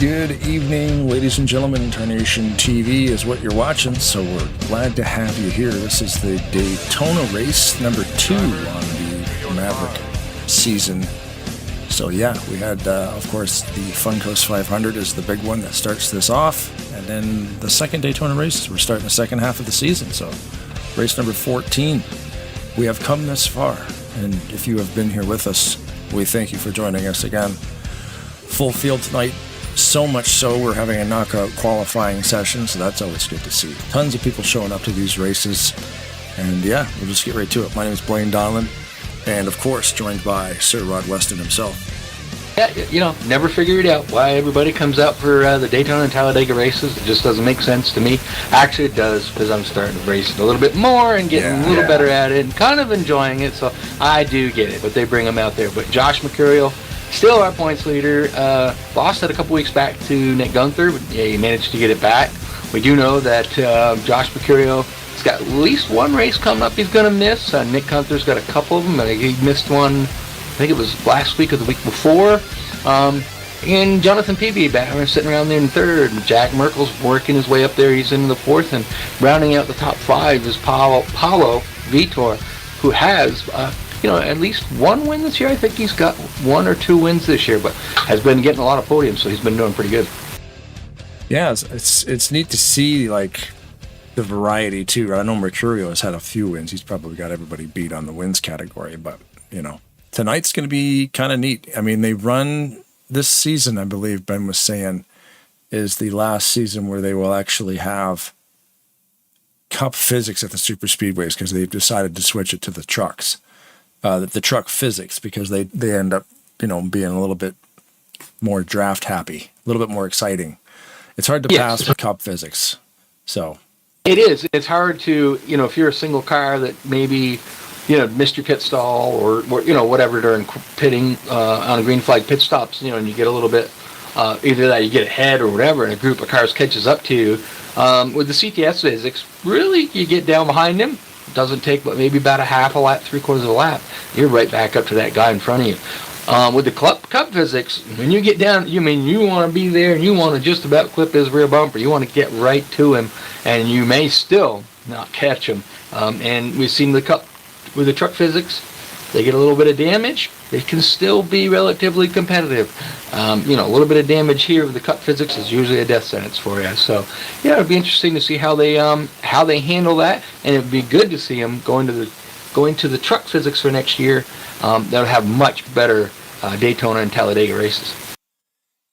Good evening, ladies and gentlemen. Tarnation TV is what you're watching, so we're glad to have you here. This is the Daytona race number 2 on the Maverick season. So yeah, we had, of course, the Fun Coast 500 is the big one that starts this off, and then the second Daytona race, we're starting the second half of the season. So race number 14. We have come this far, and if you have been here with us, we thank you for joining us again. Full field tonight. So much so, we're having a knockout qualifying session, so that's always good to see. Tons of people showing up to these races, and yeah, we'll just get right to it. My name is Blaine Donlan, and of course, joined by Sir Rod Weston himself. Yeah, never figured out why everybody comes out for the Daytona and Talladega races. It just doesn't make sense to me. Actually, it does, because I'm starting to race it a little bit more and getting a little better at it and kind of enjoying it, so I do get it, but they bring them out there. But Josh Mercurial, still our points leader, lost it a couple weeks back to Nick Gunther, but yeah, he managed to get it back. We do know that Josh Mercurial has got at least one race coming up he's going to miss. Nick Gunther's got a couple of them. I think he missed one, I think it was last week or the week before. And Jonathan Peavy back sitting around there in third. Jack Merkel's working his way up there. He's in the fourth, and rounding out the top 5 is Paulo Vitor, who has at least one win this year. I think he's got 1 or 2 wins this year, but has been getting a lot of podiums, so he's been doing pretty good. Yeah, it's neat to see like the variety too. I know Mercurio has had a few wins. He's probably got everybody beat on the wins category, but tonight's going to be kind of neat. I mean, they run this season, I believe Ben was saying, is the last season where they will actually have Cup physics at the super speedways, because they've decided to switch it to the trucks. The truck physics, because they end up, being a little bit more draft happy, a little bit more exciting. It's hard to pass with Cup physics. So it is. It's hard to, if you're a single car that maybe, missed your pit stall or whatever during pitting on a green flag pit stops, and you get a little bit, either that you get ahead or whatever, and a group of cars catches up to you. With the CTS physics, really, you get down behind them. Doesn't take but maybe about a half a lap, 3/4 of a lap. You're right back up to that guy in front of you. With the cup physics, when you get down, you want to be there and you want to just about clip his rear bumper. You want to get right to him, and you may still not catch him. And we've seen the cup with the truck physics. They get a little bit of damage. They can still be relatively competitive. A little bit of damage here with the cup physics is usually a death sentence for you. So, yeah, it'll be interesting to see how they handle that, and it'd be good to see them going to the truck physics for next year. That'll have much better Daytona and Talladega races.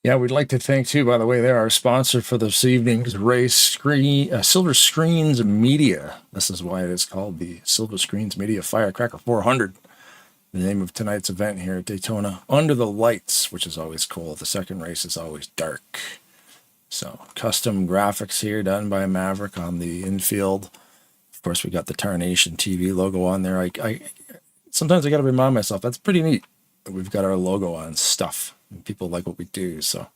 Yeah, we'd like to thank too, by the way, they're our sponsor for this evening's race, Silver Screens Media. This is why it is called the Silver Screens Media Firecracker 400. The name of tonight's event here at Daytona, Under the Lights, which is always cool. The second race is always dark. So custom graphics here done by Maverick on the infield. Of course, we got the Tarnation TV logo on there. I sometimes I got to remind myself, that's pretty neat that we've got our logo on stuff. And people like what we do. So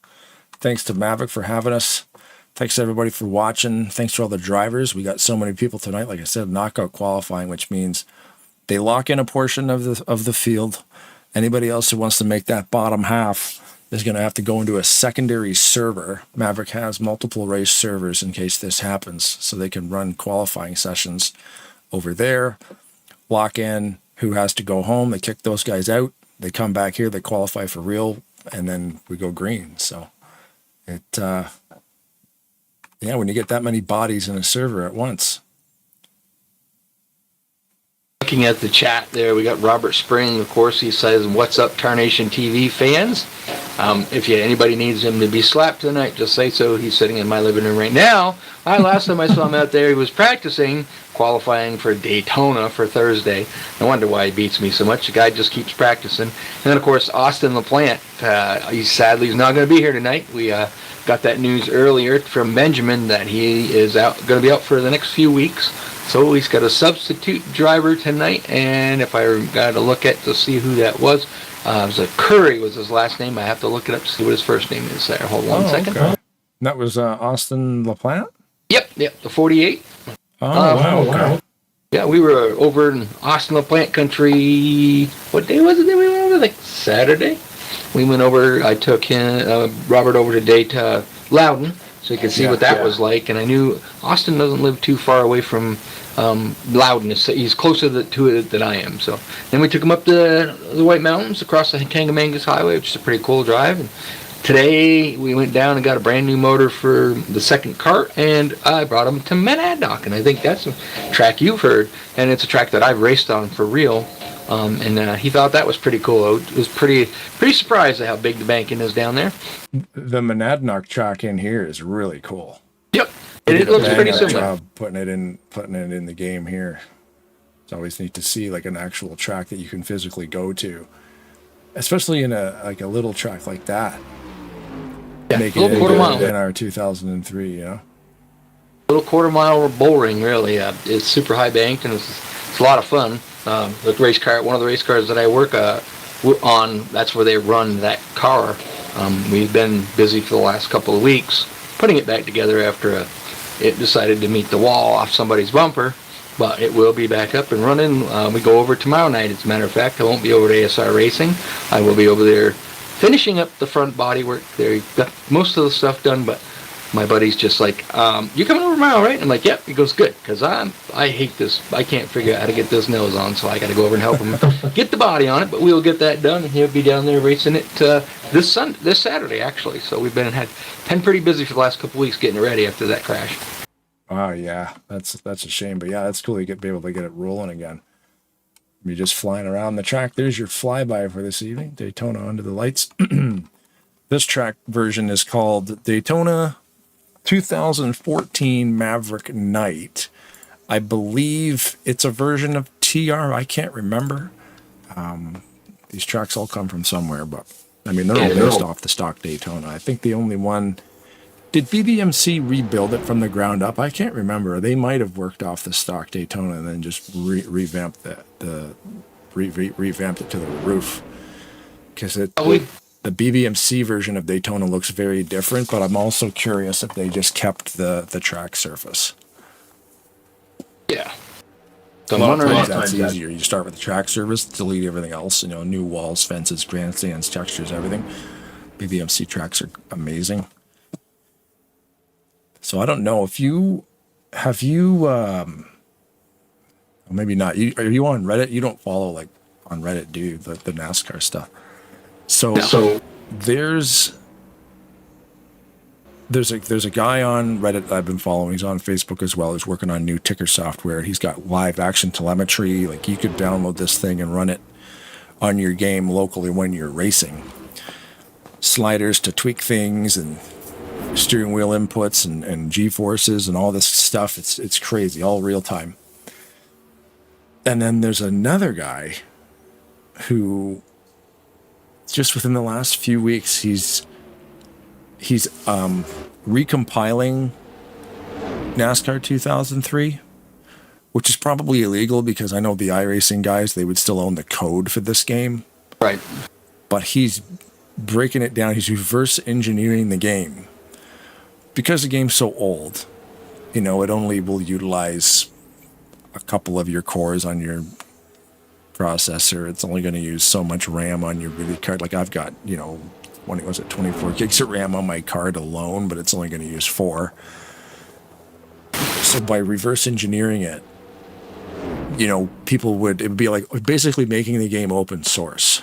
thanks to Maverick for having us. Thanks to everybody for watching. Thanks to all the drivers. We got so many people tonight. Like I said, knockout qualifying, which means they lock in a portion of the field. Anybody else who wants to make that bottom half is going to have to go into a secondary server. Maverick has multiple race servers in case this happens, so they can run qualifying sessions over there, lock in who has to go home. They kick those guys out. They come back here, they qualify for real, and then we go green. So when you get that many bodies in a server at once. Looking at the chat there, we got Robert Spring. Of course, he says, "What's up, Tarnation TV fans? If anybody needs him to be slapped tonight, just say so." He's sitting in my living room right now. Last time I saw him out there, he was practicing, qualifying for Daytona for Thursday. I wonder why he beats me so much. The guy just keeps practicing. And then, of course, Austin LaPlante. He's not going to be here tonight. We got that news earlier from Benjamin that he is going to be out for the next few weeks. So he's got a substitute driver tonight, and if I got to look at to see who that was, it was Curry was his last name. I have to look it up to see what his first name is there. Hold on 1 second. Okay. That was Austin LaPlante? Yep, the 48. Wow. Okay. Yeah, we were over in Austin LaPlante country. What day was it that we went over? Like Saturday? we went over. I took Robert over to Loudon, so he could see what that was like. And I knew Austin doesn't live too far away from Loudon. He's closer to it than I am. So then we took him up to the White Mountains across the Kangamangas Highway, which is a pretty cool drive. And today we went down and got a brand new motor for the second cart, and I brought him to Monadnock, and I think that's a track you've heard, and it's a track that I've raced on for real. And he thought that was pretty cool. I was pretty surprised at how big the banking is down there. The Monadnock track in here is really cool. Yep, it looks pretty similar. Job putting it in the game here. It's always neat to see like an actual track that you can physically go to, especially in a little track like that. Yeah, making little it quarter mile in our 2003, you know. Little quarter mile bull ring, really. It's super high banked, and it's a lot of fun. The race car, one of the race cars that I work on, that's where they run that car. We've been busy for the last couple of weeks putting it back together after it decided to meet the wall off somebody's bumper, but it will be back up and running. We go over tomorrow night, as a matter of fact. I won't be over to ASR Racing. I will be over there finishing up the front body work. There, got most of the stuff done, but my buddy's just like, you coming over tomorrow, right? I'm like, yep. He goes, good, because I hate this. I can't figure out how to get this nose on, so I got to go over and help him get the body on it, but we'll get that done, and he'll be down there racing it this Saturday, actually. So we've been pretty busy for the last couple of weeks getting it ready after that crash. Oh, yeah, that's a shame, but yeah, that's cool. You be able to get it rolling again. You're just flying around the track. There's your flyby for this evening. Daytona under the lights. This track version is called Daytona 2014 Maverick Night. I believe it's a version of TR. I can't remember. These tracks all come from somewhere, but I mean, they're all based off the stock Daytona. I think the only one... Did BBMC rebuild it from the ground up? I can't remember. They might have worked off the stock Daytona and then just revamped revamped it to the roof. Because the BBMC version of Daytona looks very different, but I'm also curious if they just kept the track surface. Yeah. So a lot of times that's easier. You start with the track surface, delete everything else, new walls, fences, grandstands, textures, everything. BBMC tracks are amazing. So I don't know if well, maybe not. Are you on Reddit? You don't follow on Reddit, do you? The NASCAR stuff. So there's a guy on Reddit that I've been following. He's on Facebook as well. He's working on new ticker software. He's got live action telemetry. Like you could download this thing and run it on your game locally when you're racing. Sliders to tweak things and steering wheel inputs and G-forces and all this stuff. It's crazy, all real time. And then there's another guy who just within the last few weeks, he's recompiling NASCAR 2003, which is probably illegal because I know the iRacing guys, they would still own the code for this game. Right. But he's breaking it down. He's reverse engineering the game. Because the game's so old, it only will utilize a couple of your cores on your processor. It's only going to use so much RAM on your video card. Like I've got, 24 gigs of RAM on my card alone, but it's only going to use 4. So by reverse engineering it, people it would be like basically making the game open source.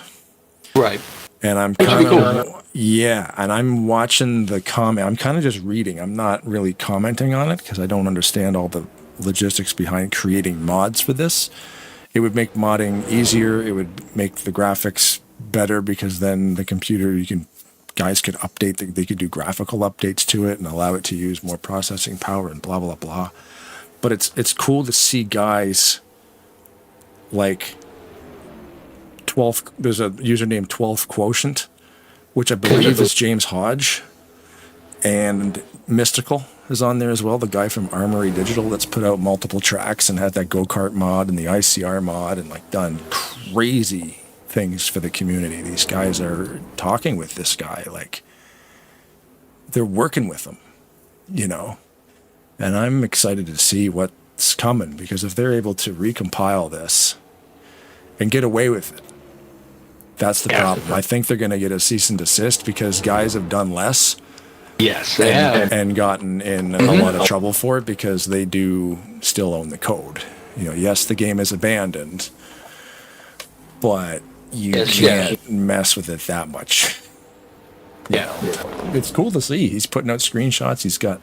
Right. And I'm and I'm watching the comment. I'm kind of just reading. I'm not really commenting on it because I don't understand all the logistics behind creating mods for this. It would make modding easier. It would make the graphics better because then the computer, guys could update, they could do graphical updates to it and allow it to use more processing power and blah, blah, blah. But it's cool to see guys like 12th, there's a user named 12th Quotient, which I believe is James Hodge, and Mystical is on there as well, the guy from Armory Digital that's put out multiple tracks and had that go-kart mod and the ICR mod and done crazy things for the community. These guys are talking with this guy, they're working with him, and I'm excited to see what's coming, because if they're able to recompile this and get away with it That's the problem. I think they're going to get a cease and desist because guys have done less. Yes, they have. And gotten in a lot of trouble for it because they do still own the code. Yes, the game is abandoned, but you can't mess with it that much. Yeah. It's cool to see. He's putting out screenshots. He's got,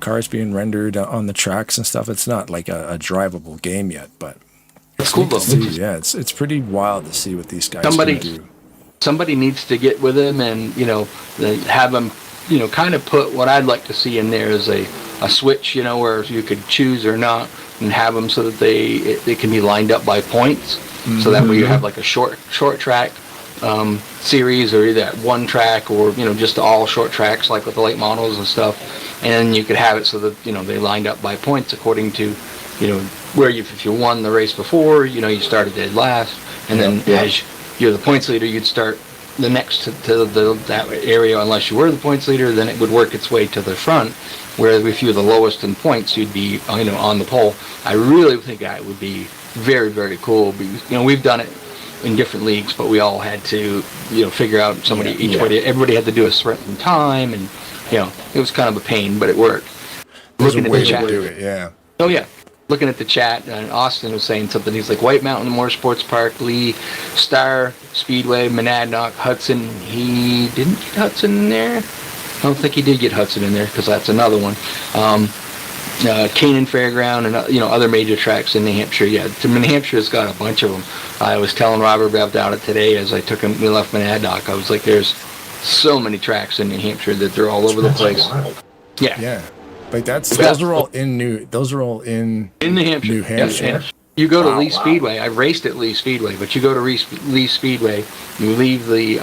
cars being rendered on the tracks and stuff. It's not like a drivable game yet, but it's cool though. Yeah, it's pretty wild to see what these guys can do. Somebody needs to get with him and, have him, kind of put what I'd like to see in there is a switch, where you could choose or not and have them so that they can be lined up by points. So that way you have like a short track series, or either one track or just all short tracks like with the late models and stuff, and you could have it so that they lined up by points according to where if you won the race before, you started dead last, and then as you're the points leader, you'd start the next to that area. Unless you were the points leader, then it would work its way to the front, whereas if you were the lowest in points, you'd be on the pole. I really think that would be very, very cool because we've done it in different leagues, but we all had to figure out everybody had to do a certain time, and it was kind of a pain, but it worked. Looking at the chat, do it, yeah. Oh yeah, looking at the chat, and Austin was saying something. He's like, White Mountain Motorsports Park, Lee, Star Speedway, Monadnock, Hudson. He didn't get Hudson in there. I don't think he did get Hudson in there because that's another one. Canaan Fairground and other major tracks in New Hampshire. Yeah, New Hampshire's got a bunch of them. I was telling Robert about it today as I took him. We left Monadnock. I was like, "There's so many tracks in New Hampshire that they're all over the place." Yeah. Like those are all in New Hampshire. New Hampshire. Yes. You go to Lee Speedway. I raced at Lee Speedway, but you go to Lee Speedway. You leave the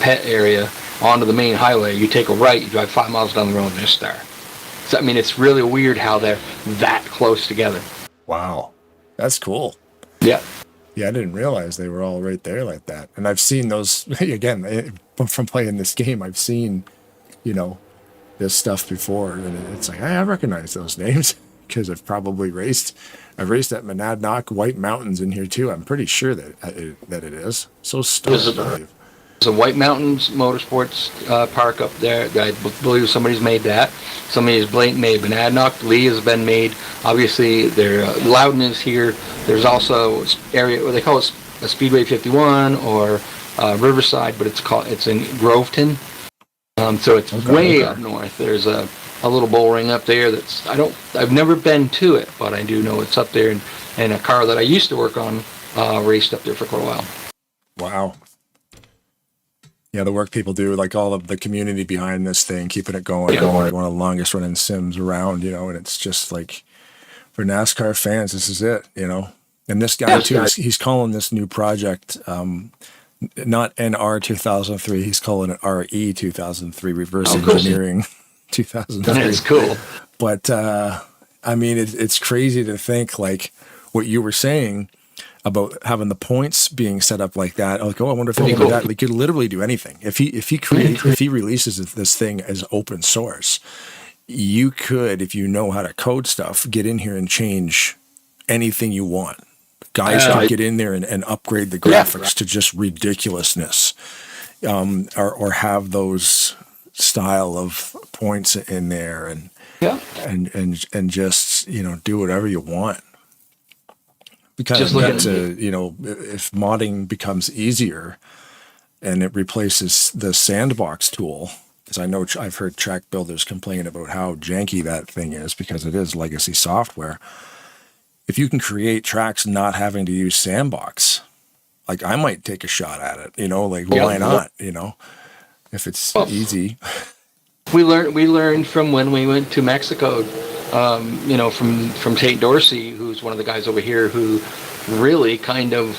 pet area onto the main highway. You take a right. You drive 5 miles down the road, and there's Star. So, I mean, it's really weird how they're that close together. Wow. That's cool. Yeah. Yeah, I didn't realize they were all right there like that. And I've seen those, again, from playing this game, I've seen, this stuff before. And it's like, I recognize those names because I've raced at Monadnock, White Mountains in here too. I'm pretty sure that it is. So stoked. There's a White Mountains Motorsports Park up there. I believe somebody's made that. Somebody's made Monadnock. Lee has been made. Obviously, Loudon is here. There's also area where they call it a Speedway 51 or Riverside, but it's in Groveton. So it's way up north. There's a little bull ring up there I've never been to it, but I do know it's up there. And a car that I used to work on raced up there for quite a while. Wow. Yeah, the work people do, like all of the community behind this thing, keeping it going. One of the longest running sims around, and it's just like, for NASCAR fans, this is it, And this guy too, he's calling this new project, not NR 2003, he's calling it RE 2003, Reverse Engineering 2003. That's cool. But, I mean, it's crazy to think, like, what you were saying about having the points being set up like that. Like, I wonder if he could do that. Like, you could literally do anything. If he releases this thing as open source, you could, if you know how to code stuff, get in here and change anything you want. Guys could get in there and upgrade the graphics to just ridiculousness, or have those style of points in there and just do whatever you want. Because if modding becomes easier and it replaces the sandbox tool, because I know I've heard track builders complain about how janky that thing is because it is legacy software. If you can create tracks not having to use sandbox, like, I might take a shot at it, why not, if it's easy. We learned from when we went to Mexico, from Tate Dorsey, who's one of the guys over here who really kind of,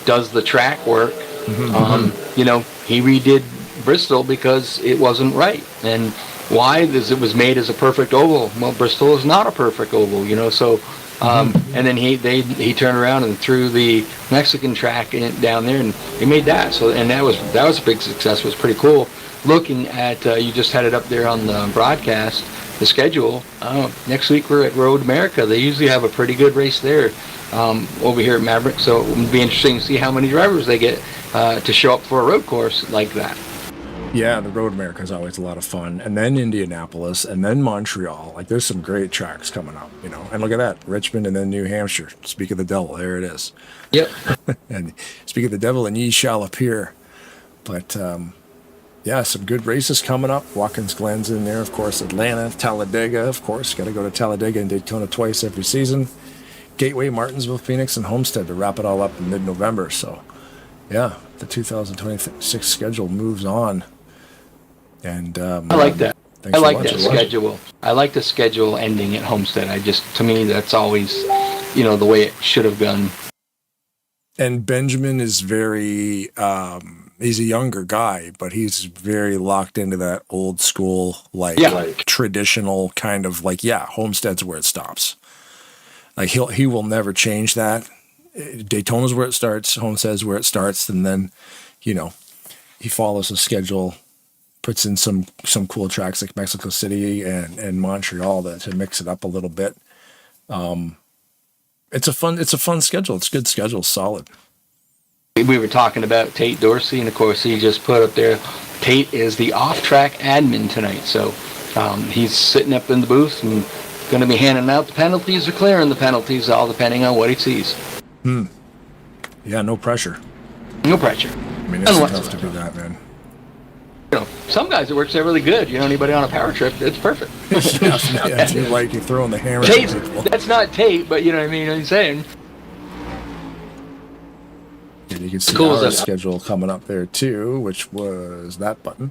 does the track work. He redid Bristol because it wasn't right. And why? Because it was made as a perfect oval. Well, Bristol is not a perfect oval, so, and then he turned around and threw the Mexican track down there, and he made that. So, and that was a big success. It was pretty cool. Looking at, you just had it up there on the broadcast, the schedule, next week we're at Road America. They usually have a pretty good race there over here at Maverick. So it would be interesting to see how many drivers they get to show up for a road course like that. Yeah, the Road America is always a lot of fun. And then Indianapolis, and then Montreal. Like, there's some great tracks coming up, you know. And look at that, Richmond and then New Hampshire. Speak of the devil, there it is. Yep. And speak of the devil, and ye shall appear. But, yeah, some good races coming up. Watkins Glen's in there, of course. Atlanta, Talladega, of course. Got to go to Talladega and Daytona twice every season. Gateway, Martinsville, Phoenix, and Homestead to wrap it all up in mid-November. So, yeah, the 2026 schedule moves on. And I like that. I like that watching. schedule. I like the schedule ending at Homestead. To me, that's always, the way it should have gone. And Benjamin is very, he's a younger guy, but he's very locked into that old school, like traditional kind of Homestead's where it stops. Like he will never change that. Daytona's where it starts, Homestead's where it starts, and then, he follows a schedule, puts in some cool tracks like Mexico City and Montreal to mix it up a little bit. It's a fun schedule. It's a good schedule, solid. We were talking about Tate Dorsey, and of course he just put up there, Tate is the off-track admin tonight. So he's sitting up in the booth and going to be handing out the penalties or clearing the penalties, all depending on what he sees. Yeah, no pressure. No pressure. I mean, it's tough to do that, man. Some guys it works out really good. Anybody on a power trip, it's perfect. Yeah, you're throwing the hammer. That's not Tate, but you know what I mean. I'm saying. And you can see our schedule coming up there too, which was that button.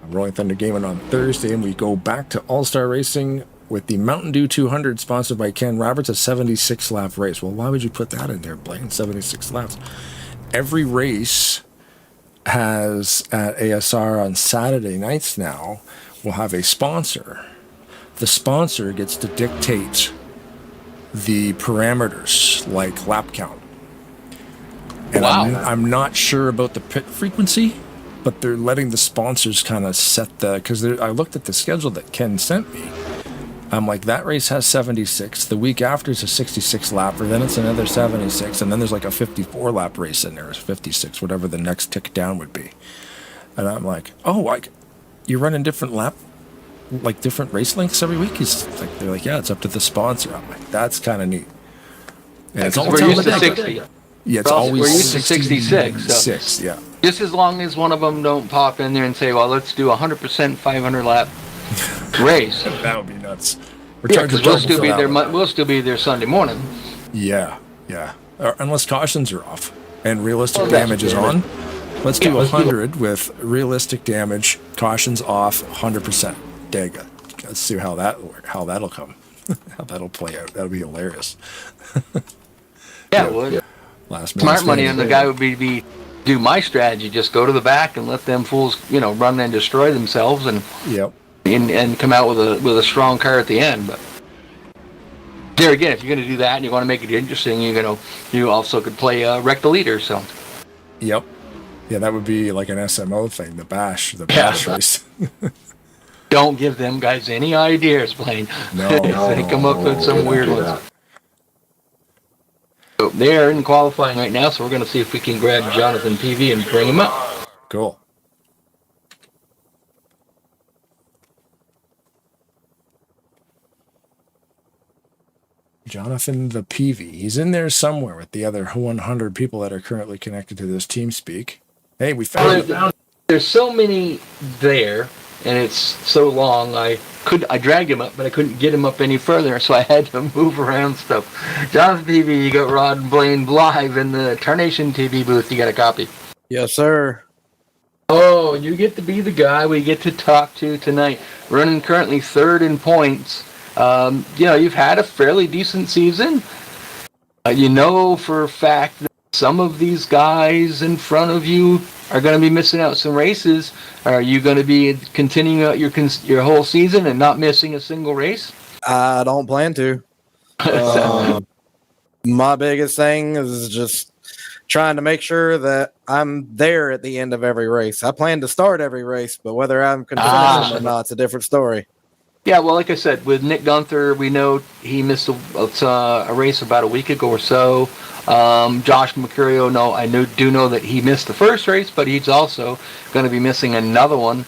Rolling Thunder Gaming on Thursday, and we go back to All-Star Racing with the Mountain Dew 200, sponsored by Ken Roberts, a 76-lap race. Well, why would you put that in there, Blaine? 76 laps. Every race has at ASR on Saturday nights now will have a sponsor. The sponsor gets to dictate the parameters like lap count. And wow. I'm not sure about the pit frequency, but they're letting the sponsors kind of set because I looked at the schedule that Ken sent me. I'm like, that race has 76. The week after is a 66 lapper, then it's another 76, and then there's like a 54 lap race in there, or 56, whatever the next tick down would be. And I'm like, you're running different race lengths every week? They're like, yeah, it's up to the sponsor. I'm like, that's kind of neat. And it's all we're used to 60. Yeah, it's always we're used to 66. So yeah. Just as long as one of them don't pop in there and say, well, let's do 100% 500 lap race. That would be nuts. Because we'll still be there Sunday morning. Yeah. Unless cautions are off and realistic damage is on. Let's do 100 with realistic damage, cautions off, 100%. Dega. Let's see how that'll come. How that'll play out. That'll be hilarious. Yeah, it would. Smart money on the guy would be do my strategy, just go to the back and let them fools, run and destroy themselves and come out with a strong car at the end. But there again, if you're going to do that and you want to make it interesting, you also could play wreck the leader. So. Yep. Yeah, that would be like an SMO thing, the bash race. Don't give them guys any ideas, Blaine. No. They come up with some weird ones. So they're in qualifying right now, so we're going to see if we can grab Jonathan PV and bring him up. Cool. Jonathan the PV. He's in there somewhere with the other 100 people that are currently connected to this TeamSpeak. Hey, we found it. There's so many there, and it's so long. I dragged him up, but I couldn't get him up any further, so I had to move around stuff. Jonathan PV, you got Rod and Blaine live in the Tarnation TV booth. You got a copy? Yes, sir. Oh, you get to be the guy we get to talk to tonight. Running currently third in points. You've had a fairly decent season. For a fact that some of these guys in front of you are going to be missing out some races. Are you going to be continuing out your whole season and not missing a single race? I don't plan to. My biggest thing is just trying to make sure that I'm there at the end of every race. I plan to start every race, but whether I'm going to finish them or not, it's a different story. Yeah, well, like I said, with Nick Gunther, we know he missed a race about a week ago or so. Josh Mercurio, no, do know that he missed the first race, but he's also going to be missing another one.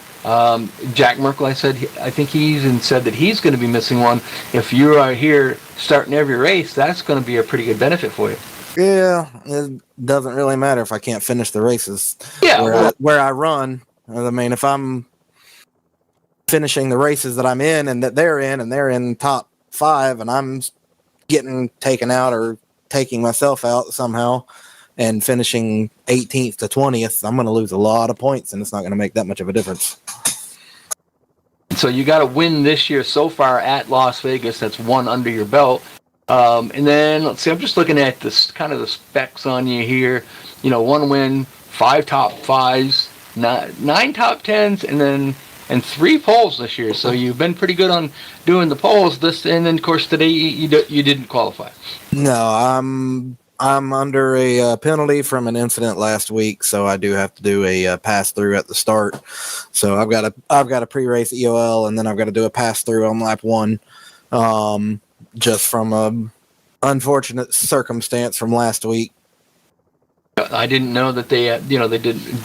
Jack Merkel, I think he even said that he's going to be missing one. If you are here starting every race, that's going to be a pretty good benefit for you. Yeah, it doesn't really matter if I can't finish the races. Yeah, where I run. I mean, if I'm finishing the races that I'm in and that they're in top 5, and I'm getting taken out or taking myself out somehow and finishing 18th to 20th, I'm going to lose a lot of points, and it's not going to make that much of a difference. So you got to win this year so far at Las Vegas. That's one under your belt. And then let's see, I'm just looking at this kind of the specs on you here. 1 win, 5 top 5s, 9 top 10s, and 3 poles this year. So you've been pretty good on doing the poles. And then of course today you didn't qualify. No, I'm under a penalty from an incident last week, so I do have to do a pass through at the start. So I've got a pre-race EOL, and then I've got to do a pass through on lap 1. Just from a unfortunate circumstance from last week. I didn't know that they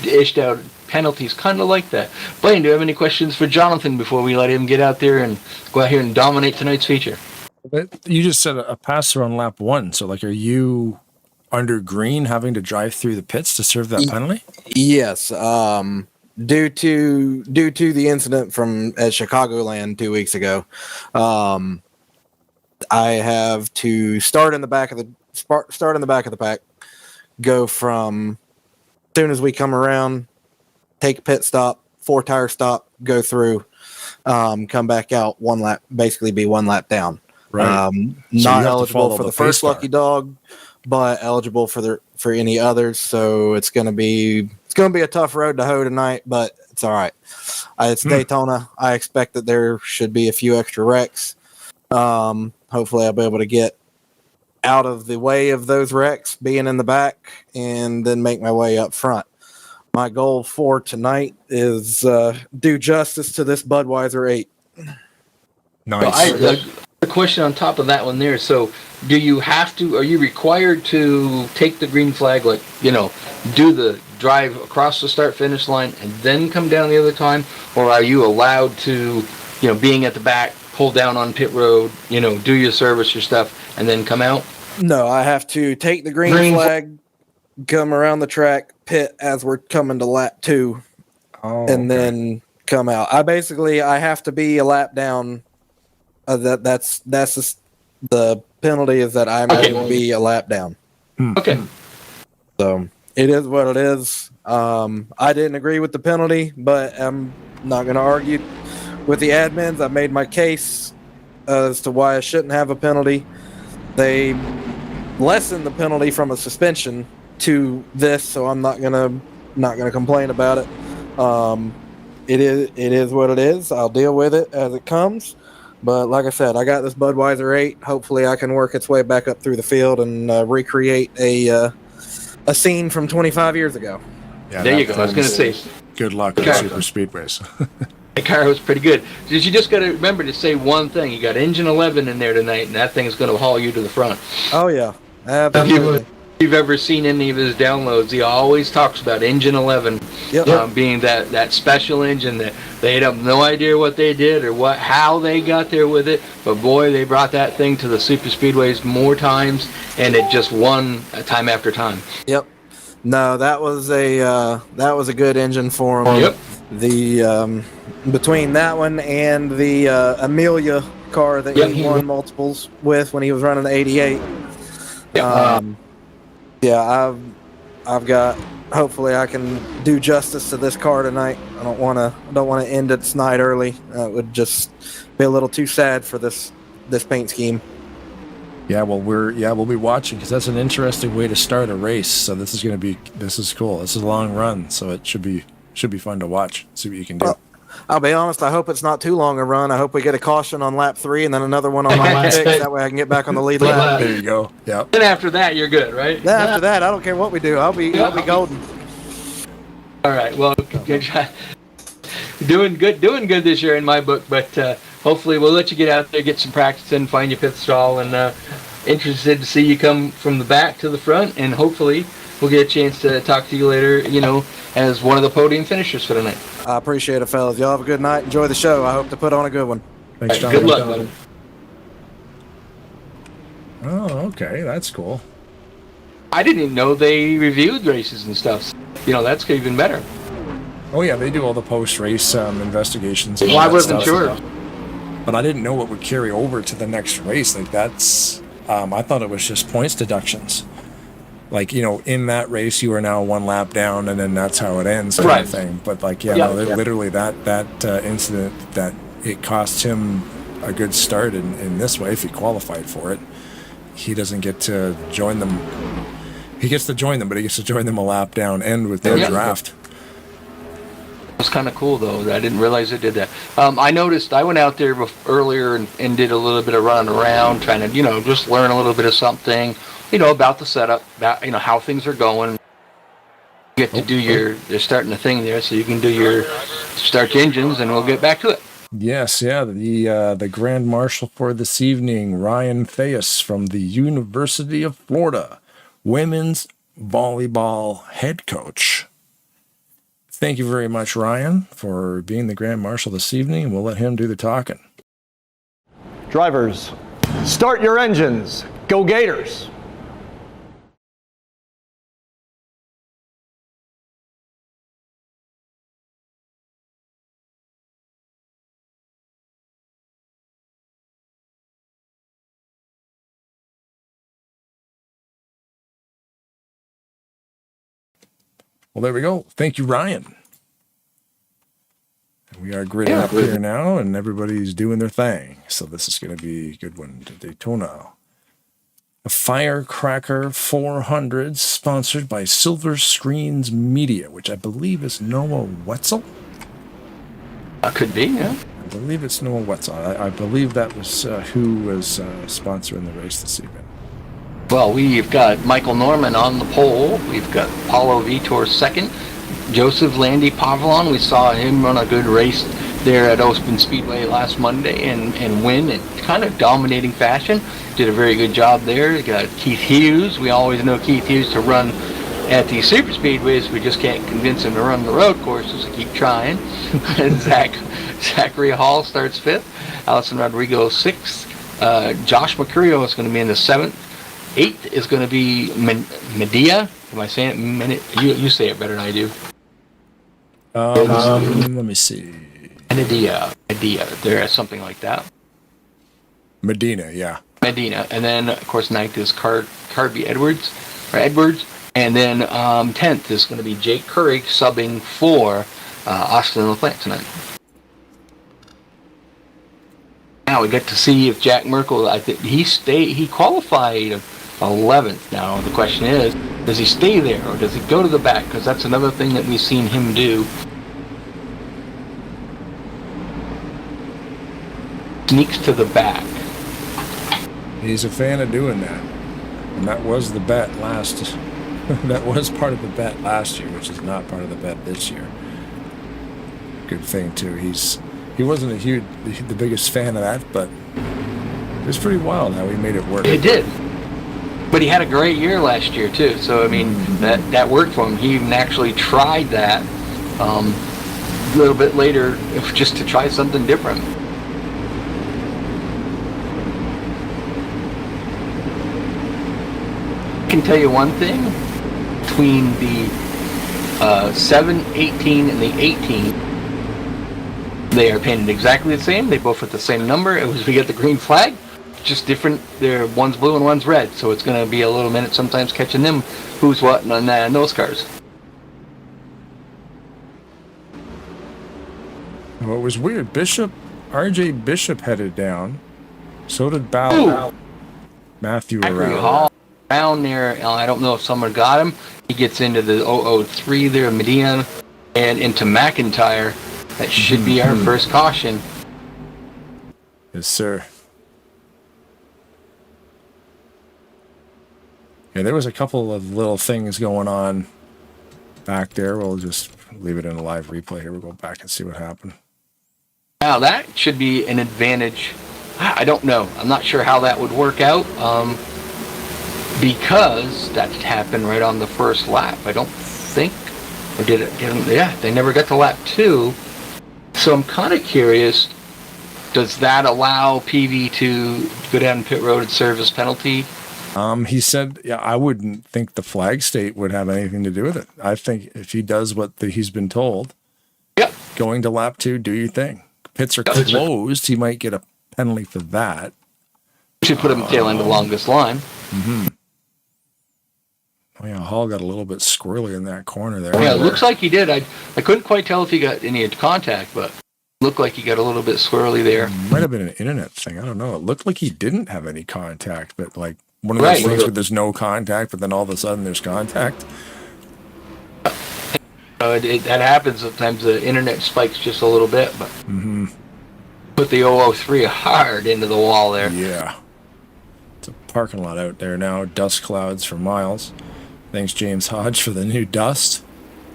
issued out penalties kind of like that. Blaine, do you have any questions for Jonathan before we let him get out there and go out here and dominate tonight's feature? But you just said a passer on lap 1. So, are you under green having to drive through the pits to serve that penalty? Yes. Due to the incident at Chicagoland 2 weeks ago, I have to start in the back of the pack, go from as soon as we come around, take a pit stop, 4-tire stop, go through, come back out 1 lap, basically be 1 lap down. Right. Not eligible for the first lucky dog, but eligible for any others. So it's gonna be a tough road to hoe tonight, but it's all right. It's Daytona. I expect that there should be a few extra wrecks. Hopefully I'll be able to get out of the way of those wrecks, being in the back, and then make my way up front. My goal for tonight is do justice to this Budweiser 8. Nice. Well, a question on top of that one there. So are you required to take the green flag, do the drive across the start finish line and then come down the other time? Or are you allowed to, being at the back, pull down on pit road, do your service, your stuff, and then come out? No, I have to take the green flag, come around the track, pit as we're coming to lap 2, then come out. I have to be a lap down. That's the penalty, is that I'm going to be a lap down. Okay. So it is what it is. I didn't agree with the penalty, but I'm not going to argue with the admins. I made my case as to why I shouldn't have a penalty. They lessened the penalty from a suspension to this, so I'm not gonna complain about it. It is what it is. I'll deal with it as it comes. But like I said, I got this Budweiser 8. Hopefully, I can work its way back up through the field and recreate a scene from 25 years ago. Yeah, there you go. I was going to say, good luck at super speedways. The car was pretty good. You just got to remember to say one thing. You got engine 11 in there tonight, and that thing's going to haul you to the front. Oh yeah, absolutely. If you've ever seen any of his downloads, he always talks about engine 11 being that special engine that they have no idea what they did or how they got there with it. But boy, they brought that thing to the super speedways more times, and it just won time after time. Yep. No, that was a good engine for him. Yep. The between that one and the Amelia car that he won multiples with when he was running the 88. I've got. Hopefully, I can do justice to this car tonight. I don't want to end its night early. It would just be a little too sad for this paint scheme. Yeah, well, we'll be watching because that's an interesting way to start a race. So this is cool. This is a long run, so it should be fun to watch. See what you can do. Well, I'll be honest. I hope it's not too long a run. I hope we get a caution on lap 3 and then another one on lap 6. That way I can get back on the lead lap. There you go. Yeah. Then after that, you're good, right? Then after that, I don't care what we do. I'll be golden. All right. Well, good job. Doing good this year in my book. But hopefully we'll let you get out there, get some practice in, find your pit stall, and interested to see you come from the back to the front, and hopefully we'll get a chance to talk to you later, as one of the podium finishers for tonight. I appreciate it, fellas. Y'all have a good night. Enjoy the show. I hope to put on a good one. Thanks, Right, John. good luck, buddy. Oh, okay. That's cool. I didn't even know they reviewed races and stuff. That's even better. Oh, yeah. They do all the post-race investigations. And Well, all I that wasn't stuff. sure. But I didn't know it would carry over to the next race. Like, that's... I thought it was just points deductions. Like, in that race, you are now one lap down, and then that's how it ends, kind of thing. But, like, literally that incident, that it cost him a good start in this way, if he qualified for it. He doesn't get to join them. He gets to join them, but he gets to join them a lap down and with their draft. It was kind of cool, though. I didn't realize it did that. I noticed I went out there earlier and did a little bit of running around, trying to, just learn a little bit of something, about the setup, about, how things are going. You get to do they're starting the thing there, so you can do start your engines, and we'll get back to it. Yes, yeah. The Grand Marshal for this evening, Ryan Theus from the University of Florida, women's volleyball head coach. Thank you very much, Ryan, for being the Grand Marshal this evening. We'll let him do the talking. Drivers, start your engines. Go Gators. Well, there we go. Thank you, Ryan. We are gridding up here now, and everybody's doing their thing. So this is going to be a good one to Daytona. A Firecracker 400 sponsored by Silver Screens Media, which I believe is Noah Wetzel. Could be, yeah. I believe it's Noah Wetzel. I believe that was who was sponsoring the race this evening. Well, we've got Michael Norman on the pole. We've got Paulo Vitor second. Joseph Landy Pavlon, we saw him run a good race there at Open Speedway last Monday and win in kind of dominating fashion. Did a very good job there. We got Keith Hughes. We always know Keith Hughes to run at the super speedways. We just can't convince him to run the road courses, so keep trying. And Zachary Hall starts fifth. Allison Rodrigo sixth. Josh Mercurio is going to be in the seventh. Eighth is going to be Medea. Am I saying it? You say it better than I do. Let me see. Medea. There's something like that. Medina, yeah. Medina. And then, of course, ninth is Carby Edwards. And then 10th is going to be Jake Couric subbing for Austin LaPlante tonight. Now we get to see if Jack Merkel, I think he qualified 11th. Now the question is, does he stay there or does he go to the back? Because that's another thing that we've seen him do. Sneaks to the back. He's a fan of doing that. And that was the bet last... that was part of the bet last year, which is not part of the bet this year. Good thing, too. He wasn't the biggest fan of that, but it was pretty wild how he made it work. It did. But he had a great year last year, too. So, I mean, that worked for him. He even actually tried that a little bit later just to try something different. I can tell you one thing. Between the 7, 18, and the 18, they are painted exactly the same. They both have the same number. It was we get the green flag, just different. One's blue and one's red, so it's going to be a little minute sometimes catching them who's what on those cars. Well, it was weird. RJ Bishop headed down. So did Ballard. Matthew around. Down there, I don't know if someone got him. He gets into the 003 there, Medina, and into McIntyre. That should be our first caution. Yes, sir. Yeah, there was a couple of little things going on back there. We'll just leave it in a live replay here. We'll go back and see what happened. Now that should be an advantage. I don't know. I'm not sure how that would work out because that happened right on the first lap. I don't think, or did it? Yeah, they never got to lap 2. So I'm kind of curious. Does that allow PV to go down pit road and serve as penalty? He said, yeah, I wouldn't think the flag state would have anything to do with it. I think if he does what he's been told, Yep. going to lap 2, do your thing. Pits are closed. He might get a penalty for that. Should put him tail end the longest line. Mm-hmm. Oh yeah, Hall got a little bit squirrely in that corner there. Yeah, it looks like he did. I couldn't quite tell if he got any contact, but it looked like he got a little bit swirly there. Might have been an internet thing. I don't know. It looked like he didn't have any contact, but like one of those things where there's no contact, but then all of a sudden there's contact. That happens sometimes. The internet spikes just a little bit, but put the 003 hard into the wall there. Yeah. It's a parking lot out there now. Dust clouds for miles. Thanks, James Hodge, for the new dust.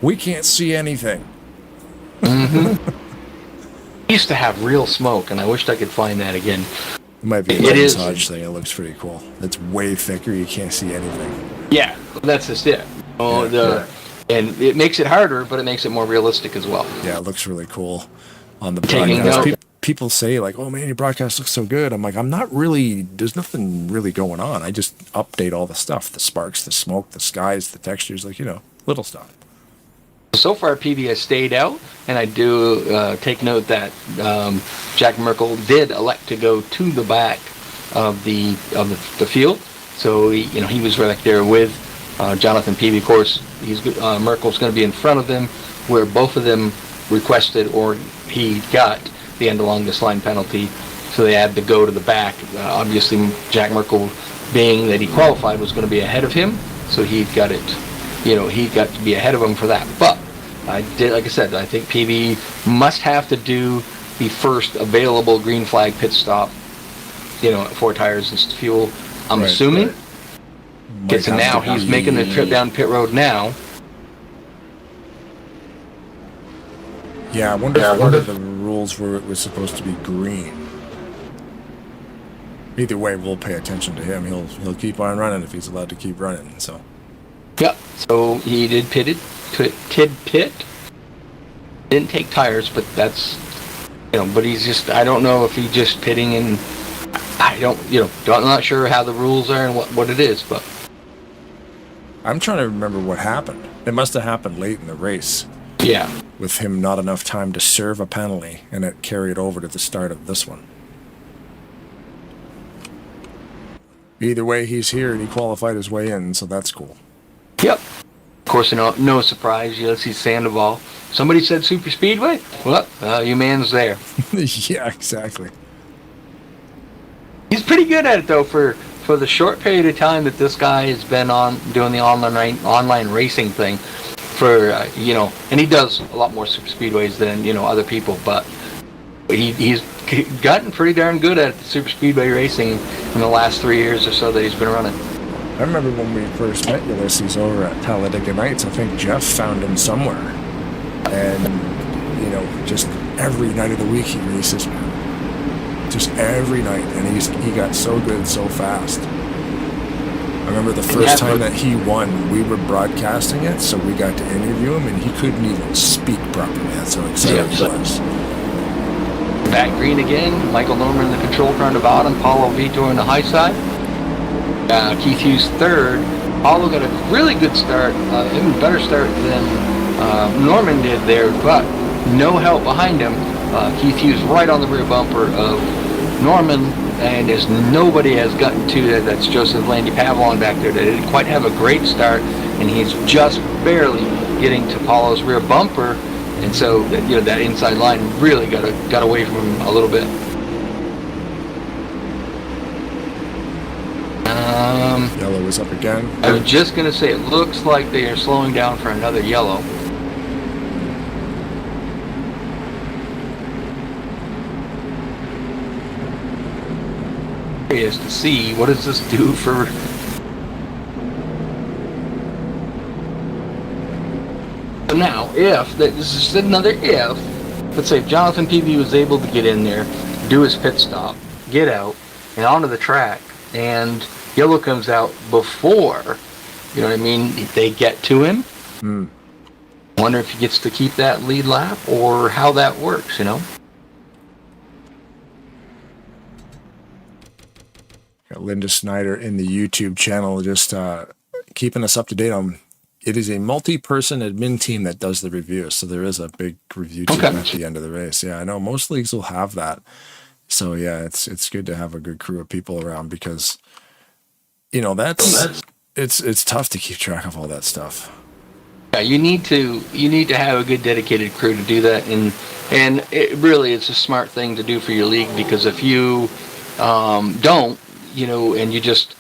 We can't see anything. He used to have real smoke, and I wished I could find that again. It might be a James Hodge thing. It looks pretty cool. It's way thicker. You can't see anything. Yeah, that's just it. And it makes it harder, but it makes it more realistic as well. Yeah, it looks really cool on the broadcast. People say, like, oh, man, your broadcast looks so good. I'm like, I'm not really, there's nothing really going on. I just update all the stuff, the sparks, the smoke, the skies, the textures, like, little stuff. So far, PV has stayed out, and I do take note that Jack Merkel did elect to go to the back of the field. So, he was right there with Jonathan PV. Of course, Merkel's going to be in front of them, where both of them requested or he got the end along this line penalty, so they had to go to the back. Obviously, Jack Merkel, being that he qualified, was going to be ahead of him, so he got it. He got to be ahead of him for that. But like I said, I think PV must have to do the first available green flag pit stop. 4 tires and fuel. I'm assuming. So now he's making the trip down pit road now. Yeah, I wonder if one of the rules were it was supposed to be green. Either way, we'll pay attention to him. He'll keep on running if he's allowed to keep running. So. Yep. So he did pit. Didn't take tires, but that's But he's just. I don't know if he's just pitting, and I don't. I'm not sure how the rules are and what it is, but. I'm trying to remember what happened. It must have happened late in the race. Yeah. With him not enough time to serve a penalty, and it carried over to the start of this one. Either way, he's here, and he qualified his way in, so that's cool. Yep. Of course, no surprise. You see Sandoval. Somebody said super speedway? Well, your man's there. Yeah, exactly. He's pretty good at it, though, for the short period of time that this guy has been doing the online racing thing. And he does a lot more super speedways than other people, but he's gotten pretty darn good at the super speedway racing in the last 3 years or so that he's been running. I remember when we first met Ulysses over at Talladega Nights. I think Jeff found him somewhere, and just every night of the week he races, man. Just every night, and he got so good so fast. I remember the first time that he won, we were broadcasting it, so we got to interview him, and he couldn't even speak properly. That's how excited he was. Back green again. Michael Norman in the control car on the bottom. Paulo Vitor on the high side. Keith Hughes third. Paulo got a really good start, even better start than Norman did there, but no help behind him. Keith Hughes right on the rear bumper of Norman, and as nobody has gotten to that, that's Joseph Landy Pavlon back there. They didn't quite have a great start, and he's just barely getting to Paulo's rear bumper, and so that inside line really got away from him a little bit. Yellow is up again. I was just going to say, it looks like they are slowing down for another yellow. Curious to see, what does this do for... So now, this is another if, let's say if Jonathan Peavy was able to get in there, do his pit stop, get out, and onto the track, and yellow comes out before, you know what I mean, they get to him. Wonder if he gets to keep that lead lap or how that works, you know? Got Linda Snyder in the YouTube channel just keeping us up to date on. It is a multi-person admin team that does the reviews, so there is a big review team at the end of the race. Yeah, I know most leagues will have that. So yeah, it's good to have a good crew of people around because, you know, it's tough to keep track of all that stuff. Yeah, you need to have a good dedicated crew to do that, and it really it's a smart thing to do for your league, because if you don't, you know, and you just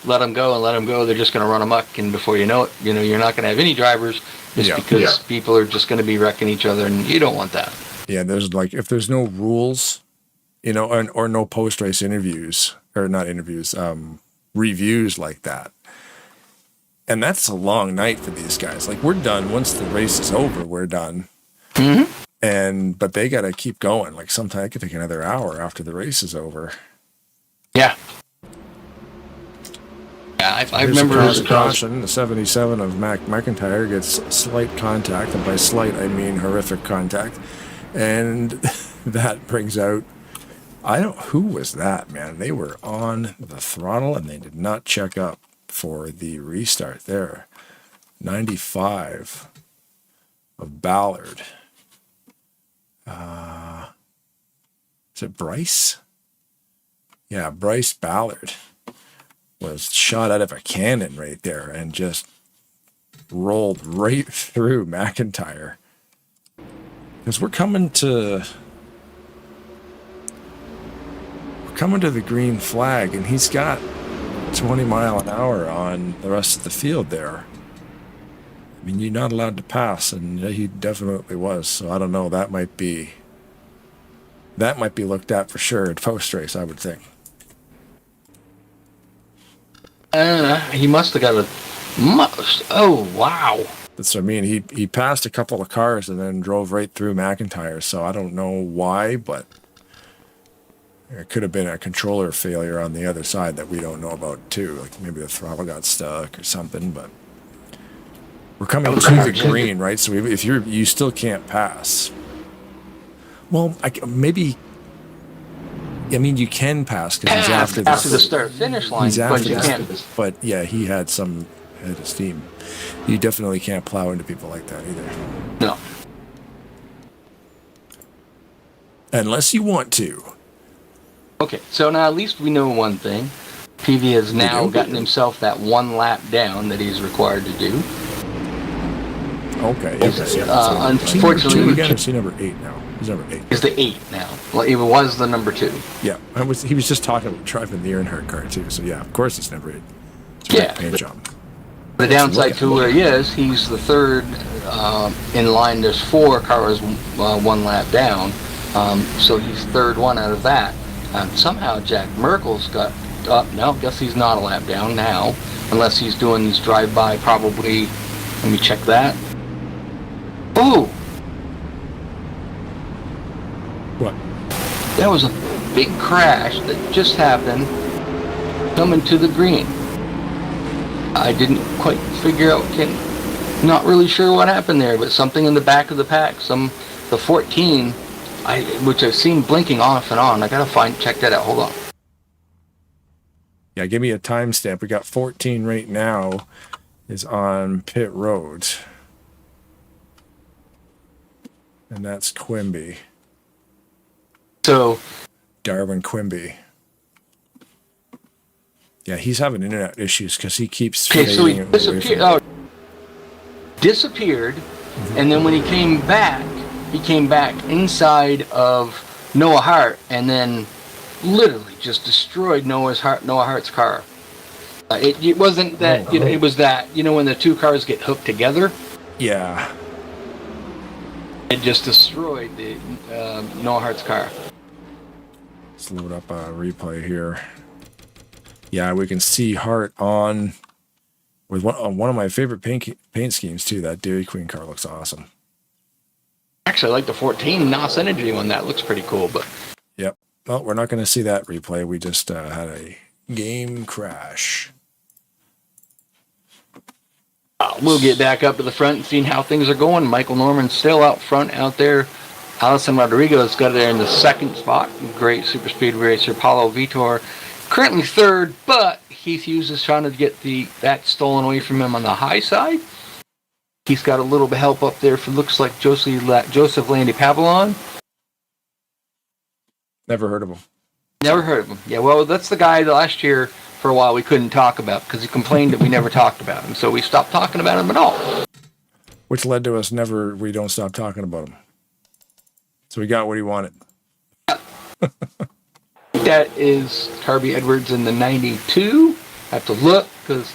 let them go, they're just going to run amok, and before you know it, you know, you're not going to have any drivers just because people are just going to be wrecking each other, and you don't want that. Yeah, there's like, if there's no rules, you know, or no post-race interviews, or not interviews, reviews like that. And that's a long night for these guys. Like, we're done. Once the race is over, we're done. But they got to keep going. Like, sometimes it could take another hour after the race is over. Yeah. Yeah, I remember a caution. The 77 of McIntyre gets slight contact, and by slight I mean horrific contact, and that brings out. Who was that, man? They were on the throttle and they did not check up for the restart there. 95 of Ballard. Is it Bryce? Yeah, Bryce Ballard was shot out of a cannon right there and just rolled right through McIntyre. Because we're coming to the green flag, and he's got 20 mile an hour on the rest of the field there. I mean, you're not allowed to pass, and he definitely was. So I don't know. That might be looked at for sure at post race, I would think. He must have got a. Oh wow! That's what I mean. He passed a couple of cars and then drove right through McIntyre. So I don't know why, but it could have been a controller failure on the other side that we don't know about too. Like maybe the throttle got stuck or something. But we're coming to the green, right? So if you still can't pass. Well, maybe. I mean, you can pass because he's after the start finish line, but you can't. But yeah, he had some head of steam. You definitely can't plow into people like that either. No. Unless you want to. Okay, so now at least we know one thing. PV has now gotten himself that one lap down that he's required to do. Okay. Unfortunately, is he number 8 now? He's number 8. He's the 8 now. Well, he was the number 2. Yeah, he was just talking about driving the Earnhardt car too. So yeah, of course he's number 8. Yeah. Paint job. The downside to where he is, he's the 3rd in line. There's 4 cars 1 lap down, so he's 3rd one out of that. Somehow Jack Merkel's got up. No, guess he's not a lap down now, unless he's doing these drive-by. Probably. Let me check that. Ooh. What? That was a big crash that just happened coming to the green. I didn't quite figure out, not really sure what happened there, but something in the back of the pack, the 14, which I've seen blinking off and on. I gotta check that out. Hold on. Yeah, give me a timestamp. We got 14 right now is on pit road. And that's Quimby. So, Darwin Quimby. Yeah, he's having internet issues because he keeps. Okay, so he disappeared, and then when he came back inside of Noah Hart, and then literally just destroyed Noah Hart's car. It wasn't that, it was that, when the 2 cars get hooked together. Yeah. It just destroyed the Noah Hart's car. Let's load up a replay here. Yeah, we can see Hart on one of my favorite paint schemes too. That Dairy Queen car looks awesome. Actually, I like the 14 NOS Energy one. That looks pretty cool, but... Yep. Well, we're not going to see that replay. We just had a game crash. We'll get back up to the front and see how things are going. Michael Norman's still out front out there. Allison Rodrigo's got there in the second spot. Great super speed racer. Paulo Vitor currently third, but Keith Hughes is trying to get that stolen away from him on the high side. He's got a little bit of help up there for looks like Joseph Landy Pavlon. Never heard of him. Never heard of him. Yeah, well, that's the guy that last year for a while we couldn't talk about because he complained that we never talked about him. So we stopped talking about him at all. Which led to us we don't stop talking about him. So we got what he wanted. That is Carby Edwards in the 92. I have to look because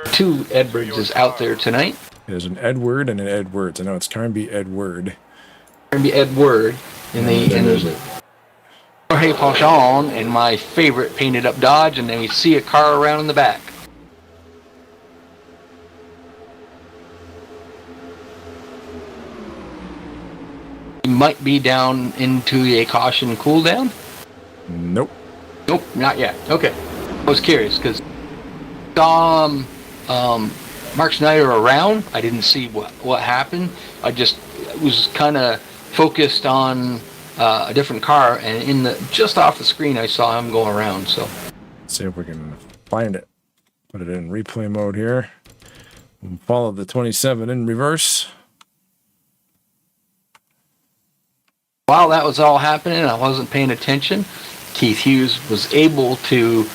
two Edwards is out there tonight. There's an Edward and an Edwards. I know it's Carby Edward. Carby Edward and there's Jorge Pauchon and my favorite painted up Dodge, and then we see a car around in the back. He might be down into a caution cooldown. Nope. Nope, not yet. Okay. I was curious because saw Mark Snyder around. I didn't see what happened. I just was kind of focused on a different car, and just off the screen I saw him go around. So let's see if we can find it. Put it in replay mode here. We'll follow the 27 in reverse. While that was all happening, I wasn't paying attention. Keith Hughes was able to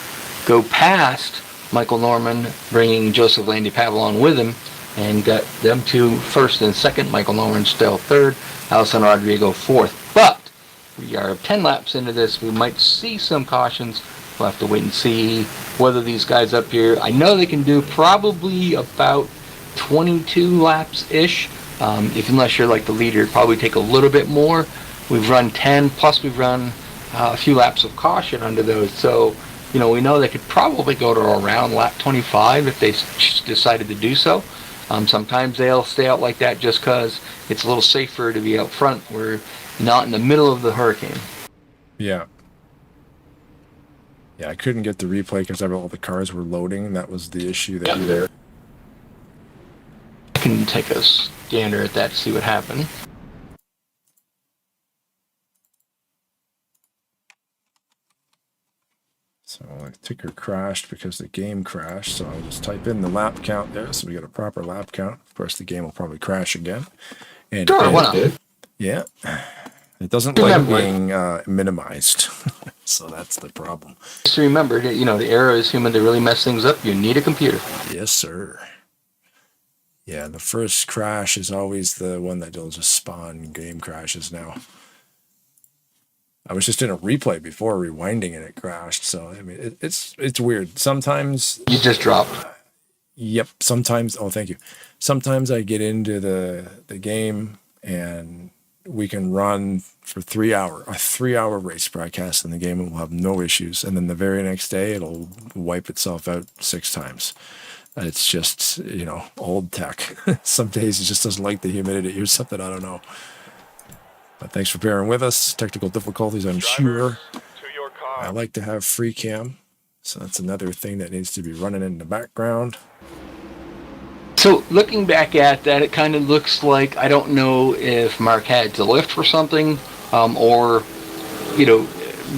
go past Michael Norman, bringing Joseph Landy Pavlon with him, and got them two first and second. Michael Norman still third. Alison Rodrigo fourth. But we are 10 laps into this. We might see some cautions. We'll have to wait and see whether these guys up here, I know they can do probably about 22 laps-ish. Unless you're like the leader, it'd probably take a little bit more. We've run 10, plus we've run a few laps of caution under those. So, we know they could probably go to around lap 25 if they decided to do so. Sometimes they'll stay out like that just because it's a little safer to be out front. We're not in the middle of the hurricane. Yeah. Yeah, I couldn't get the replay because all the cars were loading. That was the issue there. I can take a gander at that to see what happened. So my ticker crashed because the game crashed. So I'll just type in the lap count there. So we get a proper lap count. Of course, the game will probably crash again. And sure, why not? Yeah. It doesn't like being minimized. So that's the problem. Just remember that, the era is human to really mess things up. You need a computer. Yes, sir. Yeah, the first crash is always the one that will just spawn game crashes now. I was just in a replay before rewinding and it crashed. So, I mean, it's weird. Sometimes... You just dropped. Yep. Sometimes... Oh, thank you. Sometimes I get into the game and we can run for a 3-hour race broadcast in the game and we'll have no issues. And then the very next day, it'll wipe itself out 6 times. It's just, old tech. Some days it just doesn't like the humidity or something. I don't know. But thanks for bearing with us. Technical difficulties, I'm sure. I like to have free cam. So that's another thing that needs to be running in the background. So looking back at that, it kind of looks like, I don't know if Mark had to lift for something, or,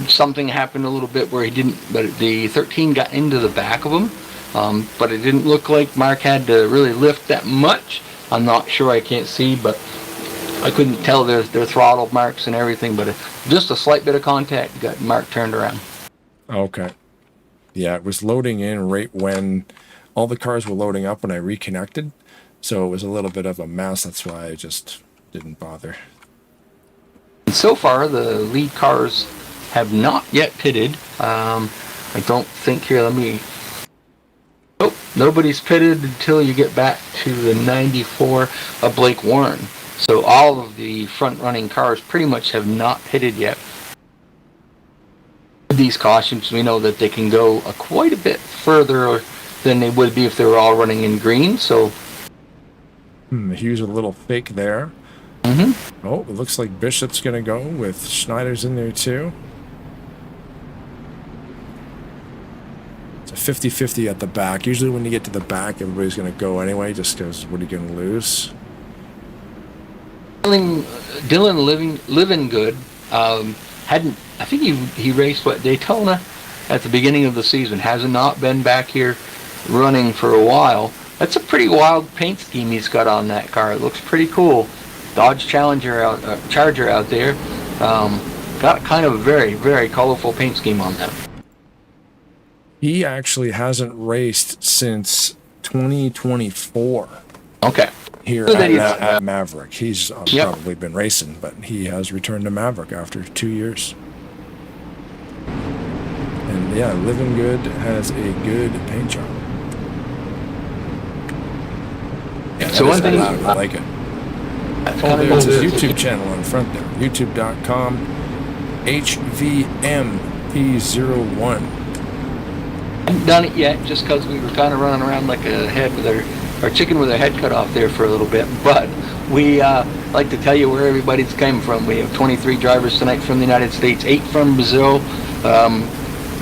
something happened a little bit where he didn't, but the 13 got into the back of him. But it didn't look like Mark had to really lift that much. I'm not sure, I can't see, but I couldn't tell their throttle marks and everything, but just a slight bit of contact got Mark turned around. Okay. Yeah, it was loading in right when all the cars were loading up when I reconnected. So it was a little bit of a mess. That's why I just didn't bother. And so far, the lead cars have not yet pitted. I don't think here, Nope, nobody's pitted until you get back to the 94 of Blake Warren. So all of the front-running cars pretty much have not pitted yet. With these cautions, we know that they can go quite a bit further than they would be if they were all running in green. So Hughes a little fake there. Oh, it looks like Bishop's going to go with Schneider's in there too. It's a 50-50 at the back. Usually when you get to the back, everybody's going to go anyway, just because what are you going to lose? Dylan living good. I think he raced Daytona at the beginning of the season. Has not been back here running for a while. That's a pretty wild paint scheme he's got on that car. It looks pretty cool. Dodge Charger out there. Got kind of a very, very colorful paint scheme on that. He actually hasn't raced since 2024. Okay. Here at Maverick. He's probably been racing, but he has returned to Maverick after 2 years. And yeah, Living Good has a good paint job. Yeah, so one thing I like it. There's his YouTube channel on front there. YouTube.com HVMP01. Haven't done it yet, just because we were kind of running around like a head with our chicken with our head cut off there for a little bit. But we like to tell you where everybody's came from. We have 23 drivers tonight from the United States, 8 from Brazil,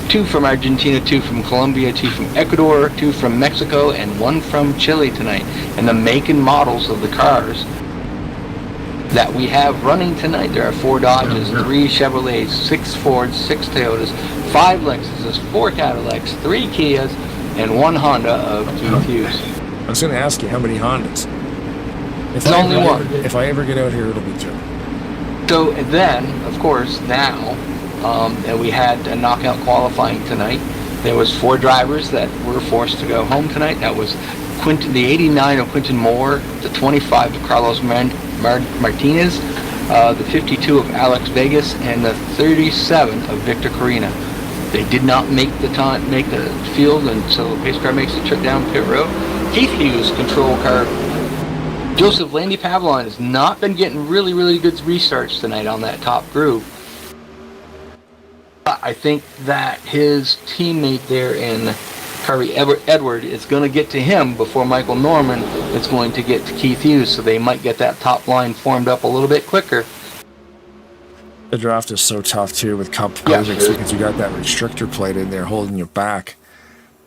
2 from Argentina, 2 from Colombia, 2 from Ecuador, 2 from Mexico, and 1 from Chile tonight. And the make and models of the cars that we have running tonight, there are 4 Dodges, 3 Chevrolets, 6 Fords, 6 Toyotas, 5 Lexuses, 4 Cadillacs, 3 Kias, and 1 Honda of Keith Hughes. I was going to ask you how many Hondas. It's only 1. If I ever get out here, it'll be 2. So then, of course, now we had a knockout qualifying tonight. There was 4 drivers that were forced to go home tonight. That was the 89 of Quinton Moore, the 25 of Carlos Martinez, the 52 of Alex Vegas, and the 37 of Victor Carina. They did not make the field, and so the pace car makes the trip down pit road. Keith Hughes, control car. Joseph Landy Pavlon has not been getting really, really good restarts tonight on that top group. I think that his teammate there in Harvey Edward is going to get to him before Michael Norman is going to get to Keith Hughes, so they might get that top line formed up a little bit quicker. The draft is so tough too with cup projects because you got that restrictor plate in there holding you back,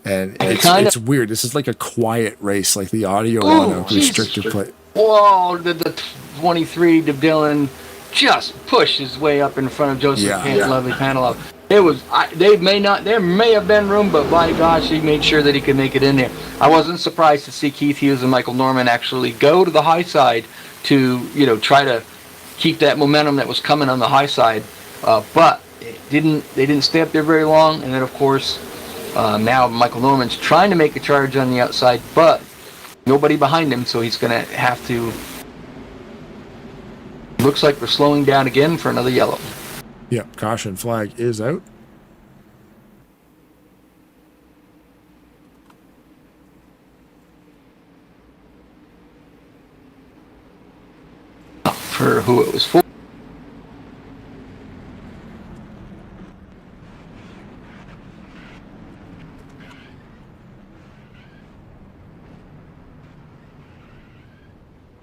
and it's weird. This is like a quiet race, like the audio on a restrictor plate. Whoa! The 23 de Dillon just pushed his way up in front of Joseph Lovely Panelov. It was there may have been room, but by gosh, he made sure that he could make it in there. I wasn't surprised to see Keith Hughes and Michael Norman actually go to the high side to try to keep that momentum that was coming on the high side, but they didn't stay up there very long. And then of course now Michael Norman's trying to make a charge on the outside, but nobody behind him, so he's going to have to. Looks like we're slowing down again for another yellow. Yep, caution flag is out. For who it was for.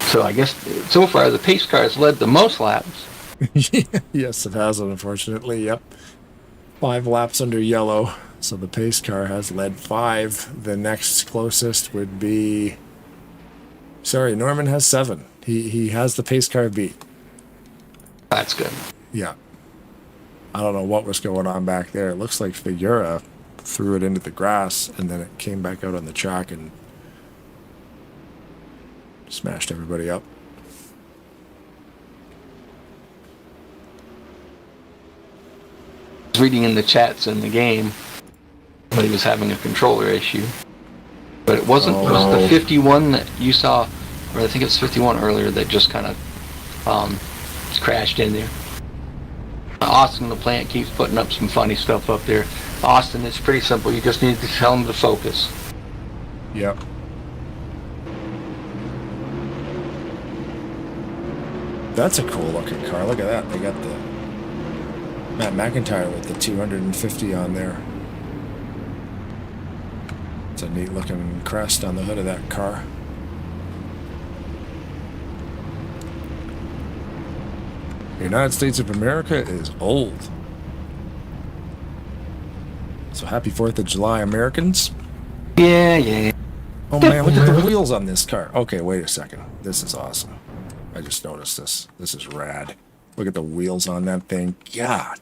So I guess so far the pace car has led the most laps. Yes, it has, unfortunately. Yep. 5 laps under yellow. So the pace car has led 5. The next closest would be... Sorry, Norman has 7. He has the pace car beat. That's good. Yeah. I don't know what was going on back there. It looks like Figueroa threw it into the grass, and then it came back out on the track and smashed everybody up. Reading in the chats in the game, but he was having a controller issue. But it wasn't. It was the 51 that you saw, or I think it was 51 earlier that just kind of crashed in there. Austin, the plant, keeps putting up some funny stuff up there. Austin, it's pretty simple. You just need to tell him to focus. Yep. That's a cool looking car. Look at that. They got the Matt McIntyre with the 250 on there. It's a neat looking crest on the hood of that car. The United States of America is old. So happy 4th of July, Americans. Yeah. Oh man, look at the wheels on this car. Okay, wait a second. This is awesome. I just noticed this. This is rad. Look at the wheels on that thing. God.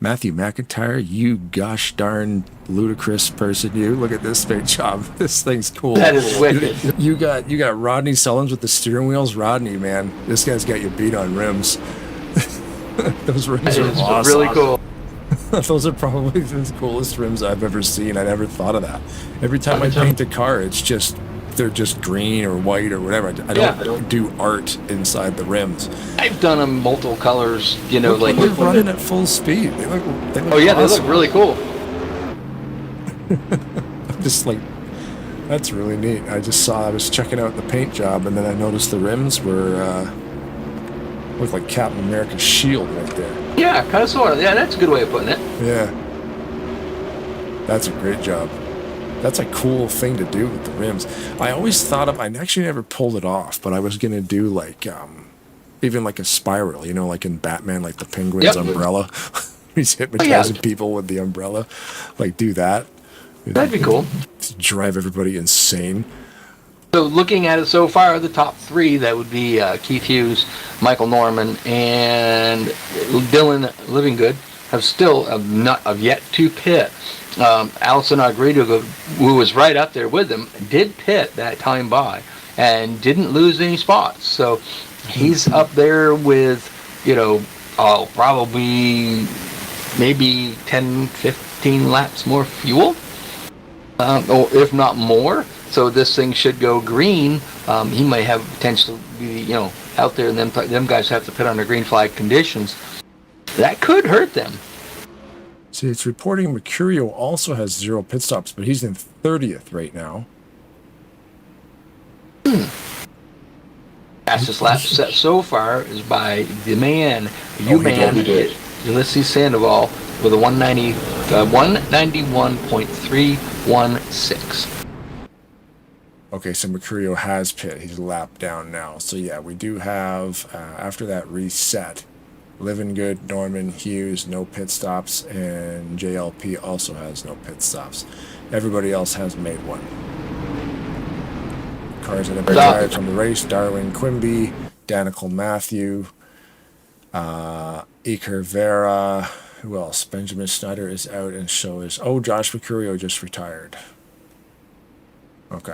Matthew McIntyre, you gosh darn ludicrous person, you. Look at this paint job. This thing's cool. That is wicked. You got Rodney Sullins with the steering wheels. Rodney, man, this guy's got you beat on rims. Those rims are It's awesome. really cool. Those are probably the coolest rims I've ever seen. I never thought of that. Every time I paint a car, it's just they're just green or white or whatever. I don't do art inside the rims. I've done them multiple colors, you know, They're running at full speed. They look Oh yeah, awesome. they look really cool. I'm just like, that's really neat. I was checking out the paint job, and then I noticed the rims were looked like Captain America's shield right there. Yeah, kind of sort of. Yeah, that's a good way of putting it. Yeah. That's a great job. That's a cool thing to do with the rims. I always thought I actually never pulled it off, but I was going to do like, even like a spiral, you know, like in Batman, like the Penguin's umbrella. He's hypnotizing people with the umbrella. Like, do that. That'd be cool. To drive everybody insane. So looking at it so far, the top three, that would be Keith Hughes, Michael Norman, and Dylan Livingood have yet to pit. Allison Agredo, who was right up there with them, did pit that time by and didn't lose any spots. So he's up there with, you know, probably maybe 10, 15 laps more fuel, or if not more. So this thing should go green. He may have potential be, you know, out there, and them guys have to pit under green flag conditions. That could hurt them. See, it's reporting Mercurio also has 0 pit stops, but he's in 30th right now. Fastest lap set so far is by the man, Ulysses Sandoval, with a 191.316. Okay, so Mercurio has pit. He's a lap down now. So yeah, we do have, after that reset, Livingood, Norman, Hughes, no pit stops, and JLP also has no pit stops. Everybody else has made one. Cars that have been retired from the race: Darwin Quimby, Danica Matthew, Iker Vera. Who else? Benjamin Snyder is out, and so is Josh Mercurio just retired. Okay.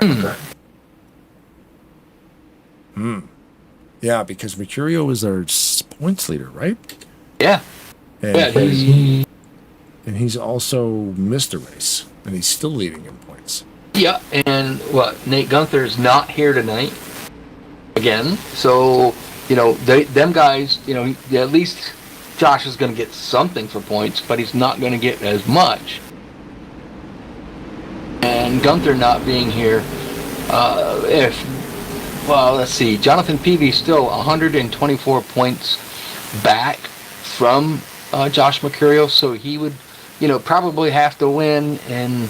Yeah, because Mercurio is our points leader, right? Yeah. And he's also missed a race, and he's still leading in points. Yeah, and Nate Gunther's not here tonight again, so you know them guys. You know, at least Josh is going to get something for points, but he's not going to get as much. And Gunther not being here, let's see, Jonathan Peavy still 124 points back from Josh Mercurio, so he would, you know, probably have to win and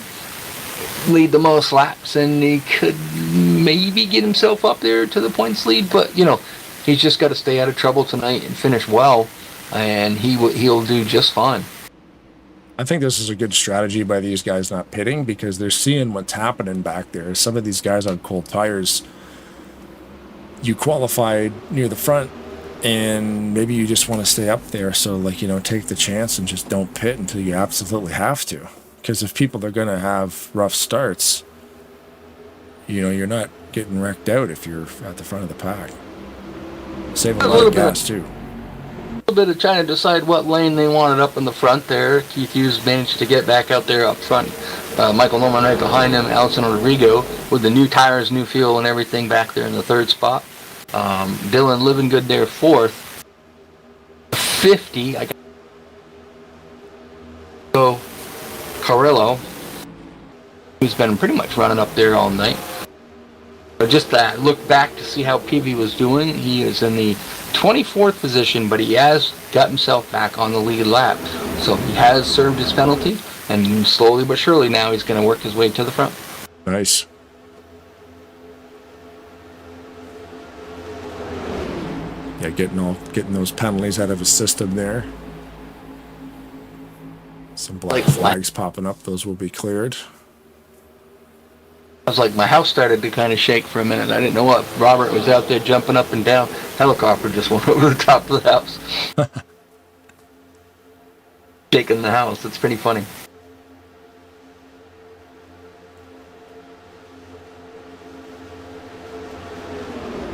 lead the most laps, and he could maybe get himself up there to the points lead, but you know, he's just got to stay out of trouble tonight and finish well, and he'll do just fine. I think this is a good strategy by these guys not pitting, because they're seeing what's happening back there. Some of these guys on cold tires, you qualified near the front, and maybe you just want to stay up there. So, like, you know, take the chance and just don't pit until you absolutely have to. Because if people are going to have rough starts, you know, you're not getting wrecked out if you're at the front of the pack. Save a lot of gas, too. A little bit of trying to decide what lane they wanted up in the front there. Keith Hughes managed to get back out there up front. Michael Norman right behind him. Allison Rodrigo with the new tires, new fuel, and everything back there in the third spot. Dylan Livingood there fourth. 50. I go Carrillo, who's been pretty much running up there all night. But just that look back to see how Peavy was doing. He is in the 24th position, but he has got himself back on the lead lap. So he has served his penalty, and slowly but surely now he's going to work his way to the front. Yeah, getting those penalties out of his system there. Some black flags popping up. Those will be cleared. I was like, my house started to kind of shake for a minute. I didn't know what. Robert was out there jumping up and down. Helicopter just went over the top of the house. Shaking the house. It's pretty funny.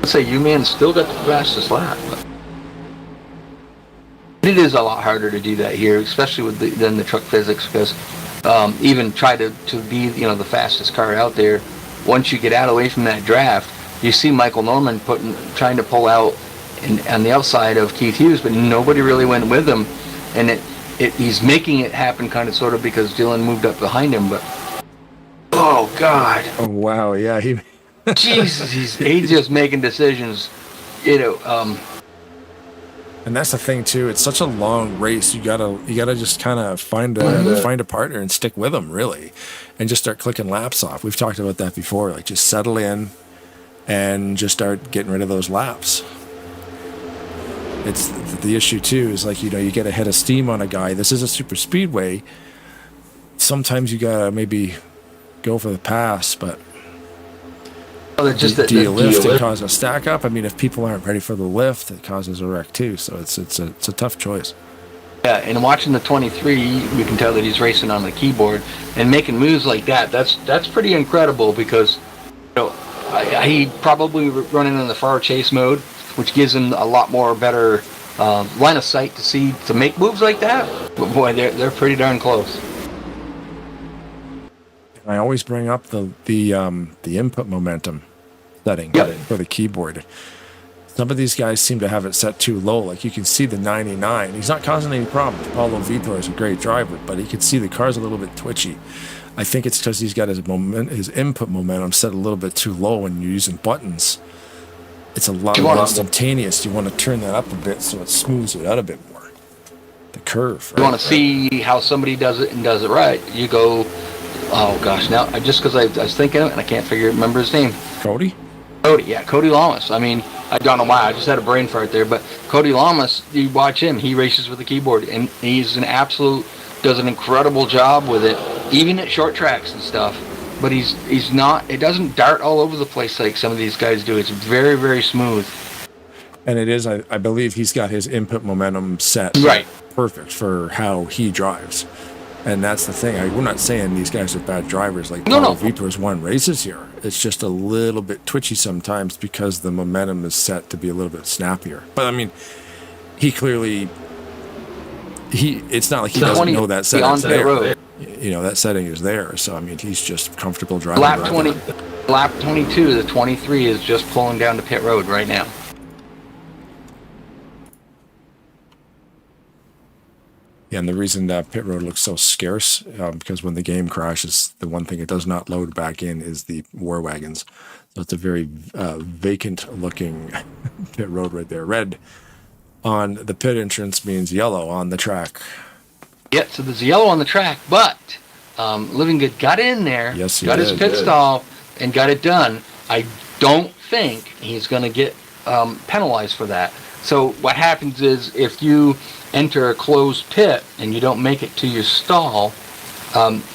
I'd say U-Man still got the fastest lap. But it is a lot harder to do that here, especially with than the truck physics, because even try to be the fastest car out there. Once you get out away from that draft, you see Michael Norman trying to pull out on the outside of Keith Hughes, but nobody really went with him, and he's making it happen kind of sort of because Dylan moved up behind him. But oh god, oh wow, yeah, Jesus, he's just making decisions, And that's the thing too. It's such a long race. You gotta just kind of find a partner and stick with them really, and just start clicking laps off. We've talked about that before. Like just settle in, and just start getting rid of those laps. It's the issue too. Is like you get a head of steam on a guy. This is a super speedway. Sometimes you gotta maybe go for the pass, but. Do you lift and cause a stack up? I mean, if people aren't ready for the lift, it causes a wreck too. So it's a tough choice. Yeah, and watching the 23, we can tell that he's racing on the keyboard and making moves like that. That's pretty incredible because he probably running in the far chase mode, which gives him a lot more better line of sight to make moves like that. But boy, they're pretty darn close. I always bring up the input momentum setting for the keyboard. Some of these guys seem to have it set too low. Like you can see the 99. He's not causing any problems. Paulo Vitor is a great driver, but he can see the car's a little bit twitchy. I think it's because he's got his input momentum set a little bit too low when you're using buttons. It's a lot more instantaneous. You want to turn that up a bit so it smooths it out a bit more. The curve. Right? You want to see how somebody does it and does it right. You go. Oh gosh, now just because I was thinking of it and I can't remember his name. Cody, yeah, Cody Lamas. I mean, I don't know why, I just had a brain fart there, but Cody Lamas, you watch him, he races with the keyboard, and he's does an incredible job with it, even at short tracks and stuff, but he's not, it doesn't dart all over the place like some of these guys do. It's very, very smooth. And it is, I believe he's got his input momentum set right perfect for how he drives. And that's the thing. We're not saying these guys are bad drivers. Like Paulo Vitor's won races here. It's just a little bit twitchy sometimes because the momentum is set to be a little bit snappier. But I mean, he clearly it's not like he doesn't know that setting's there. That setting is there. So I mean, he's just comfortable driving. Lap 22, the 23 is just pulling down to pit road right now. Yeah, and the reason that pit road looks so scarce, because when the game crashes, the one thing it does not load back in is the war wagons. So it's a very vacant-looking pit road right there. Red on the pit entrance means yellow on the track. Yeah, so there's yellow on the track, but Living Good got in there, yes, he got did. his pit stall, and got it done. I don't think he's going to get penalized for that. So what happens is if you enter a closed pit and you don't make it to your stall,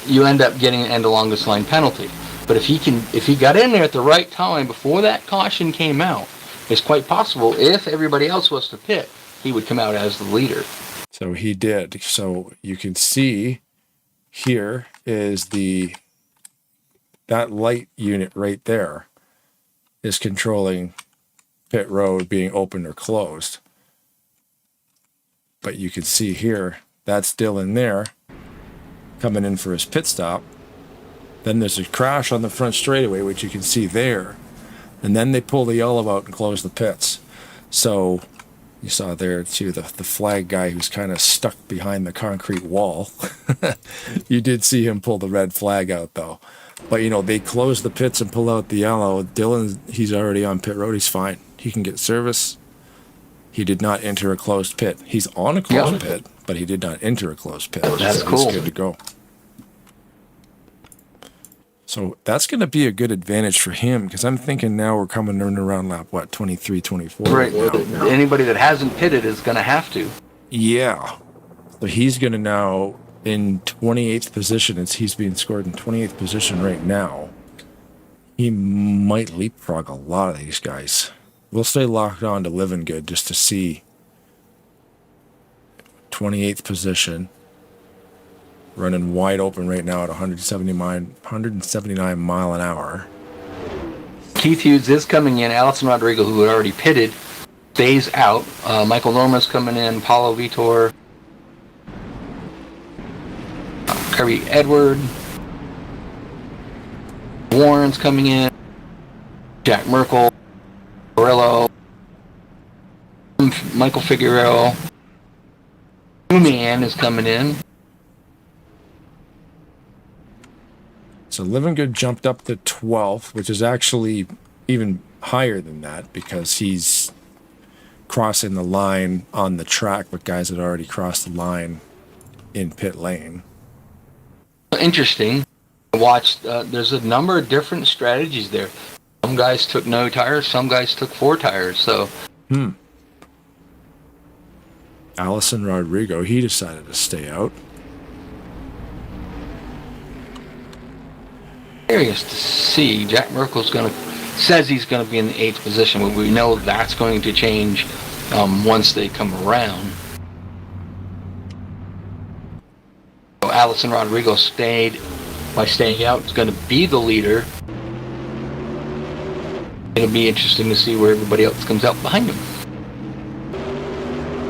you end up getting an end of longest line penalty. But if he got in there at the right time before that caution came out, it's quite possible if everybody else was to pit, he would come out as the leader. So he did. So you can see here is that light unit right there is controlling pit road being open or closed. But you can see here, that's Dylan there, coming in for his pit stop. Then there's a crash on the front straightaway, which you can see there. And then they pull the yellow out and close the pits. So you saw there too, the flag guy who's kind of stuck behind the concrete wall. You did see him pull the red flag out though. But they close the pits and pull out the yellow. Dylan, he's already on pit road, he's fine. He can get service. He did not enter a closed pit. He's on a closed pit, but he did not enter a closed pit. That's so cool. He's good to go. So that's going to be a good advantage for him because I'm thinking now we're coming in around lap, 23, 24. Right. Now. Anybody that hasn't pitted is going to have to. Yeah. So he's going to now in 28th position. He's being scored in 28th position right now. He might leapfrog a lot of these guys. We'll stay locked on to Living Good just to see. 28th position. Running wide open right now at 179 mile an hour. Keith Hughes is coming in. Allison Rodrigo, who had already pitted, stays out. Michael Norman's coming in. Paulo Vitor. Kirby Edward. Warren's coming in. Jack Merkel. Borello. Michael Figueroa. Uman is coming in. So Living Good jumped up to 12th, which is actually even higher than that because he's crossing the line on the track with guys that already crossed the line in pit lane. Interesting. I watched, there's a number of different strategies there. Some guys took no tires, some guys took 4 tires, so. Allison Rodrigo, he decided to stay out. Curious to see. Jack Merkel's says he's going to be in the 8th position, but we know that's going to change once they come around. So Allison Rodrigo staying out, is going to be the leader. It'll be interesting to see where everybody else comes out behind him.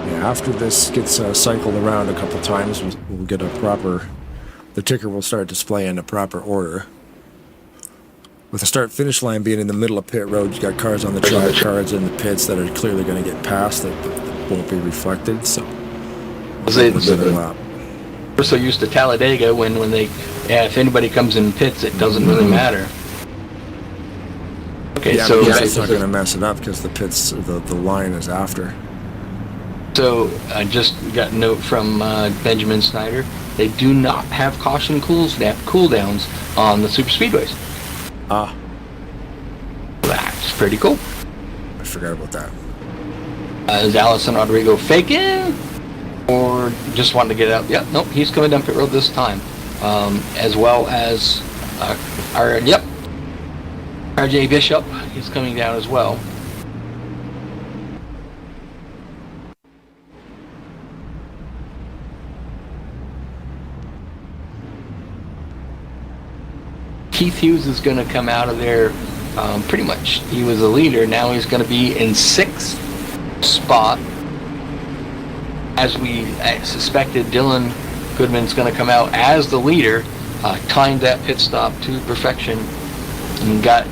Yeah, after this gets cycled around a couple times, we'll get the ticker will start displaying a proper order. With the start-finish line being in the middle of pit road, you got cars on the track, cars in the pits that are clearly going to get passed that won't be reflected. So, we're so used to Talladega when if anybody comes in pits, it doesn't really matter. Okay, yeah, so it's not going to mess it up because the pits, the line is after. So I just got a note from Benjamin Snyder. They do not have caution cooldowns on the super speedways. That's pretty cool. I forgot about that. Is Allison Rodrigo faking? Or just wanting to get out? Yeah, nope, he's coming down pit road this time. As well as RJ Bishop is coming down as well. Keith Hughes is going to come out of there pretty much. He was a leader. Now he's going to be in 6th spot. As we suspected, Dylan Goodman's going to come out as the leader. Timed that pit stop to perfection and got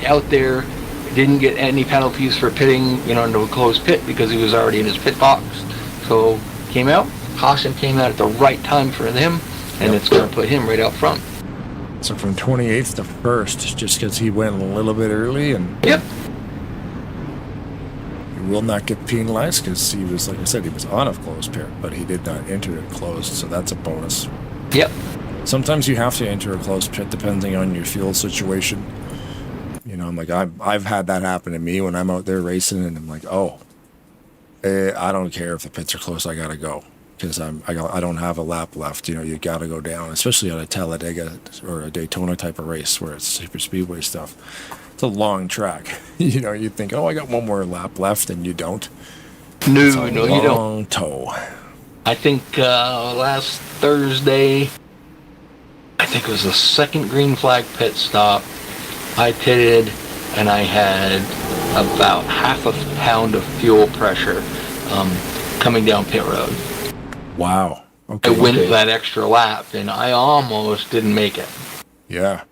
out there. Didn't get any penalties for pitting, into a closed pit because he was already in his pit box. So came out. Caution came out at the right time for him, and it's going to put him right out front. So from 28th to 1st, just because he went a little bit early, and yep, he will not get penalized because he was, like I said, he was on a closed pit, but he did not enter it closed, so that's a bonus. Yep. Sometimes you have to enter a closed pit depending on your fuel situation. I'm like, I've had that happen to me when I'm out there racing, and I'm like, I don't care if the pits are closed, I gotta go. Because I don't have a lap left. You got to go down, especially on a Talladega or a Daytona type of race where it's super speedway stuff. It's a long track. You think, I got one more lap left, and you don't. No, you don't. Long tow. I think last Thursday, I think it was the second green flag pit stop. I pitted, and I had about half a pound of fuel pressure coming down pit road. Wow. Okay. I went that extra lap, and I almost didn't make it. Yeah.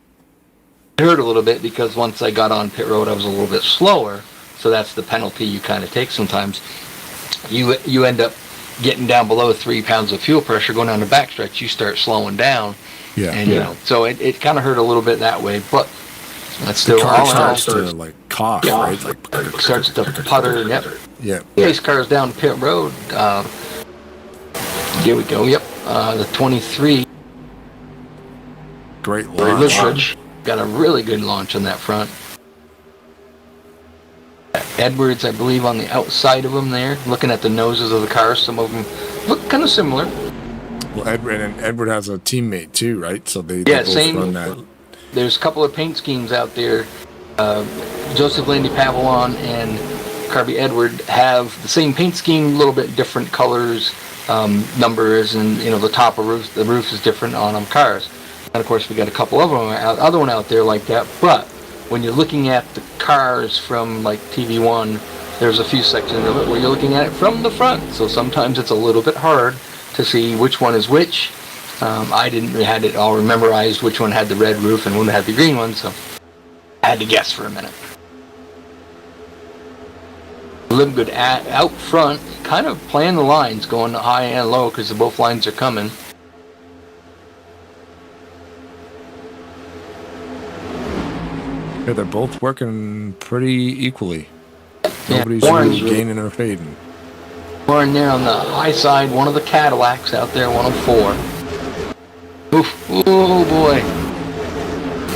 It hurt a little bit because once I got on pit road, I was a little bit slower. So that's the penalty you kind of take sometimes. You end up getting down below 3 pounds of fuel pressure, going down the backstretch, you start slowing down. Yeah. And, so it kind of hurt a little bit that way, but that's still the car starts to cough, right? Starts to putter. Yep. Yeah. Race cars down pit road. Here we go. Yep. The 23. Great Very launch. good. Got a really good launch on that front. Edwards, I believe, on the outside of them there, looking at the noses of the cars. Some of them look kind of similar. Well, Edward has a teammate too, right? So they both same. run that. There's a couple of paint schemes out there. Joseph Landy Pavillon and Carby Edward have the same paint scheme, a little bit different colors, numbers, and the top of the roof is different on them cars. And of course, we got a couple of them, other one out there like that. But when you're looking at the cars from like TV1, there's a few sections of it where you're looking at it from the front. So sometimes it's a little bit hard to see which one is which. I didn't had it all memorized which one had the red roof and one had the green one, so I had to guess for a minute. Living Good out front, kind of playing the lines, going high and low because both lines are coming. Yeah, they're both working pretty equally. Yeah, Nobody's Warren's really gaining or fading. Warren there on the high side, one of the Cadillacs out there, 104. Oof, oh boy.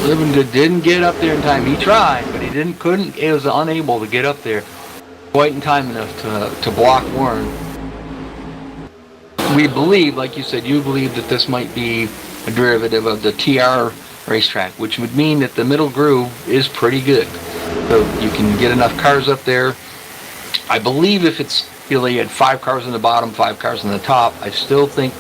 Living Good didn't get up there in time. He tried, but he couldn't. He was unable to get up there quite in time enough to block Warren. We believe, like you said, you believe that this might be a derivative of the TR racetrack, which would mean that the middle groove is pretty good. So you can get enough cars up there. I believe if it's, you had 5 cars on the bottom, 5 cars on the top, I still think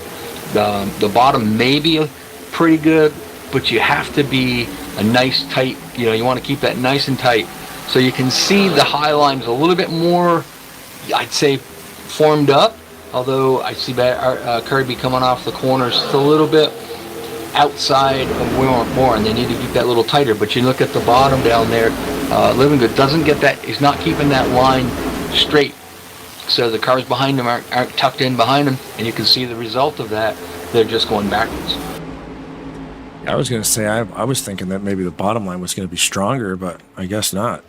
the bottom may be pretty good, but you have to be a nice tight, you want to keep that nice and tight. So you can see the high lines a little bit more, I'd say, formed up, although I see Kirby coming off the corners just a little bit outside of Warren. They need to keep that a little tighter, but you look at the bottom down there, Living Good doesn't get that, he's not keeping that line straight. So the cars behind him aren't tucked in behind him, and you can see the result of that. They're just going backwards. I was going to say, I was thinking that maybe the bottom line was going to be stronger, but I guess not.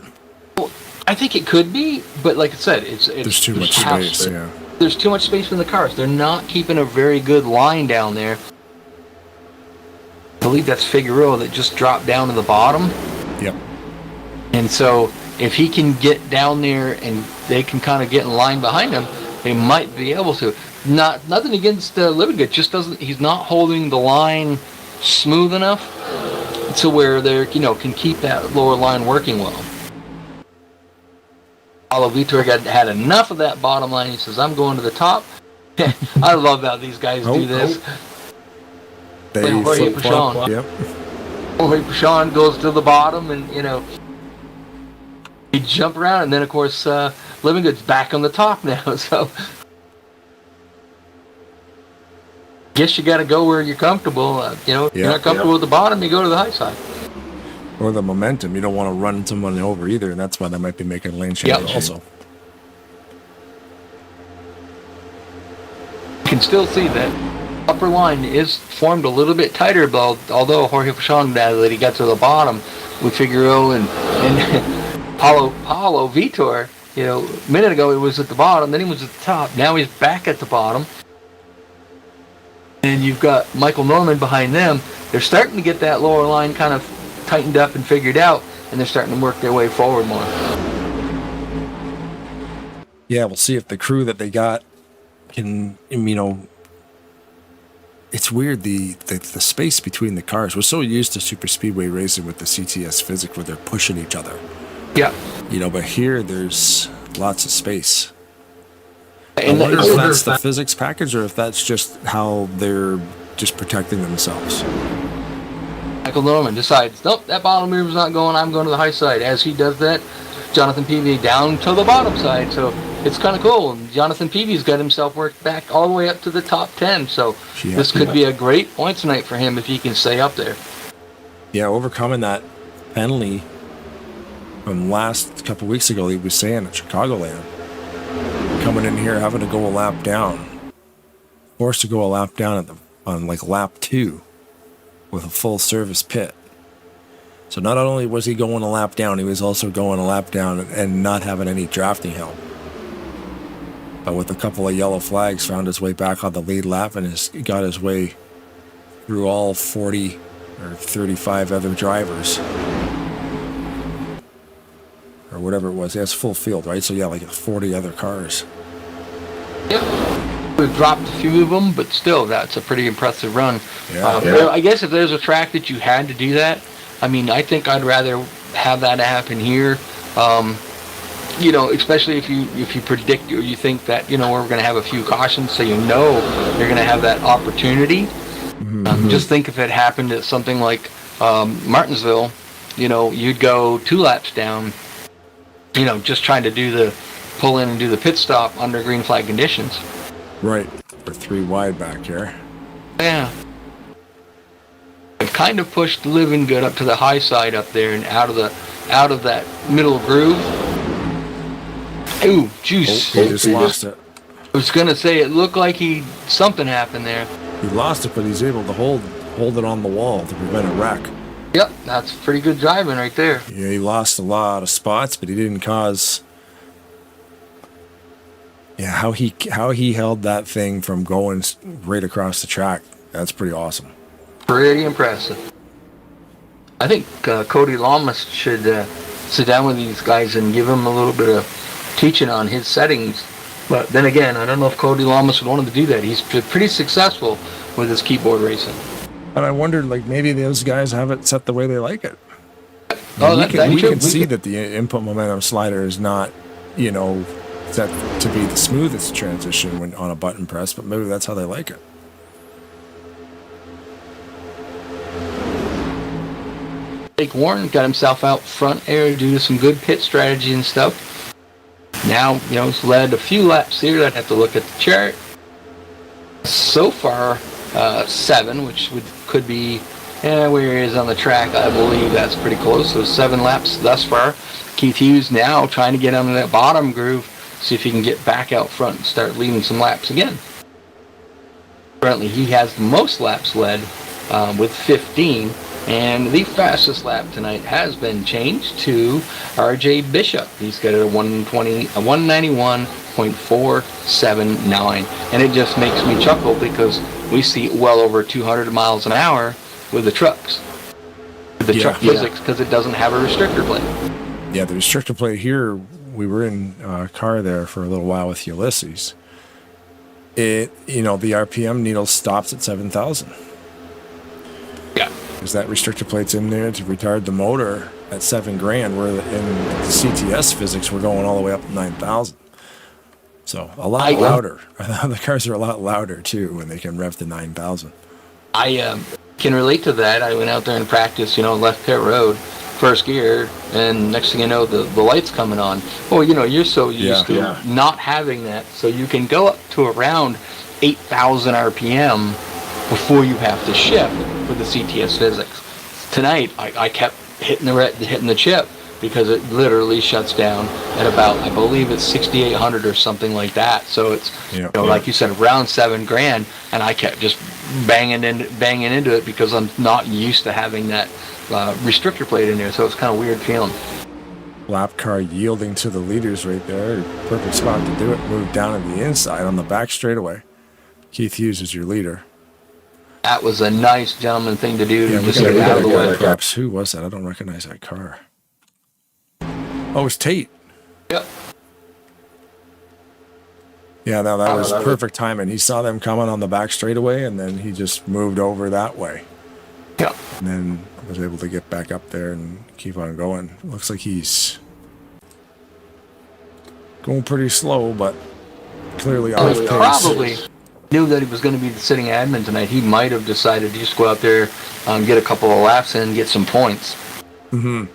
Well, I think it could be, but like I said, there's too much space. Yeah. There's too much space in the cars. They're not keeping a very good line down there. I believe that's Figueroa that just dropped down to the bottom. Yep. And so if he can get down there and they can kind of get in line behind him, they might be able to. Nothing against Living Good, just doesn't. He's not holding the line smooth enough to where they can keep that lower line working well. Paulo Vitor had enough of that bottom line. He says, "I'm going to the top." I love how these guys do this. They Jorge Pachon. Yep. Jorge Pachon goes to the bottom, and he jump around, and then of course Living Good's back on the top now. So guess you got to go where you're comfortable. If you're not comfortable with the bottom, you go to the high side. Or the momentum. You don't want to run someone over either, and that's why they might be making a lane change also. You can still see that upper line is formed a little bit tighter, but although Jorge Pachon, that he got to the bottom with Figueroa and Paulo Vitor, a minute ago he was at the bottom, then he was at the top. Now he's back at the bottom. And you've got Michael Norman behind them. They're starting to get that lower line kind of tightened up and figured out, and they're starting to work their way forward more. Yeah, we'll see if the crew that they got can, it's weird, the space between the cars. We're so used to super speedway racing with the CTS physics where they're pushing each other. Yeah. But here there's lots of space. And I wonder if that's the physics package or if that's just how they're just protecting themselves. Michael Norman decides, nope, that bottom move's not going, I'm going to the high side. As he does that, Jonathan Peavy down to the bottom side. So it's kind of cool. And Jonathan Peavy's got himself worked back all the way up to the top 10. So this could be a great points night for him if he can stay up there. Yeah, overcoming that penalty from last couple weeks ago, he was saying at Chicagoland. Coming in here, having to go a lap down. Forced to go a lap down on lap 2 with a full service pit. So not only was he going a lap down, he was also going a lap down and not having any drafting help. But with a couple of yellow flags, found his way back on the lead lap and got his way through all 40 or 35 other drivers. Or whatever it was. Yeah, it's full field, right? So yeah, like 40 other cars. Yep. We've dropped a few of them, but still, that's a pretty impressive run. Yeah. I guess if there's a track that you had to do that, I mean, I think I'd rather have that happen here. You know, especially if you predict or you think that, you know, we're going to have a few cautions, so you know you're going to have that opportunity. Just think if it happened at something like Martinsville, you know, you'd go 2 laps down, you know, just trying to do the pull in and do the pit stop under green flag conditions. Right. We're 3 wide back here. Yeah. I've kind of pushed Living Good up to the high side up there and out of that middle groove. Ooh, juice. He just lost it. I was gonna say it looked like something happened there. He lost it, but he's able to hold it on the wall to prevent a wreck. Yep, that's pretty good driving right there. Yeah, he lost a lot of spots, but he didn't cause. Yeah, how he held that thing from going right across the track. That's pretty awesome. Pretty impressive. I think Cody Lamas should sit down with these guys and give them a little bit of teaching on his settings. But then again, I don't know if Cody Lamas would want him to do that. He's pretty successful with his keyboard racing. And I wondered, like, maybe those guys have it set the way they like it. We can see that the input momentum slider is not, you know, set to be the smoothest transition when on a button press, but maybe that's how they like it. Jake Warren got himself out front there due to some good pit strategy and stuff. Now, you know, he's led a few laps here. I'd have to look at the chart. So far, 7, which could be where he is on the track. I believe that's pretty close. So 7 laps thus far. Keith Hughes now trying to get under that bottom groove, see if he can get back out front and start leading some laps again. Currently, he has the most laps led with 15. And the fastest lap tonight has been changed to R.J. Bishop. He's got a 191.479. And it just makes me chuckle because we see well over 200 miles an hour with the trucks. With the truck physics, because it doesn't have a restrictor plate. Yeah, the restrictor plate here, we were in a car there for a little while with Ulysses. It, you know, the RPM needle stops at 7,000. Yeah. Because that restrictor plate's in there to retard the motor at $7,000, where in the CTS physics we're going all the way up to 9,000. So a lot louder. The cars are a lot louder too when they can rev to 9,000. I can relate to that. I went out there and practiced, you know, left pit road, first gear, and next thing you know, the light's coming on. Well, you know, you're so used to not having that, so you can go up to around 8,000 RPM before you have to shift with the CTS physics. Tonight, I kept hitting the chip because it literally shuts down at about, I believe it's 6,800 or something like that. So it's, you know, like you said, around $7,000, and I kept just banging into it because I'm not used to having that restrictor plate in there. So it's kind of weird feeling. Lap car yielding to the leaders right there. Perfect spot to do it. Move down to the inside on the back straightaway. Keith Hughes is your leader. That was a nice gentleman thing to do to just get get out of the way. Perhaps who was that? I don't recognize that car. Oh, it's Tate. Yep. Yeah, no, that was perfect timing. He saw them coming on the back straightaway, and then he just moved over that way. Yeah. And then was able to get back up there and keep on going. Looks like he's going pretty slow, but clearly off pace. Probably knew that he was going to be the sitting admin tonight. He might have decided to just go out there, get a couple of laps in, get some points. Mm-hmm.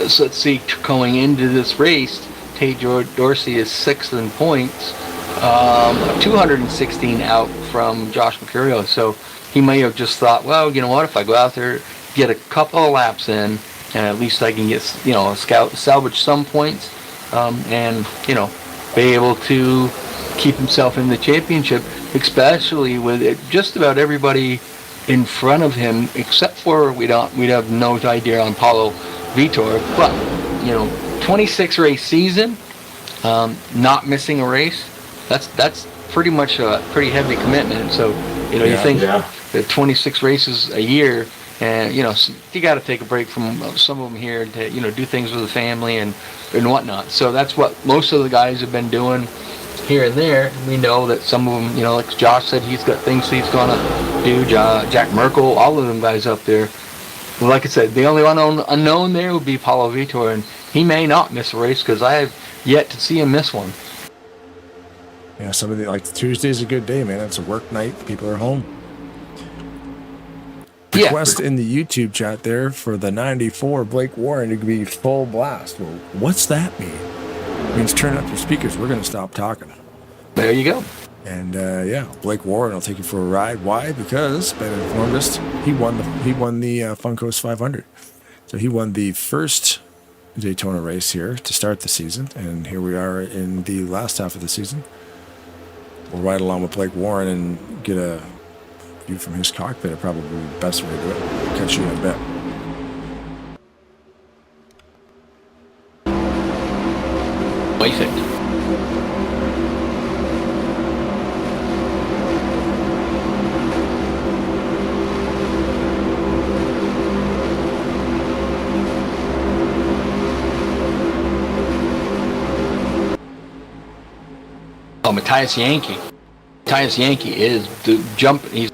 So let's see, going into this race, Tate Dorsey is 6th in points, 216 out from Josh Mercurio. So he may have just thought, well, you know what, if I go out there, get a couple of laps in, and at least I can get, you know, salvage some points, and, you know, be able to keep himself in the championship, especially with it, just about everybody in front of him, except for we'd have no idea on Paulo Vitor. But, you know, 26 race season, not missing a race, that's pretty much a pretty heavy commitment. So, you know, you think the 26 races a year, and you know, you got to take a break from some of them here to, you know, do things with the family and whatnot. So that's what most of the guys have been doing here and there. We know that some of them, you know, like Josh said, he's got things he's gonna do. Jack Merkel, all of them guys up there. Well, like I said, the only unknown there would be Paulo Vitor, and he may not miss a race because I have yet to see him miss one. Yeah, somebody like Tuesday's a good day, man. It's a work night. People are home. Request in the YouTube chat there for the 94 Blake Warren to be full blast. Well, what's that mean? It means turn up your speakers. We're going to stop talking. There you go. And yeah, Blake Warren will take you for a ride. Why? Because Ben informed us he won the Funcoast 500. So he won the first Daytona race here to start the season, and here we are in the last half of the season. We'll ride along with Blake Warren and get a view from his cockpit. Probably the best way to do it. Catch you in a bit. Perfect. Oh, Matthias Yankee. Matthias Yankee is the jump. He's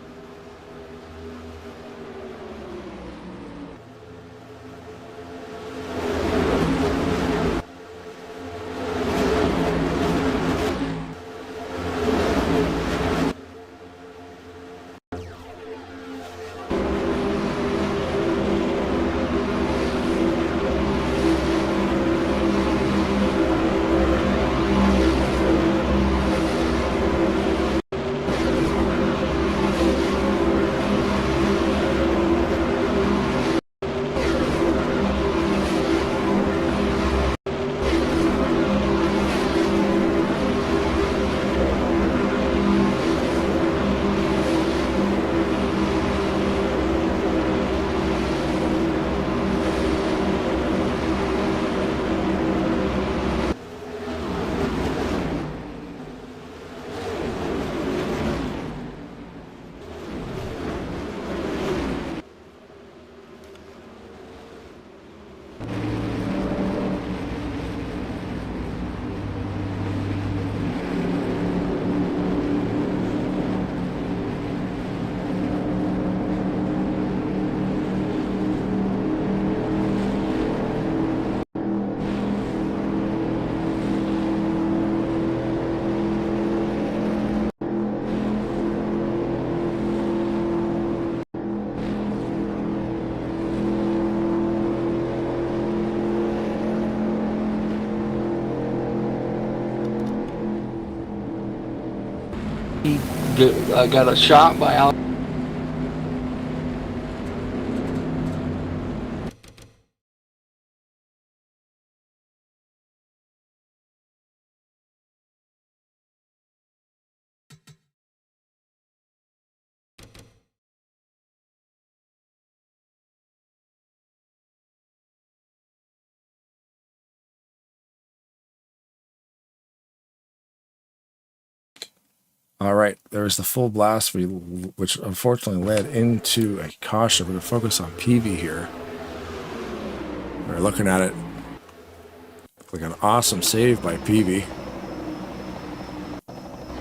got a shot by Alex. All right, there's the full blast, which unfortunately led into a caution. We're going to focus on PV here. We're looking at it like an awesome save by PV.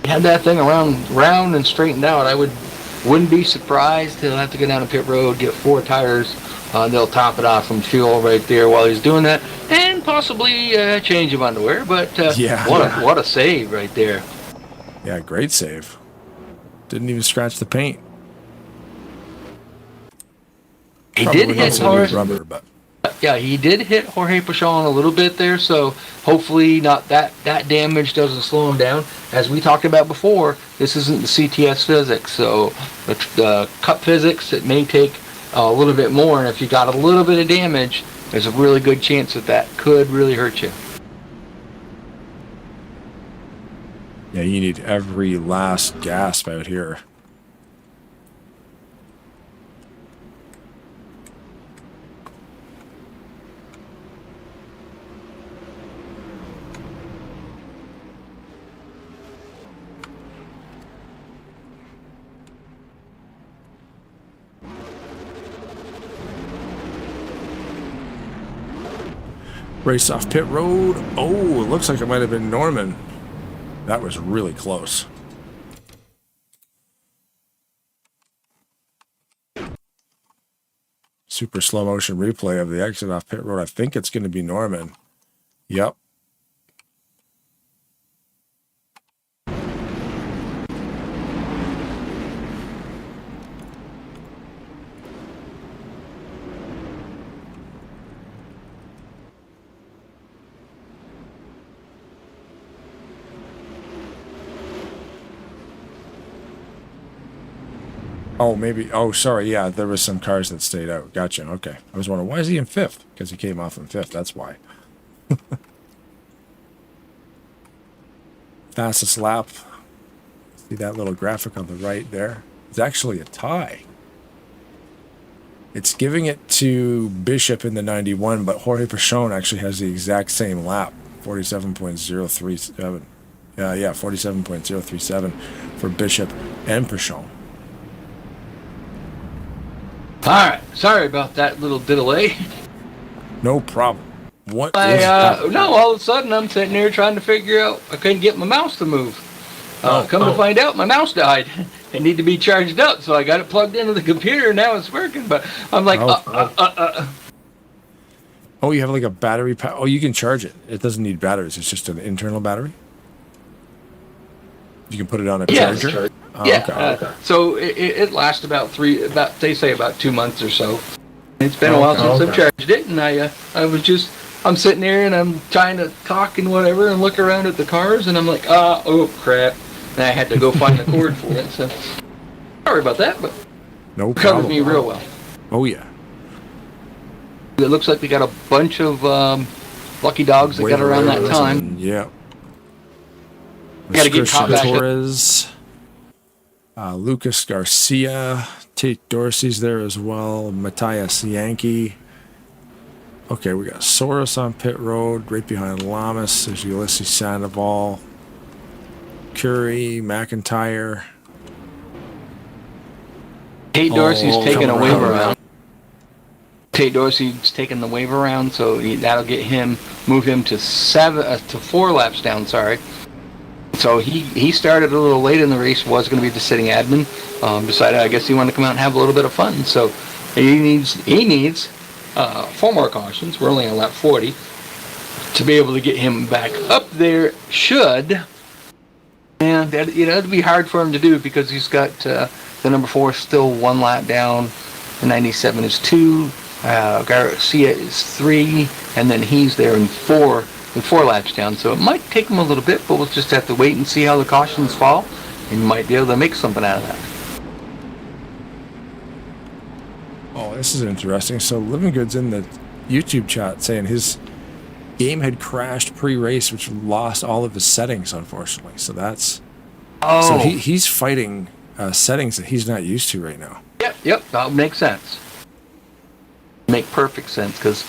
Had that thing round and straightened out. I wouldn't be surprised. He'll have to go down to pit road, get 4 tires. They'll top it off from fuel right there while he's doing that, and possibly a change of underwear. But what a save right there. Yeah, great save. Didn't even scratch the paint. He did hit rubber, but yeah, he did hit Jorge Pachon a little bit there, so hopefully not that damage doesn't slow him down. As we talked about before, this isn't the CTS physics, so the cup physics, it may take a little bit more, and if you got a little bit of damage, there's a really good chance that could really hurt you. yeah, you need every last gasp out here. Race off pit road. Oh, it looks like it might have been Norman. That was really close. Super slow motion replay of the exit off pit road. I think it's going to be Norman. Yep. Oh, maybe. Oh, sorry. Yeah, there was some cars that stayed out. Gotcha. Okay. I was wondering, why is he in fifth? Because he came off in fifth. That's why. Fastest lap. See that little graphic on the right there? It's actually a tie. It's giving it to Bishop in the 91, but Jorge Pachon actually has the exact same lap. 47.037. Yeah, 47.037 for Bishop and Pachon. All right, sorry about that little delay. No problem. What? No, all of a sudden I'm sitting there trying to figure out. I couldn't get my mouse to move. Come to find out, my mouse died. It needed to be charged up, so I got it plugged into the computer, and now it's working. But I'm like, Oh, you have like a battery pack. Oh, you can charge it. It doesn't need batteries. It's just an internal battery. You can put it on a charger. Oh, yeah. Okay. So it lasts about 2 months or so. It's been a while since I've charged it, and I'm sitting there and I'm trying to talk and whatever and look around at the cars, and I'm like, oh crap. And I had to go find the cord for it. So sorry about that, but no it problem. covered me real well. Oh yeah. It looks like we got a bunch of lucky dogs that got around that time. Yeah. Got to get caught back. Torres, Lucas Garcia, Tate Dorsey's there as well. Matthias Yankee. Okay, we got Soros on pit road, right behind Lamas. There's Ulysses Sandoval, Curry, McIntyre. Tate Dorsey's taking a wave around. Tate Dorsey's taking the wave around, so that'll get him, move him to 4 laps down. Sorry. So he started a little late in the race. Was going to be the sitting admin. Decided, I guess, he wanted to come out and have a little bit of fun. So he needs 4 more cautions. We're only on lap 40 to be able to get him back up there. And it'd be hard for him to do because he's got the number 4 still 1 lap down. The 97 is 2. Garcia is 3, and then he's there in 4 laps down. So it might take him a little bit, but we'll just have to wait and see how the cautions fall, and you might be able to make something out of that. Oh, this is interesting. So Living Good's in the YouTube chat saying his game had crashed pre-race, which lost all of his settings, unfortunately. So that's so he's fighting settings that he's not used to right now. Yep, that makes sense. Make perfect sense, because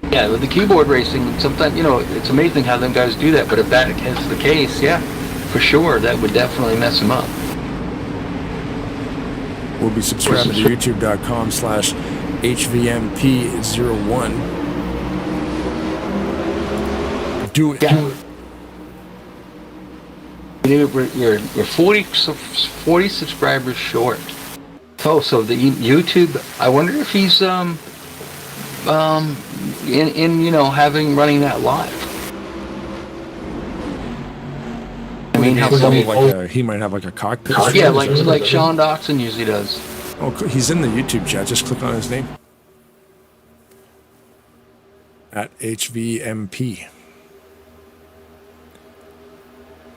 with the keyboard racing, sometimes it's amazing how them guys do that. But if that is the case, for sure, that would definitely mess him up. We'll be subscribing to youtube.com/HVMP01. Do it. Yeah. You're 40 subscribers short. Oh, so the YouTube, I wonder if he's running that live. I mean, he might have like a cockpit. Yeah, like Sean Doxson usually does. Oh, he's in the YouTube chat. Just click on his name. At HVMP.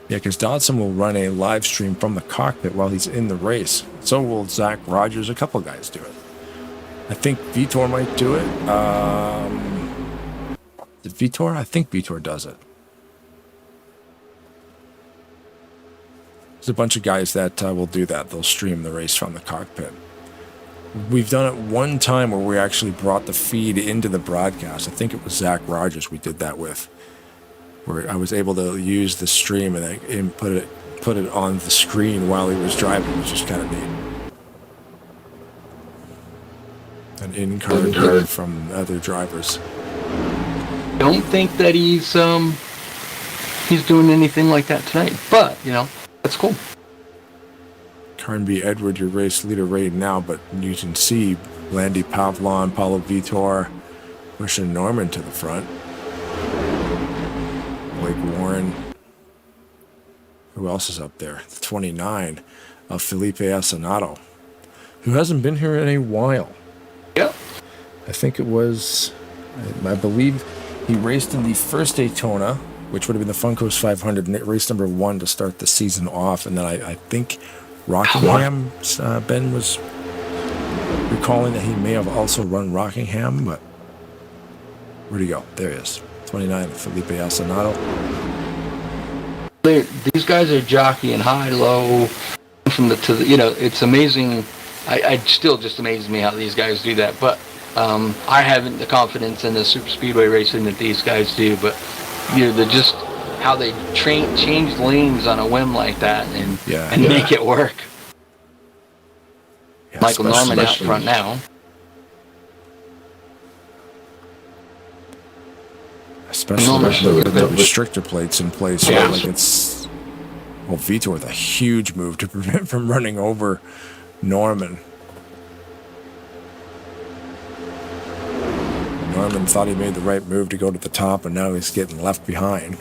Yeah, because Dodson will run a live stream from the cockpit while he's in the race. So will Zach Rogers. A couple of guys do it. I think Vitor might do it. Did Vitor? I think Vitor does it. There's a bunch of guys that will do that. They'll stream the race from the cockpit. We've done it one time where we actually brought the feed into the broadcast. I think it was Zach Rogers we did that with, where I was able to use the stream and put it on the screen while he was driving, which is kind of neat. An in-car view from other drivers. don't think that he's doing anything like that tonight. But that's cool. Carnby Edward, your race leader right now, but you can see Landy Pavlon, Paulo Vitor pushing Norman to the front. Blake Warren. Who else is up there? The 29 of Felipe Asinato, who hasn't been here in a while. Yep. I think it was, I believe he raced in the first Daytona, which would have been the Funkos 500, and race number 1 to start the season off. And then I think Rockingham, Ben was recalling that he may have also run Rockingham, but where'd he go? There he is. 29, Felipe Asinato. These guys are jockeying high, low, from the it's amazing. I still just amazes me how these guys do that. But I haven't the confidence in the super speedway racing that these guys do. But they're just how they change lanes on a whim like that and make it work. Yeah, Michael Norman out front now. Especially with the restrictor plates in place. Yeah. Like it's, well, Vitor with a huge move to prevent from running over Norman. Norman thought he made the right move to go to the top, and now he's getting left behind.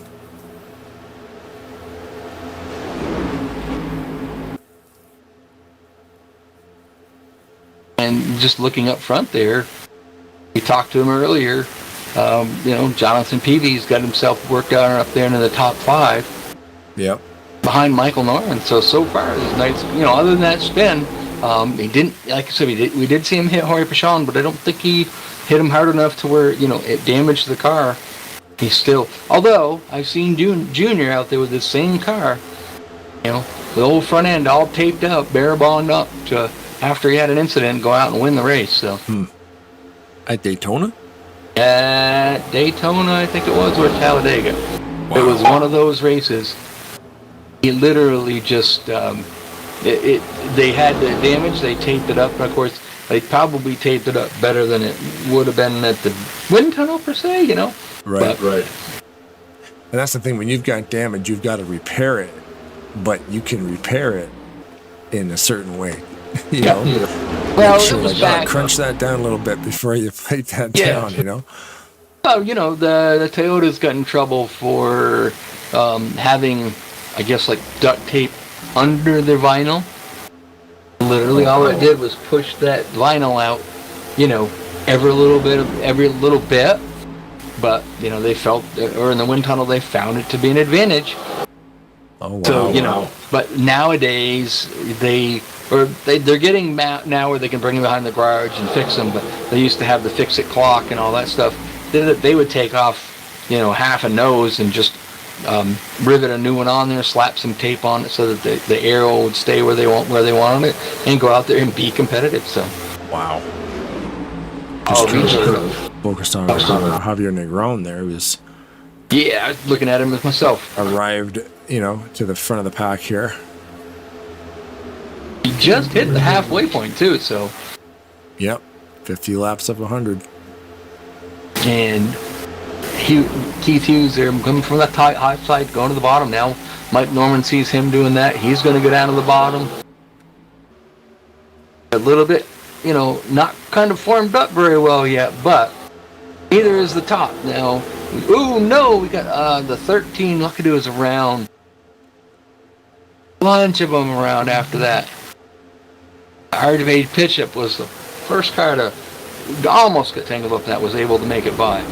And just looking up front there, we talked to him earlier. Jonathan Peavy's got himself worked out up there into the top 5. Yep. Behind Michael Norman. So far this night's, other than that spin, he didn't, like I said, we did see him hit Jorge Pachon, but I don't think he hit him hard enough to where, it damaged the car. He's still, although I've seen Junior out there with the same car, the old front end all taped up, bare bond up to after he had an incident, go out and win the race. So At Daytona? At Daytona, I think it was, or Talladega. Wow. It was one of those races. He literally just, they had the damage, they taped it up, and of course, they probably taped it up better than it would have been at the wind tunnel, per se, Right. Right. And that's the thing, when you've got damage, you've got to repair it, but you can repair it in a certain way. Well, sure, it was like, crunch that down a little bit before you plate that down, Well, the Toyota's got in trouble for having, I guess, like duct tape under their vinyl. Literally, all it did was push that vinyl out, every little bit. But they felt, or in the wind tunnel, they found it to be an advantage. Oh wow! So but nowadays they're getting now where they can bring them behind the garage and fix them. But they used to have the fix-it clock and all that stuff. They would take off, half a nose and just rivet a new one on there, slap some tape on it so that the arrow would stay where they wanted it, and go out there and be competitive. So wow. Focused on Javier Negron there. He was I was looking at him as myself. Arrived, to the front of the pack here. He just hit the halfway point too, so. Yep, 50 laps of 100. And Keith Hughes there coming from that high side, going to the bottom now. Mike Norman sees him doing that. He's going to go down to the bottom. A little bit, not kind of formed up very well yet, but neither is the top now. Ooh, no, we got the 13 Luckadoo is around. Bunch of them around after that. Activated Pitchup was the first car to almost get tangled up that was able to make it by.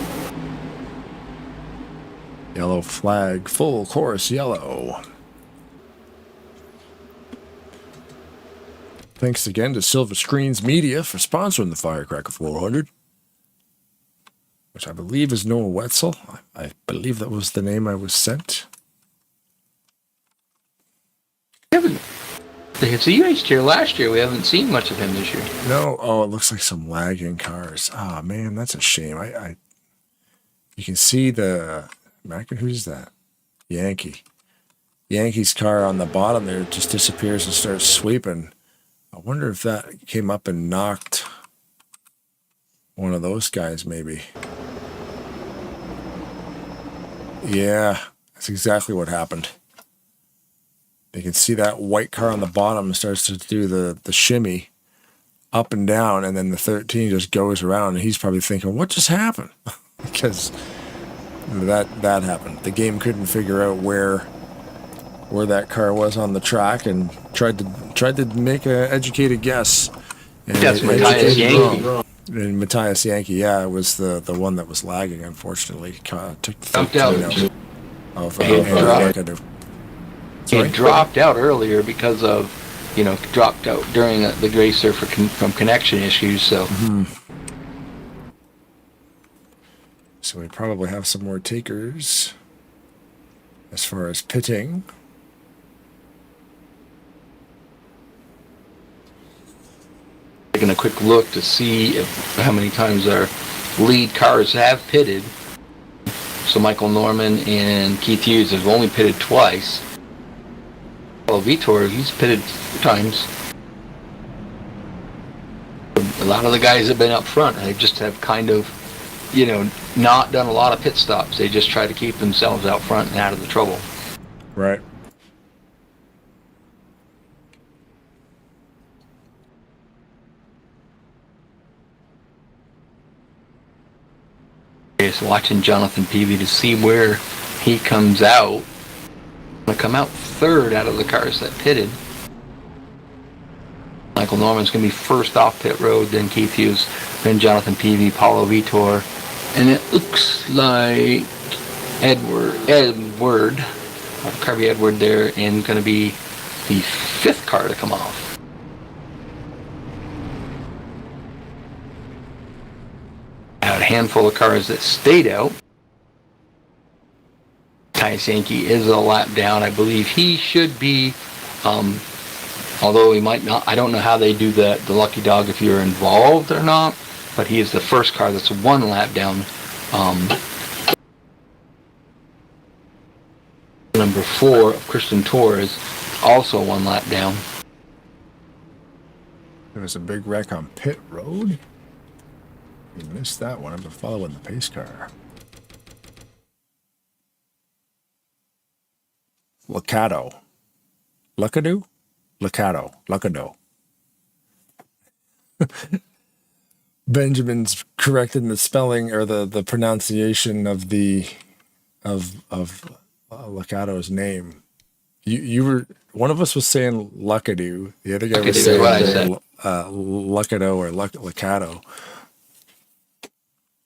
Yellow flag, full course yellow. Thanks again to Silver Screens Media for sponsoring the Firecracker 400, which I believe is Noah Wetzel. I believe that was the name I was sent. It's a UH tier last year. We haven't seen much of him this year. No, it looks like some lagging cars. Ah, man, that's a shame. You can see the who's that? Yankee's car on the bottom there just disappears and starts sweeping. I wonder if that came up and knocked one of those guys, maybe. Yeah, that's exactly what happened. You can see that white car on the bottom starts to do the shimmy up and down, and then the 13 just goes around, and he's probably thinking, what just happened? Because that happened. The game couldn't figure out where that car was on the track, and tried to make an educated guess. And That's Matthias Yankee. And Matthias Yankee, yeah, it was the one that was lagging, unfortunately. Took the Jumped out. He dropped out earlier because of, dropped out during the race there from connection issues. So, So we probably have some more takers as far as pitting. Taking a quick look to see how many times our lead cars have pitted. So Michael Norman and Keith Hughes have only pitted twice. Vitor, he's pitted 4 times. A lot of the guys have been up front. They just have kind of, not done a lot of pit stops. They just try to keep themselves out front and out of the trouble. Right. Just watching Jonathan Peavy to see where he comes out. Going to come out 3rd out of the cars that pitted. Michael Norman's going to be first off pit road, then Keith Hughes, then Jonathan Peavy, Paulo Vitor, and it looks like Carby Edward there, and going to be the 5th car to come off. Out a handful of cars that stayed out. Matthias Yankee is a lap down. I believe he should be, although he might not. I don't know how they do the lucky dog if you're involved or not, but he is the first car that's 1 lap down. Number 4 of Christian Torres, also 1 lap down. There was a big wreck on pit road. You missed that one. I've been following the pace car. Lacado. Lacado? Lacado. Benjamin's correcting the spelling or the pronunciation of Lacado's name. You were, one of us was saying Lacado, the other guy was saying Lacado or Lacado.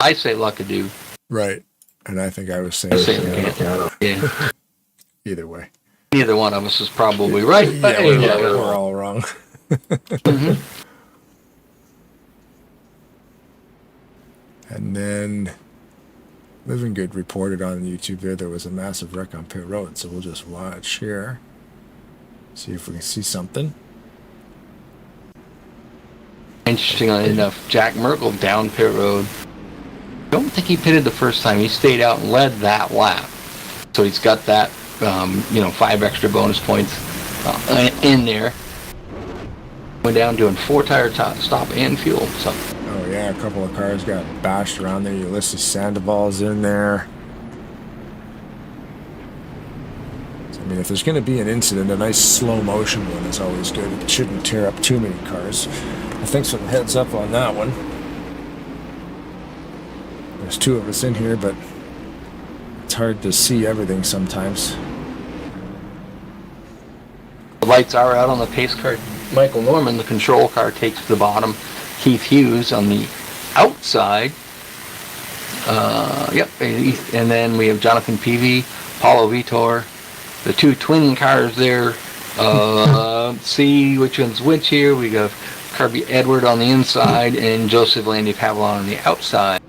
I say Lacado. Right, and I think I was saying Lacado. Yeah. Either way. Neither one of us is probably right. But yeah, we're all wrong. And then Living Good reported on YouTube there was a massive wreck on pit road, so we'll just watch here. See if we can see something. Interestingly enough, Jack Merkel down pit road. Don't think he pitted the first time. He stayed out and led that lap. So he's got that, 5 extra bonus points in there. Went down doing 4 tire stop and fuel. So. Oh yeah, a couple of cars got bashed around there. Ulysses Sandoval's in there. So, I mean, if there's going to be an incident, a nice slow motion one is always good. It shouldn't tear up too many cars. I think some heads up on that one. There's 2 of us in here, but it's hard to see everything sometimes. The lights are out on the pace car. Michael Norman, the control car, takes the bottom. Keith Hughes on the outside. And then we have Jonathan Peavy, Paulo Vitor, the 2 twin cars there. See which one's which here. We got Carby Edward on the inside and Joseph Landy Pavlon on the outside.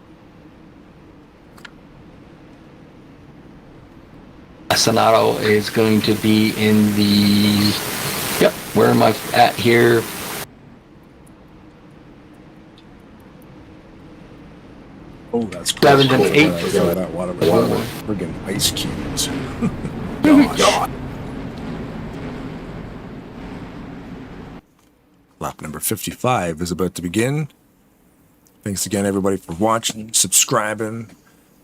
Sonato is going to be in the, where am I at here? Oh, that's cool. 7th and 8th. That water was friggin' ice cubes. Gosh. Lap number 55 is about to begin. Thanks again, everybody, for watching, subscribing,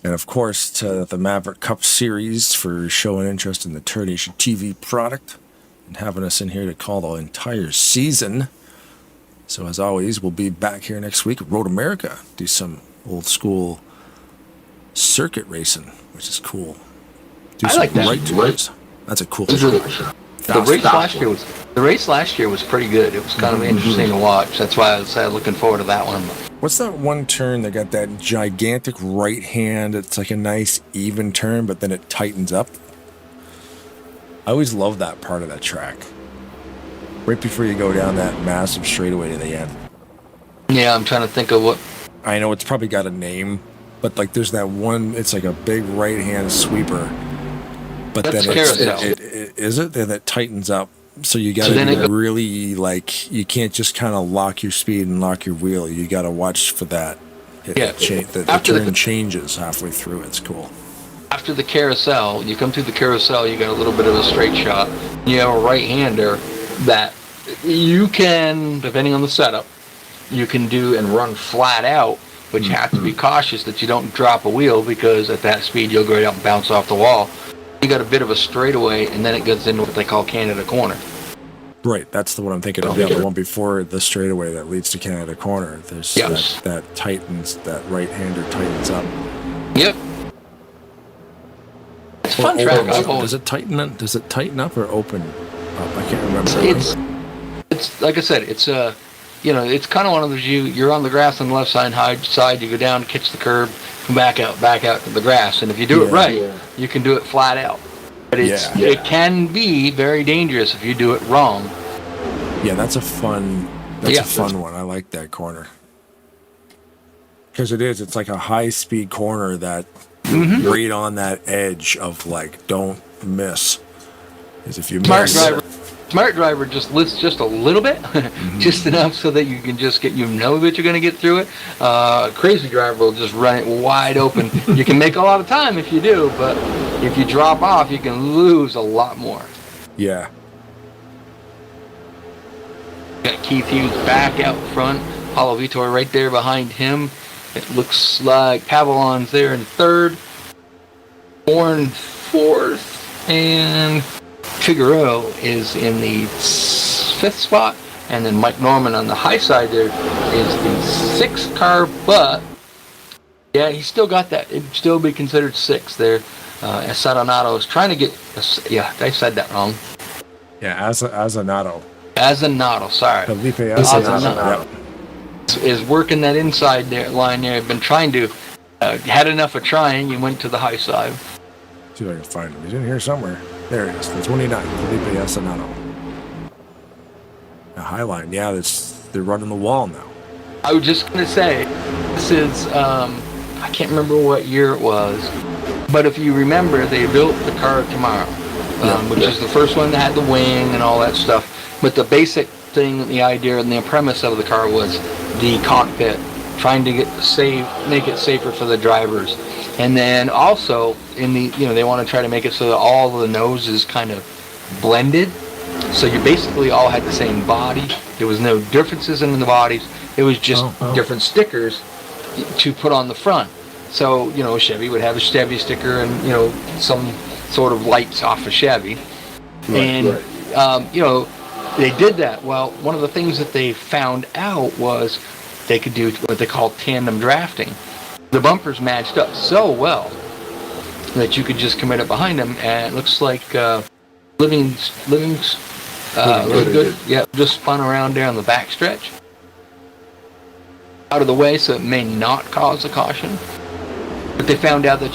And of course, to the Maverick Cup Series for showing interest in the Tarnation TV product and having us in here to call the entire season. So as always, we'll be back here next week at Road America, do some old school circuit racing, which is cool. Do I like that. Right tours. That's a cool. The race last year was pretty good. It was kind of interesting to watch. That's why I was looking forward to that one. What's that one turn that got that gigantic right hand? It's like a nice even turn, but then it tightens up. I always love that part of that track. Right before you go down that massive straightaway to the end. Yeah, I'm trying to think of what. I know it's probably got a name, but like there's that one. It's like a big right hand sweeper. But That's then carousel. Is it? Then it tightens up. So you got to be really like, you can't just kind of lock your speed and lock your wheel. You got to watch for that. The turn changes halfway through. It's cool. After the carousel, you come through the carousel, you got a little bit of a straight shot. You have a right-hander that you can, depending on the setup, you can do and run flat out, but you have to be cautious that you don't drop a wheel, because at that speed you'll go right out and bounce off the wall. You got a bit of a straightaway, and then it goes into what they call Canada Corner. Right, that's the one I'm thinking of. Yeah, the one before the straightaway that leads to Canada Corner. There's that tightens, that right-hander tightens up. Yep. It's a fun track. Does it tighten up or open up? I can't remember. It's like I said, it's it's kind of one of those, you're on the grass on the left side, you go down, catch the curb, come back out to the grass, and if you do it right, you can do it flat out. But it can be very dangerous if you do it wrong. Yeah, that's a fun one. I like that corner. Because it's like a high-speed corner that right on that edge of like, don't miss. Because if you miss... Smart driver just lifts just a little bit, just enough so that you can just that you're going to get through it. Crazy driver will just run it wide open. You can make a lot of time if you do, but if you drop off, you can lose a lot more. Yeah. Got Keith Hughes back out front. Paulo Vitor right there behind him. It looks like Pavillon's there in third. Bourne fourth. And Figueroa is in the fifth spot, and then Mike Norman on the high side there is the sixth car, but yeah, he still got that. It'd still be considered sixth there. Asanonato is trying to get, I said that wrong. Yeah, Azanato. Sorry. Felipe Azanato. Is working that inside line there. Been trying to, had enough of trying. You went to the high side. See if I can find him. He's in here somewhere. There he is. The 29, Felipe Asanato. The high line. Yeah, they're running the wall now. I was just going to say, this is, I can't remember what year it was, but if you remember, they built the car tomorrow, which is the first one that had the wing and all that stuff. But the basic thing, the idea and the premise of the car was the cockpit, trying to make it safer for the drivers. And then also in the, they want to try to make it so that all the nose is kind of blended. So you basically all had the same body. There was no differences in the bodies. It was just different stickers to put on the front. So, Chevy would have a Chevy sticker and, some sort of lights off a Chevy. They did that. Well, one of the things that they found out was they could do what they call tandem drafting. The bumpers matched up so well that you could just come in up behind them, and it looks like living good. Yeah, just spun around there on the back stretch, out of the way, so it may not cause a caution. But they found out that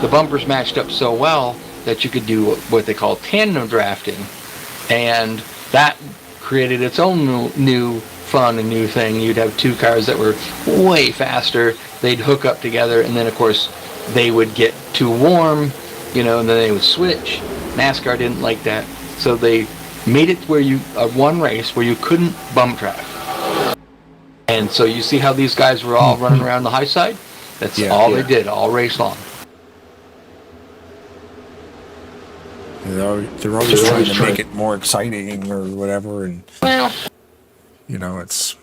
the bumpers matched up so well that you could do what they call tandem drafting, and that created its own new fun and new thing. You'd have two cars that were way faster. They'd hook up together, and then of course they would get too warm, and then they would switch. NASCAR didn't like that, so they made it where one race where you couldn't bump track. And so you see how these guys were all running around the high side? That's all they did all race long. They're always trying to make it more exciting or whatever, and it is.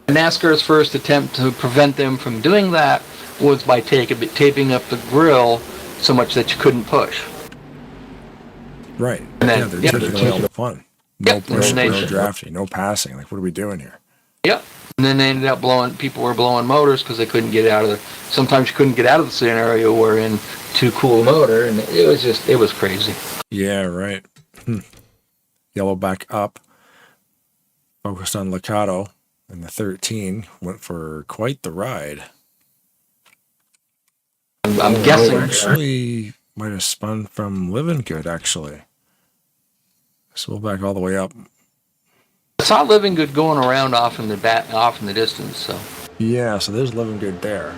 NASCAR's first attempt to prevent them from doing that was by taping up the grill so much that you couldn't push. Right. And then, Yeah, they're taking away all the fun. No Yep. pushing, And then no drafting, no passing. Like, what are we doing here? Yep. And then they ended up people were blowing motors because they couldn't get out of sometimes you couldn't get out of the scenario we're in to cool a motor, and it was crazy. Yeah, right. Yellow back up. Focused on Liccato, and the 13 went for quite the ride. I'm guessing. Actually, might have spun from Living Good, actually. So we'll back all the way up. I saw Living Good going around off in the distance. So Yeah, so there's Living Good there.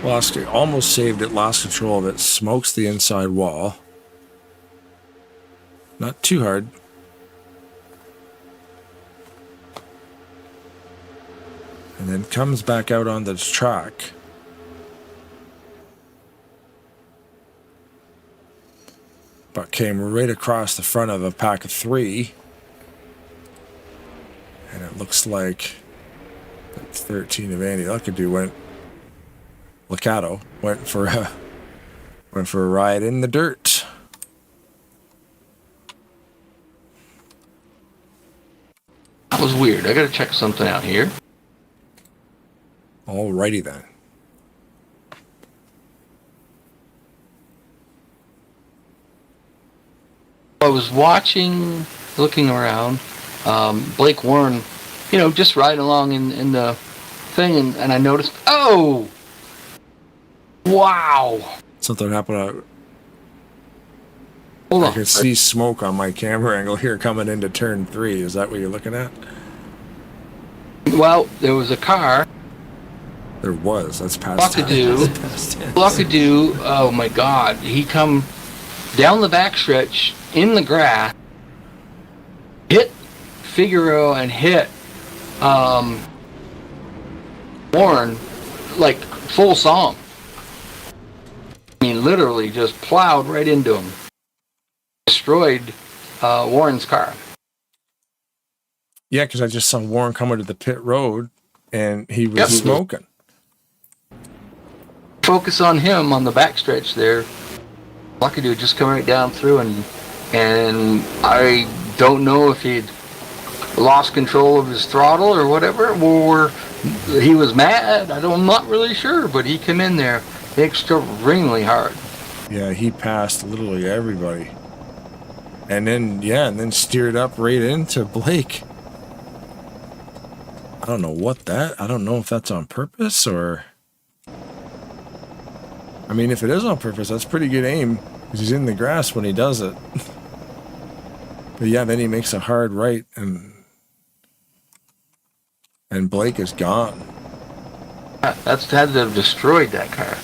Almost saved it, lost control of it, smokes the inside wall. Not too hard. And then comes back out on the track. But came right across the front of a pack of 3. And it looks like that 13 of Andy Liccato went for a ride in the dirt. that was weird. I got to check something out here. Alrighty then. I was looking around, Blake Warren, just riding along in the thing, and I noticed, oh, wow. Something happened. Hold I on. can see smoke on my camera angle here coming into turn 3. Is that what you're looking at? Well, there was a car. There was. That's past tense. Luckadoo, oh my God. He come down the backstretch in the grass, hit Figaro and hit Warren like full song. I mean, literally just plowed right into him. Destroyed Warren's car. Yeah, because I just saw Warren coming to the pit road, and he was smoking. Focus on him on the backstretch there. Luckadoo just come right down through, and I don't know if he'd lost control of his throttle or whatever, or he was mad. I'm not really sure, but he came in there extremely hard. Yeah, he passed literally everybody. And then steered up right into Blake. I don't know I don't know if that's on purpose or... I mean, if it is on purpose, that's pretty good aim, because he's in the grass when he does it. But yeah, then he makes a hard right, and Blake is gone. That's had to have destroyed that car.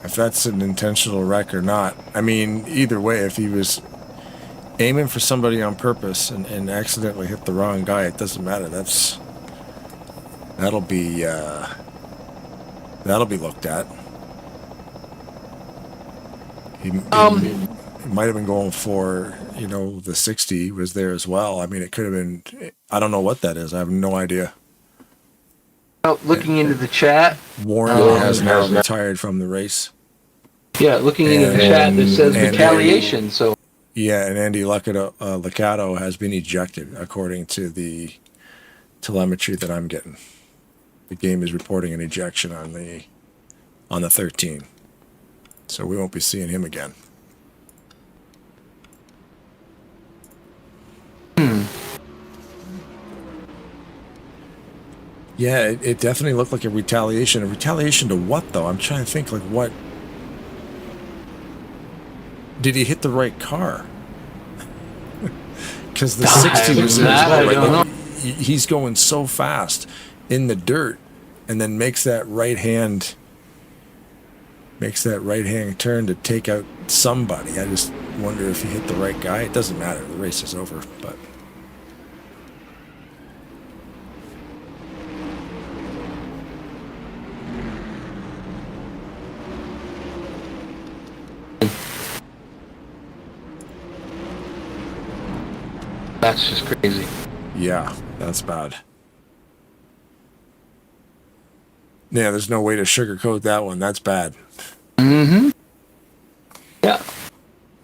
If that's an intentional wreck or not. I mean, either way, if he was aiming for somebody on purpose and accidentally hit the wrong guy, it doesn't matter. That'll be looked at. He might have been going for, the 60 was there as well. I mean, it could have been, I don't know what that is. I have no idea. Well, looking into the chat. Warren has now retired from the race. Yeah, looking into the chat, it says retaliation, so. Yeah, and Andy Liccato has been ejected, according to the telemetry that I'm getting. The game is reporting an ejection on the 13. So we won't be seeing him again. Yeah, it definitely looked like a retaliation. A retaliation to what, though? I'm trying to think, like, what? Did he hit the right car? Because the 60 was right. He's going so fast in the dirt, and then makes that right hand turn to take out somebody. I just wonder if he hit the right guy. It doesn't matter. The race is over, but. That's just crazy. Yeah, that's bad. Yeah, there's no way to sugarcoat that one. That's bad. Mm-hmm. Yeah.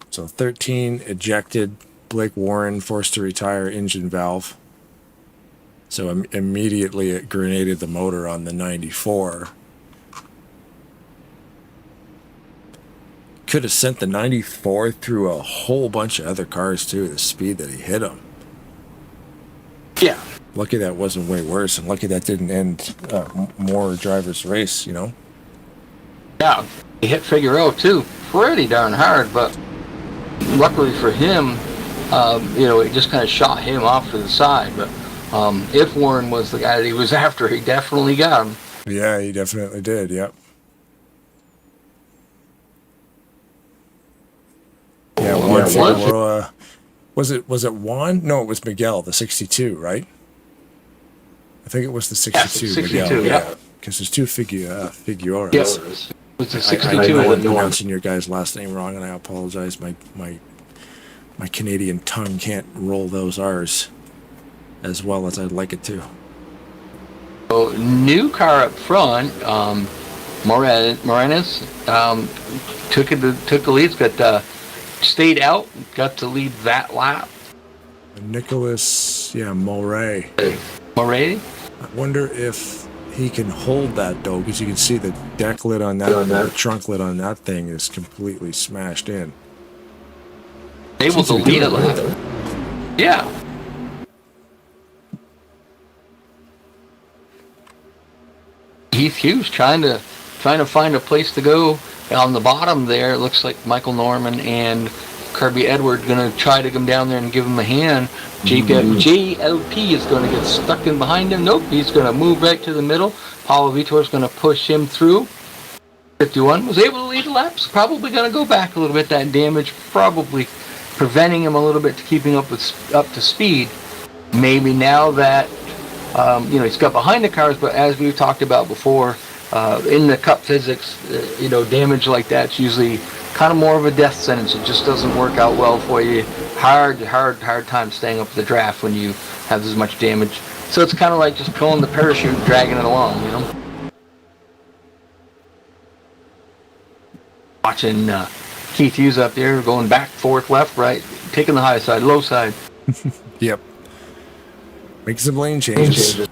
So 13 ejected. Blake Warren forced to retire engine valve. So immediately it grenaded the motor on the 94. Could have sent the 94 through a whole bunch of other cars too, the speed that he hit them. Yeah. Lucky that wasn't way worse, and lucky that didn't end more drivers' race, you know? Yeah. He hit Figueroa too, pretty darn hard, but luckily for him, it just kind of shot him off to the side. But if Warren was the guy that he was after, he definitely got him. Yeah, he definitely did, yep. Yeah, Juan Figueroa. Was it Juan? No, it was Miguel, the 62, right? I think it was the 62. Yeah, 62, Miguel, yeah. Because there's two Figueroas. Yes. It was the 62. I know I'm and the one. pronouncing your guy's last name wrong, and I apologize. My Canadian tongue can't roll those R's as well as I'd like it to. So, new car up front, Moranis took the lead. Got stayed out, got to lead that lap. Nicholas, Moray. Moray? I wonder if he can hold that though, because you can see the deck lid on that, the trunk lid on that thing is completely smashed in. Able to lead a lap. Yeah. Heath Hughes trying to find a place to go on the bottom there. It looks like Michael Norman and Kirby Edward going to try to come down there and give him a hand. JLP is going to get stuck in behind him. Nope, he's going to move right to the middle. Paulo Vitor is going to push him through. 51 was able to lead the laps. Probably going to go back a little bit. That damage probably preventing him a little bit to keeping up to speed. Maybe now that he's got behind the cars, but as we've talked about before, in the cup physics, damage like that's usually kind of more of a death sentence. It just doesn't work out well for you. Hard time staying up the draft when you have this much damage. So it's kind of like just pulling the parachute and dragging it along, Watching Keith Hughes up there going back, forth, left, right, taking the high side, low side. Yep. Make some lane changes.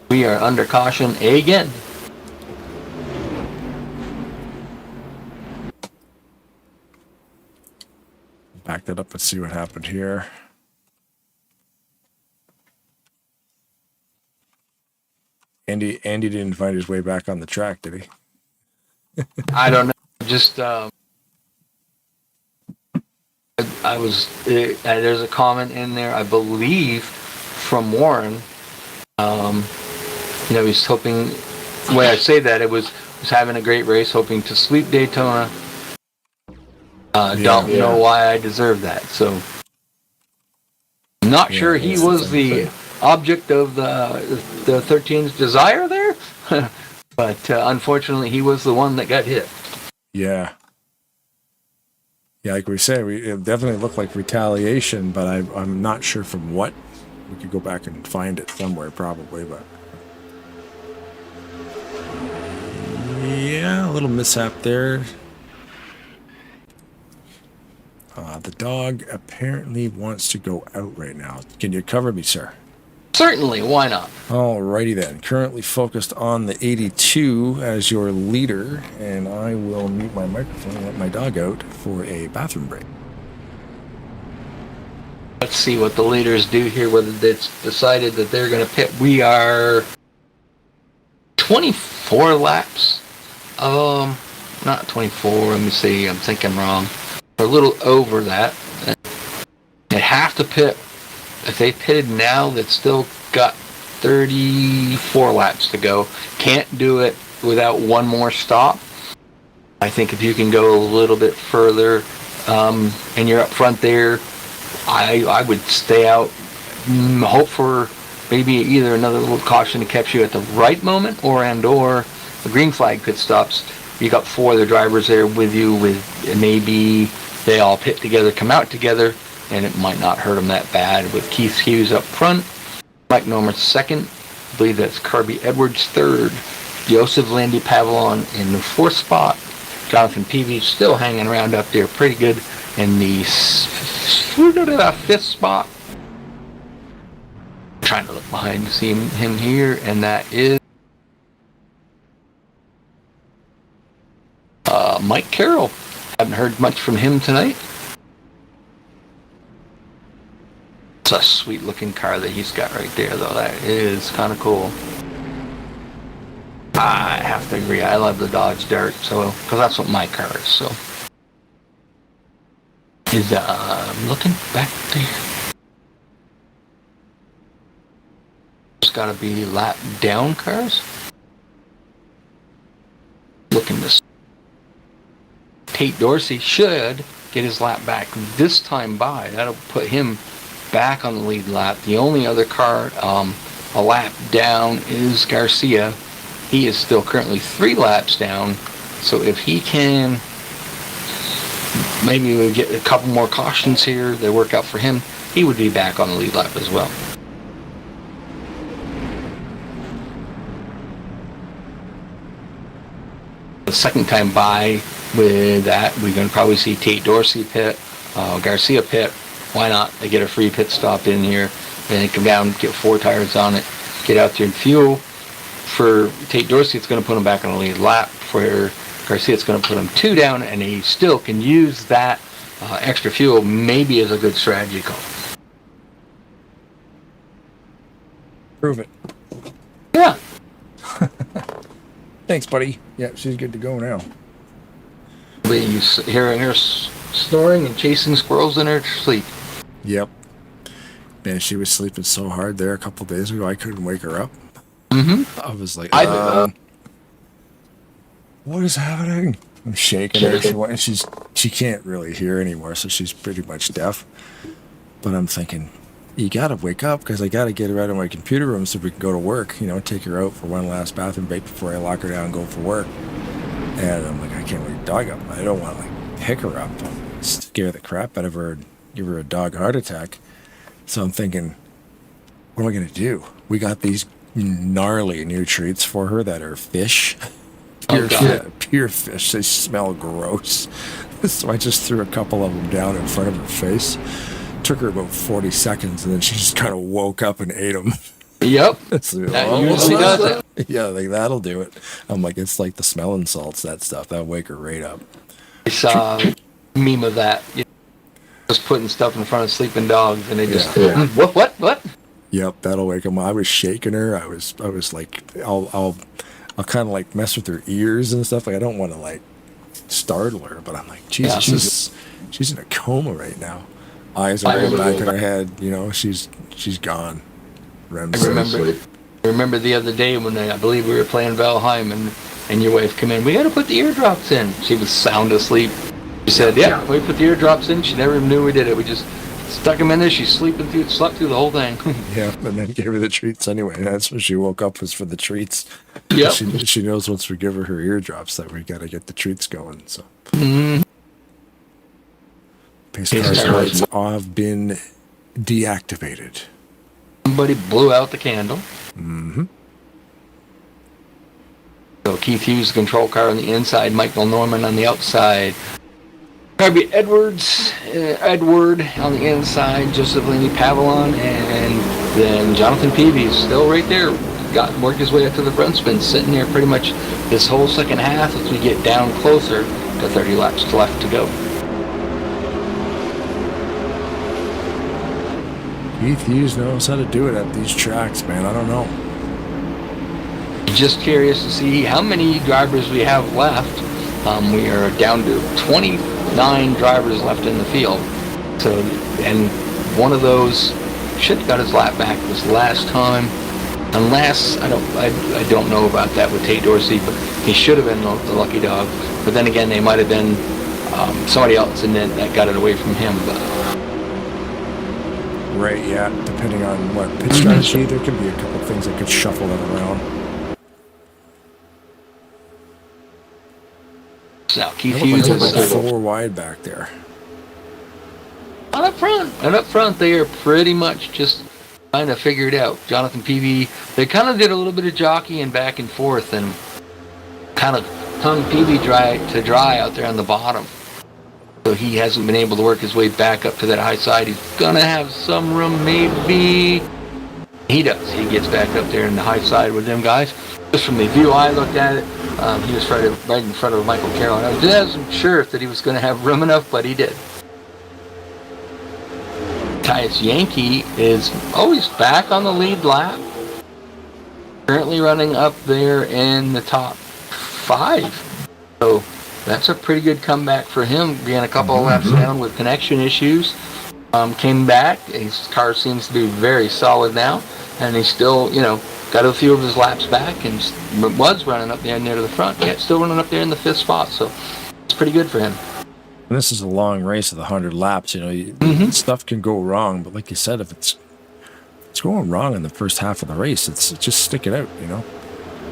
We are under caution again. Back that up and see what happened here. Andy didn't find his way back on the track, did he? I don't know. Just there's a comment in there, I believe, from Warren. He's hoping. The way I say that, it was having a great race, hoping to sweep Daytona. Don't know why I deserve that. So, not sure he was the object of the 13's desire there, but unfortunately, he was the one that got hit. Yeah. Yeah, like we say, it definitely looked like retaliation, but I'm not sure from what. We could go back and find it somewhere, probably, but yeah, a little mishap there. The dog apparently wants to go out right now. Can you cover me, sir? Certainly, why not? Alrighty then. Currently focused on the 82 as your leader, and I will mute my microphone and let my dog out for a bathroom break. Let's see what the leaders do here, whether it's decided that they're going to pit. We are 24 laps. Not 24, let me see, I'm thinking wrong. We're a little over that. They have to pit. If they pitted now, they've still got 34 laps to go. Can't do it without one more stop. I think if you can go a little bit further, and you're up front there, I would stay out, hope for maybe either another little caution to catch you at the right moment, or the green flag pit stops. You got four of the drivers there with you, with maybe they all pit together, come out together, and it might not hurt them that bad. With Keith Hughes up front, Mike Norman second, I believe that's Kirby Edwards third, Joseph Landy Pavlon in the 4th spot. Jonathan Peavy still hanging around up there pretty good in the 5th spot. I'm trying to look behind to see him here, and that is Mike Carroll. Haven't heard much from him tonight. It's a sweet looking car that he's got right there, though. That is kind of cool. I have to agree. I love the Dodge Dart, so because that's what my car is. So, looking back there. It's got to be lap down cars. Looking this. Tate Dorsey should get his lap back this time by. That'll put him back on the lead lap. The only other car a lap down is Garcia. He is still currently 3 laps down, so if he can, maybe we'll get a couple more cautions here, they work out for him, he would be back on the lead lap as well. The second time by with that, we're going to probably see Tate Dorsey pit, Garcia pit. Why not? They get a free pit stop in here, then they come down, get 4 tires on it, get out there and fuel. For Tate Dorsey, it's going to put him back on the lead lap. For Garcia, it's going to put him 2 down, and he still can use that extra fuel maybe as a good strategy call. Prove it. Yeah. Thanks, buddy. Yeah, she's good to go now. He's hearing her snoring and chasing squirrels in her sleep. Yep. Man, she was sleeping so hard there a couple days ago, I couldn't wake her up. Mm-hmm. I was like, what is happening? I'm shaking her. She can't really hear anymore, so she's pretty much deaf. But I'm thinking, you gotta wake up, because I gotta get her out of my computer room so we can go to work. Take her out for one last bathroom break before I lock her down and go for work. And I'm like, I can't wake the dog up. I don't want to pick her up, scare the crap out of her, and give her a dog heart attack. So I'm thinking, what am I gonna do? We got these gnarly new treats for her that are fish. Pure fish. They smell gross. So I just threw a couple of them down in front of her face. Took her about 40 seconds, and then she just kind of woke up and ate them. Yep. That usually does it. Yeah, like that'll do it. I'm like, it's like the smelling salts, that stuff. That'll wake her right up. I saw a meme of that. Just putting stuff in front of sleeping dogs, and they just, what? Yep, that'll wake them up. I was shaking her. I was like, I'll kind of like mess with her ears and stuff. Like, I don't want to like startle her, but I'm like, Jesus, she's in a coma right now. Eyes are going back in her head. She's gone. I remember the other day when I believe we were playing Valheim, and your wife came in. We got to put the eardrops in. She was sound asleep. She said, "Yeah, we put the eardrops in." She never knew we did it. We just stuck them in there. She slept through the whole thing. Yeah, and then gave her the treats anyway. That's when she woke up, was for the treats. Yeah, she knows once we give her eardrops that we got to get the treats going. So. Mm-hmm. Pace car's lights have been deactivated. Somebody blew out the candle. Mm-hmm. So Keith Hughes, control car on the inside, Michael Norman on the outside. Harvey Edward on the inside, Joseph Laney Pavlon, and then Jonathan Peavy is still right there. Worked his way up to the front. Has been sitting there pretty much this whole second half as we get down closer to 30 laps left to go. Keith Hughes knows how to do it at these tracks, man. I don't know. Just curious to see how many drivers we have left. We are down to 29 drivers left in the field. So, and one of those should have got his lap back this last time. Unless, I don't know about that with Tate Dorsey, but he should have been the lucky dog. But then again, they might have been somebody else in that got it away from him. But. Right, yeah. Depending on what pit strategy, there could be a couple things that could shuffle it around. Now, Keith Hughes is 4 wide back there. And up front, they are pretty much just trying to figure it out. Jonathan Peavy, they kind of did a little bit of jockeying back and forth, and kind of hung PB dry out there on the bottom. So he hasn't been able to work his way back up to that high side. He's going to have some room, maybe. He does. He gets back up there in the high side with them guys. Just from the view I looked at it, he was right in front of Michael Carroll. I wasn't sure that he was going to have room enough, but he did. Tyus Yankee is always back on the lead lap. Currently running up there in the top 5. So that's a pretty good comeback for him, being a couple of laps down with connection issues. Came back. His car seems to be very solid now, and he's still, got a few of his laps back and was running up there near to the front. Yeah, still running up there in the 5th spot, so it's pretty good for him. And this is a long race of the 100 laps. Stuff can go wrong, but like you said, if it's going wrong in the first half of the race, it's just stick it out.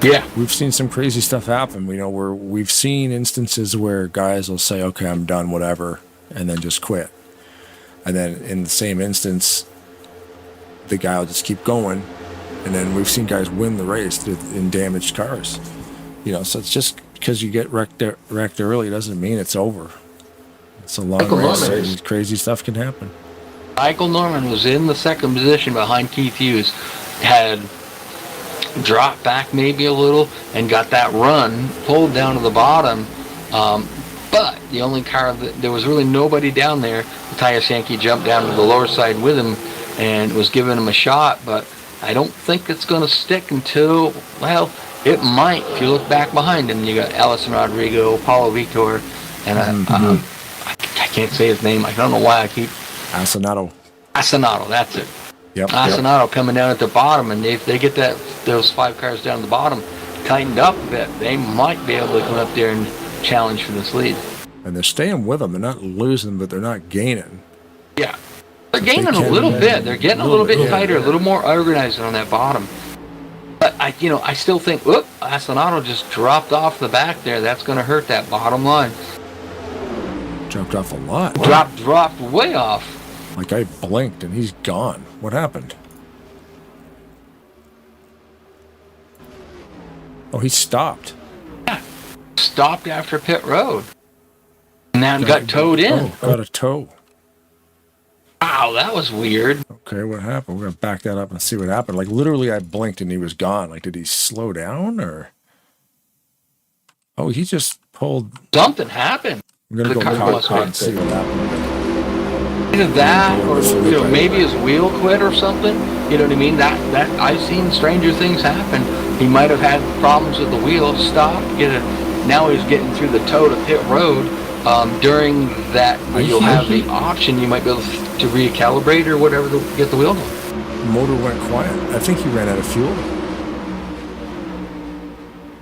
Yeah, we've seen some crazy stuff happen. We've seen instances where guys will say, "Okay, I'm done, whatever," and then just quit. And then in the same instance, the guy will just keep going. And then we've seen guys win the race in damaged cars. So it's just because you get wrecked early doesn't mean it's over. It's a long race, and crazy stuff can happen. Michael Norman was in the 2nd position behind Keith Hughes, had dropped back maybe a little and got that run pulled down to the bottom. But the only car there was really nobody down there. Tyus Yankee jumped down to the lower side with him and was giving him a shot, but I don't think it's going to stick until, well, it might. If you look back behind him, you got Allison Rodrigo, Paulo Vitor, and I can't say his name. I don't know why I keep... Asinato, that's it. Yep. Asinato coming down at the bottom, and if they get those 5 cars down the bottom tightened up a bit, they might be able to come up there and challenge for this lead. And they're staying with them. They're not losing, but they're not gaining. Yeah. They're gaining a little bit. They're getting a little bit tighter, a little more organized on that bottom. But I still think, Asinato just dropped off the back there. That's going to hurt that bottom line. Dropped off a lot. Dropped way off. Like I blinked and he's gone. What happened? Oh, he stopped. Yeah. Stopped after pit road. And then got towed in. Oh, got a tow. Wow, that was weird. Okay, what happened? We're going to back that up and see what happened. Like, literally, I blinked and he was gone. Like, did he slow down or? Oh, he just pulled. Something happened. I'm going to go cockpit and see what happened. Either that or, maybe his wheel quit or something. You know what I mean? That I've seen stranger things happen. He might have had problems with the wheel, stopped, now he's getting through the tow to pit road. During that, you'll have the option. You might be able to recalibrate or whatever to get the wheel going. Motor went quiet. I think he ran out of fuel.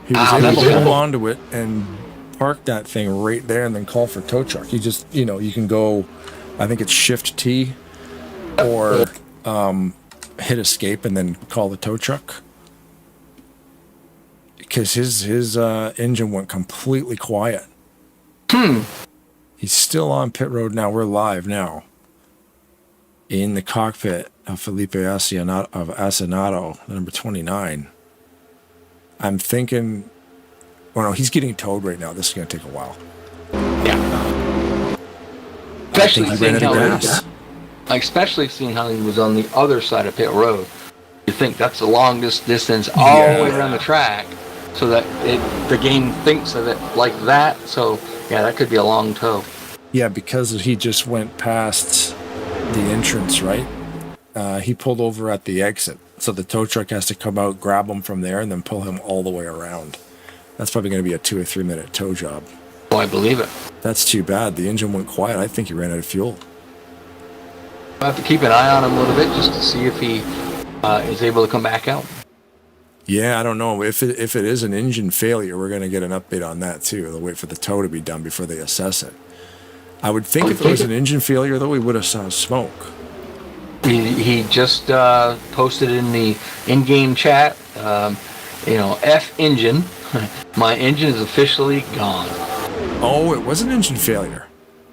He was able to hold on to it and park that thing right there and then call for tow truck. You just, you can go, I think it's shift T or hit escape and then call the tow truck. Because his engine went completely quiet. He's still on pit road now. We're live now. In the cockpit of Felipe Asinato, number 29. I'm thinking, no, he's getting towed right now. This is going to take a while. Yeah. Especially seeing how he was on the other side of pit road. You think that's the longest distance all the way around the track. So that the game thinks of it like that. So, yeah, that could be a long tow. Yeah, because he just went past the entrance, right? He pulled over at the exit. So the tow truck has to come out, grab him from there, and then pull him all the way around. That's probably going to be a 2 or 3 minute tow job. Oh, I believe it. That's too bad. The engine went quiet. I think he ran out of fuel. We'll have to keep an eye on him a little bit just to see if he is able to come back out. Yeah, I don't know. If it is an engine failure, we're going to get an update on that too. They'll wait for the tow to be done before they assess it. I would think if it was an engine failure, though, we would have saw smoke. He just posted in the in-game chat, F engine. My engine is officially gone. Oh, it was an engine failure.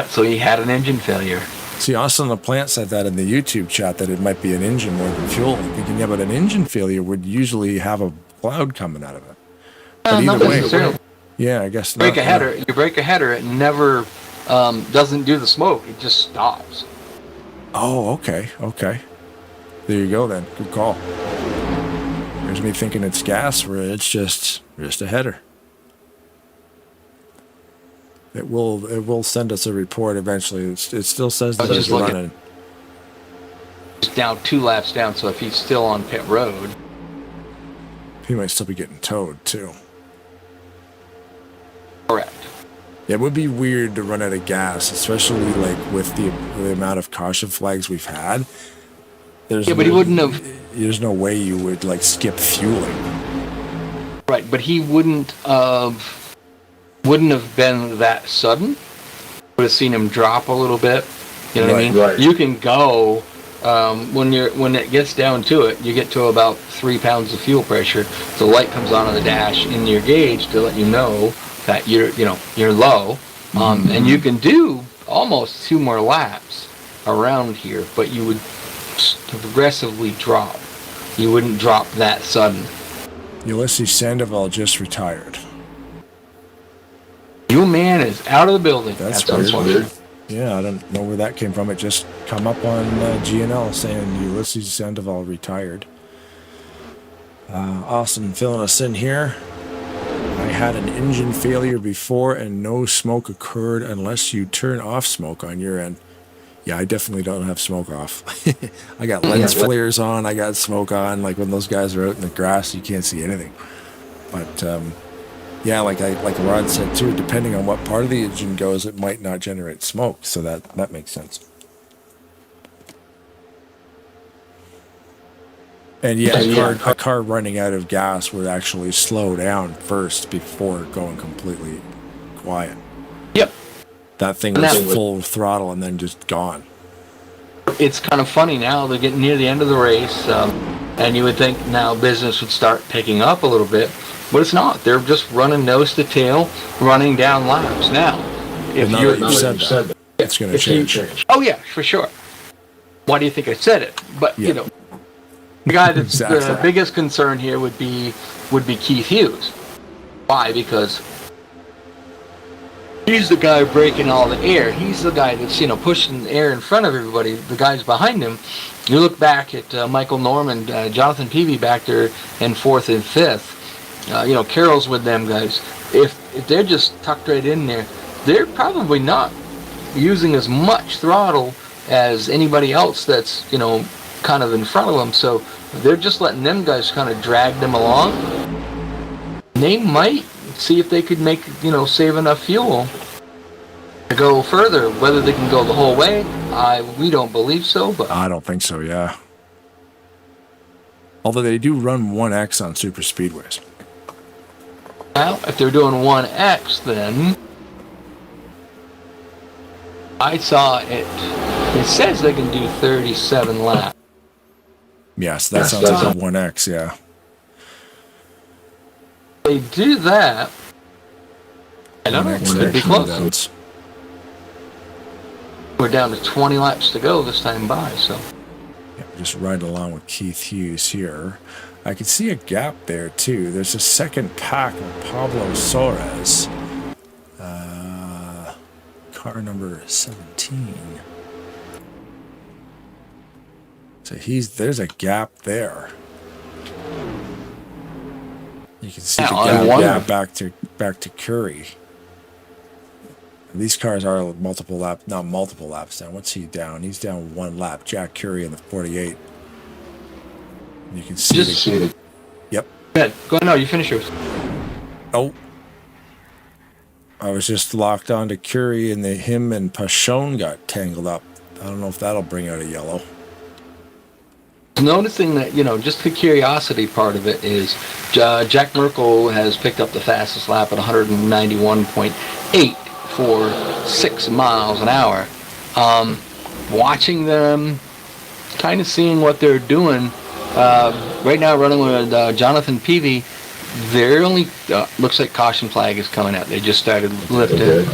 So he had an engine failure. See, Austin LaPlante said that in the YouTube chat that it might be an engine more than fuel. I'm thinking, yeah, but an engine failure would usually have a cloud coming out of it. But either way, Yeah, I guess break not. a header. You break a header, it never doesn't do the smoke. It just stops. Oh, okay. There you go then. Good call. There's me thinking it's gas, where it's just a header. It will send us a report eventually. It still says that it's running. He's down 2 laps down, so if he's still on pit road, He might still be getting towed too. correct. It would be weird to run out of gas, especially like with the amount of caution flags we've had. But he wouldn't have. There's no way you would like skip fueling. Right, but he wouldn't have been that sudden. Would have seen him drop a little bit. You know what I mean? Right. You can go when it gets down to it. You get to about 3 pounds of fuel pressure. The light comes on the dash in your gauge to let you know that you're low, and you can do almost 2 more laps around here, but you would progressively drop. You wouldn't drop that sudden. Ulysses Sandoval just retired. Your man is out of the building. That's unfortunate. Yeah, I don't know where that came from. It just come up on GNL saying Ulysses Sandoval retired. Austin filling us in here. I had an engine failure before and no smoke occurred unless you turn off smoke on your end. Yeah, I definitely don't have smoke off. I got lens flares on. I got smoke on. Like when those guys are out in the grass, you can't see anything. But yeah, like Rod said too, depending on what part of the engine goes, it might not generate smoke. So that makes sense. And yeah, a car running out of gas would actually slow down first before going completely quiet. Yep. That thing was full throttle and then just gone. It's kind of funny now. They're getting near the end of the race, and you would think now business would start picking up a little bit, but it's not. They're just running nose to tail, running down laps. Now, if you said that, it's going to change. Oh yeah, for sure. Why do you think I said it? But you know, the guy that's the biggest concern here would be Keith Hughes. Why? Because he's the guy breaking all the air. He's the guy that's, pushing the air in front of everybody. The guys behind him. You look back at Michael Norman, Jonathan Peavy back there in 4th and 5th. Carroll's with them guys. If they're just tucked right in there, they're probably not using as much throttle as anybody else that's, kind of in front of them. So they're just letting them guys kind of drag them along. They might see if they could make, save enough fuel to go further. Whether they can go the whole way, we don't believe so. But I don't think so, yeah. Although they do run 1X on super speedways. Well, if they're doing 1X, then I saw it. It says they can do 37 laps. Yes, that sounds like a 1X, yeah. They do that. I don't know. Could be close. We're down to 20 laps to go this time by, so. Yeah, just riding along with Keith Hughes here. I can see a gap there too. There's a second pack of Pablo Soares. Car number 17. So there's a gap there. You can see the gap back to Curry. These cars are not multiple laps down. What's he down? He's down 1 lap. Jack Curry in the 48. You can see Yep. Go ahead. No, you finish yours. Oh. I was just locked onto Curry and him and Pachon got tangled up. I don't know if that'll bring out a yellow. Noticing that, just the curiosity part of it is Jack Merkel has picked up the fastest lap at 191.8 for 6 miles an hour. Watching them, kind of seeing what they're doing. Right now running with Jonathan Peavy, they're only, looks like caution flag is coming out. They just started lifting.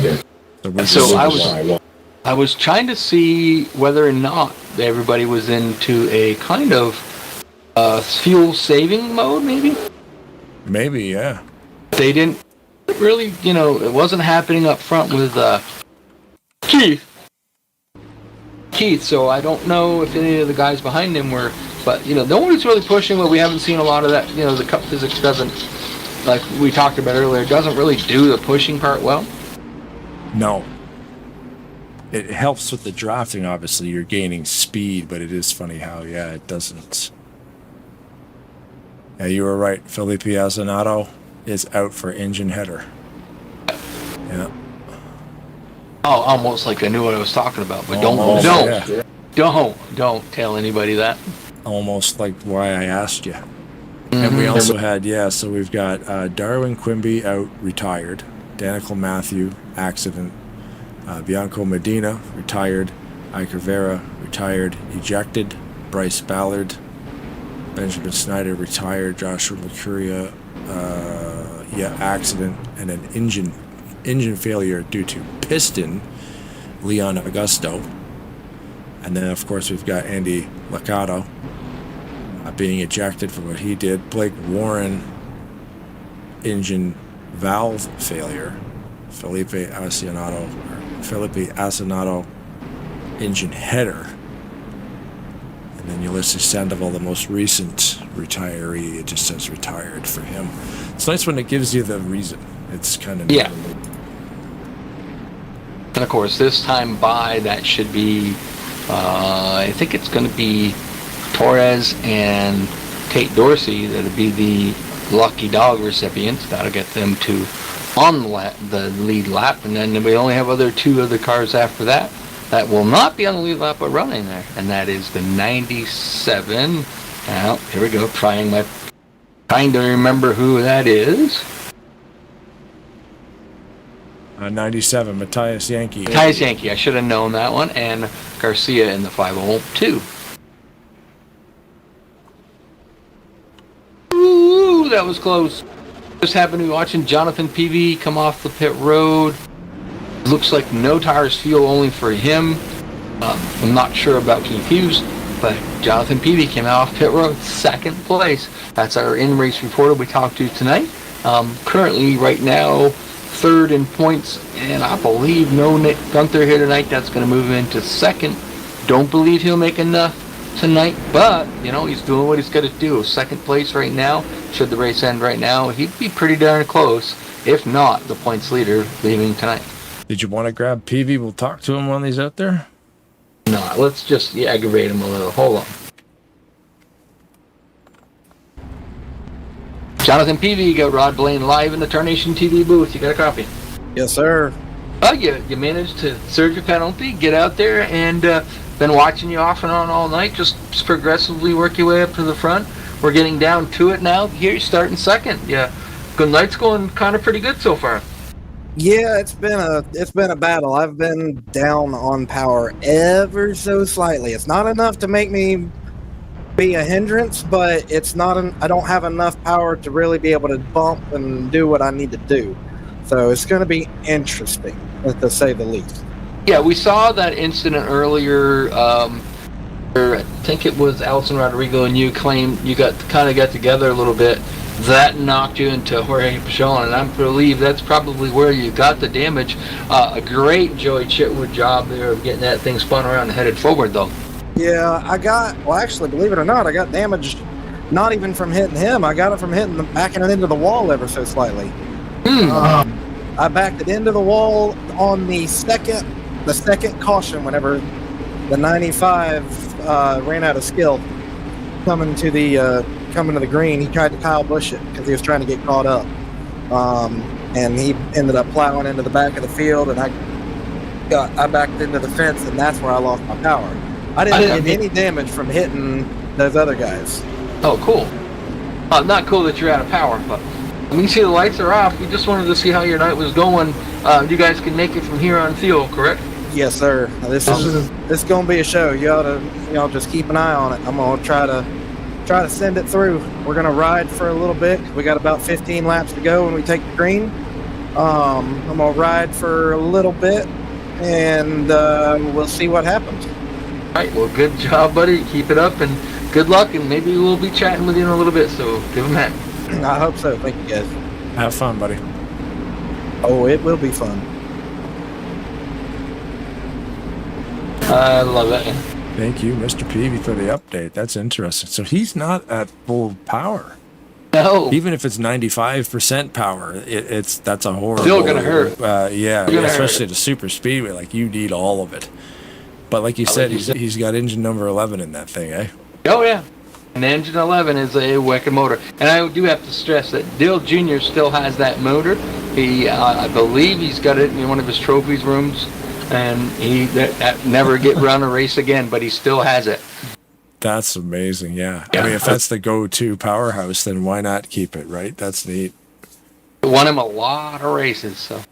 So I was trying to see whether or not everybody was into a kind of fuel saving mode, maybe? Maybe, yeah. They didn't really, it wasn't happening up front with Keith. So I don't know if any of the guys behind him were, but no one was really pushing. But we haven't seen a lot of that. The cup physics doesn't, like we talked about earlier, doesn't really do the pushing part well. No. It helps with the drafting, obviously. You're gaining speed, but it is funny how, it doesn't. Yeah, you were right. Felipe Azenato is out for engine header. Yeah. Oh, almost like I knew what I was talking about, but Almost, don't tell anybody that. Almost like why I asked you. And we also had, so we've got Darwin Quimby out, retired. Danica Matthew, accident. Bianco Medina, retired. Iker Vera, retired. Ejected. Bryce Ballard. Benjamin Snyder, retired. Joshua Mercuria, accident. And an engine failure due to piston, Leon Augusto. And then, of course, we've got Andy Licata being ejected for what he did. Blake Warren, engine valve failure. Felipe Azenato, engine header. And then Ulysses Sandoval, the most recent retiree. It just says retired for him. It's nice when it gives you the reason. It's kind of And of course, this time by, that should be, I think it's going to be Torres and Tate Dorsey that'll be the lucky dog recipients. That'll get them to on the lead lap, and then we only have two other cars after that that will not be on the lead lap but running there, and that is the 97. Now, here we go, trying to remember who that is. 97, Matthias Yankee. Matthias Yankee, I should have known that one, and Garcia in the 502. Ooh, that was close. Just happened to be watching Jonathan Peavy come off the pit road. Looks like no tires fuel only for him. I'm not sure about Keith Hughes, but Jonathan Peavy came out off pit road, second place. That's our in-race reporter we talked to tonight. Currently, right now, third in points, and I believe no Nick Gunther here tonight. That's going to move him into second. Don't believe he'll make enough tonight, but he's doing what he's got to do. Second place right now. Should the race end right now, he'd be pretty darn close, if not the points leader leaving tonight. Did you want to grab Peavy? We'll talk to him when he's out there. No, let's just aggravate him a little. Hold on. Jonathan Peavy, you got Rod Blaine live in the Tarnation TV booth. You got a copy? Yes, sir. Oh, you managed to serve your penalty, get out there, and been watching you off and on all night. Just progressively work your way up to the front. We're getting down to it now. Here you're starting second. Yeah, good night's going kind of pretty good so far. Yeah, it's been a battle. I've been down on power ever so slightly. It's not enough to make me be a hindrance, but it's not. I don't have enough power to really be able to bump and do what I need to do. So it's going to be interesting, to say the least. Yeah, we saw that incident earlier. Where I think it was Alison Rodrigo and you claimed you got together a little bit. That knocked you into Jorge Pachon, and I believe that's probably where you got the damage. A great Joey Chitwood job there of getting that thing spun around and headed forward, though. Yeah, actually, believe it or not, I got damaged not even from hitting him. I got it from backing it into the wall ever so slightly. I backed it into the wall on the second caution whenever the 95 ran out of skill coming to the green. He tried to Kyle Busch it because he was trying to get caught up, and he ended up plowing into the back of the field, and I backed into the fence, and that's where I lost my power. I didn't get any damage from hitting those other guys. Oh, cool. Not cool that you're out of power, but we can see the lights are off. We just wanted to see how your night was going. You guys can make it from here on field, correct? Yes, sir. This is going to be a show. You ought to, just keep an eye on it. I'm going to try to send it through. We're going to ride for a little bit. We got about 15 laps to go when we take the green. I'm going to ride for a little bit, and we'll see what happens. All right. Well, good job, buddy. Keep it up, and good luck. And maybe we'll be chatting with you in a little bit. So give them that. I hope so. Thank you, guys. Have fun, buddy. Oh, it will be fun. I love it. Thank you, Mr. Peavy, for the update. That's interesting. So he's not at full power. No. Even if it's 95% power, that's a horrible. Still gonna hurt. Yeah, Still gonna especially hurt. the super speedway. Like, you need all of it. But like you said, he's got engine number 11 in that thing, eh? Oh, yeah. And engine 11 is a wicked motor. And I do have to stress that Dill Jr. still has that motor. He, I believe he's got it in one of his trophies rooms. And he that never get run a race again, but he still has it. That's amazing, yeah. I mean, if that's the go-to powerhouse, then why not keep it, right? That's neat. It won him a lot of races, so.